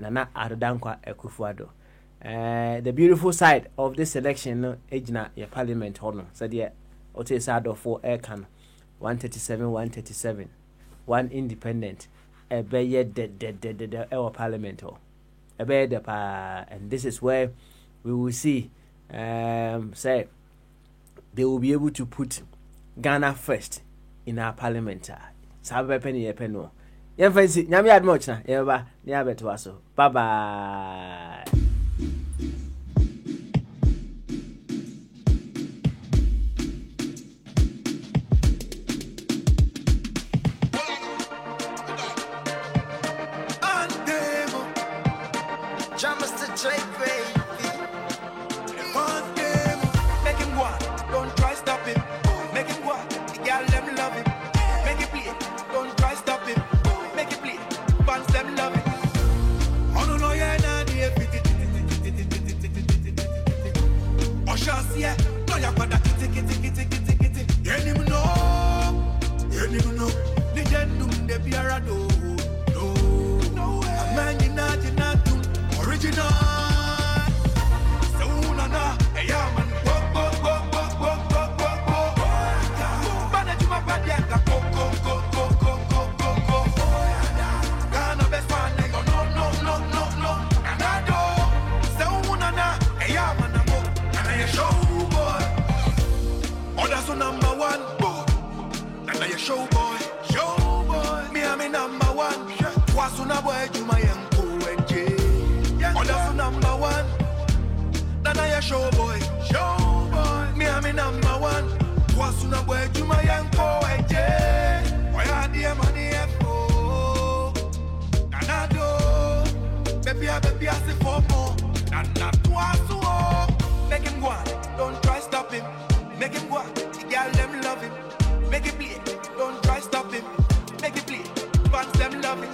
Nana Adodankwa Akufo-Addo. The beautiful side of this election ejina your parliament hono said the Ote side for Aircan 137 one independent our parliament and this is where we will see say they will be able to put Ghana first in our parliament. Sabe penny peno. Yen fancy nyame ad much na yeba ni abeto aso. Bye bye. Make him go on, don't try stop him. Make him go on, the girl them love him. Make it play, don't try stop him. Make it play, fans them love him.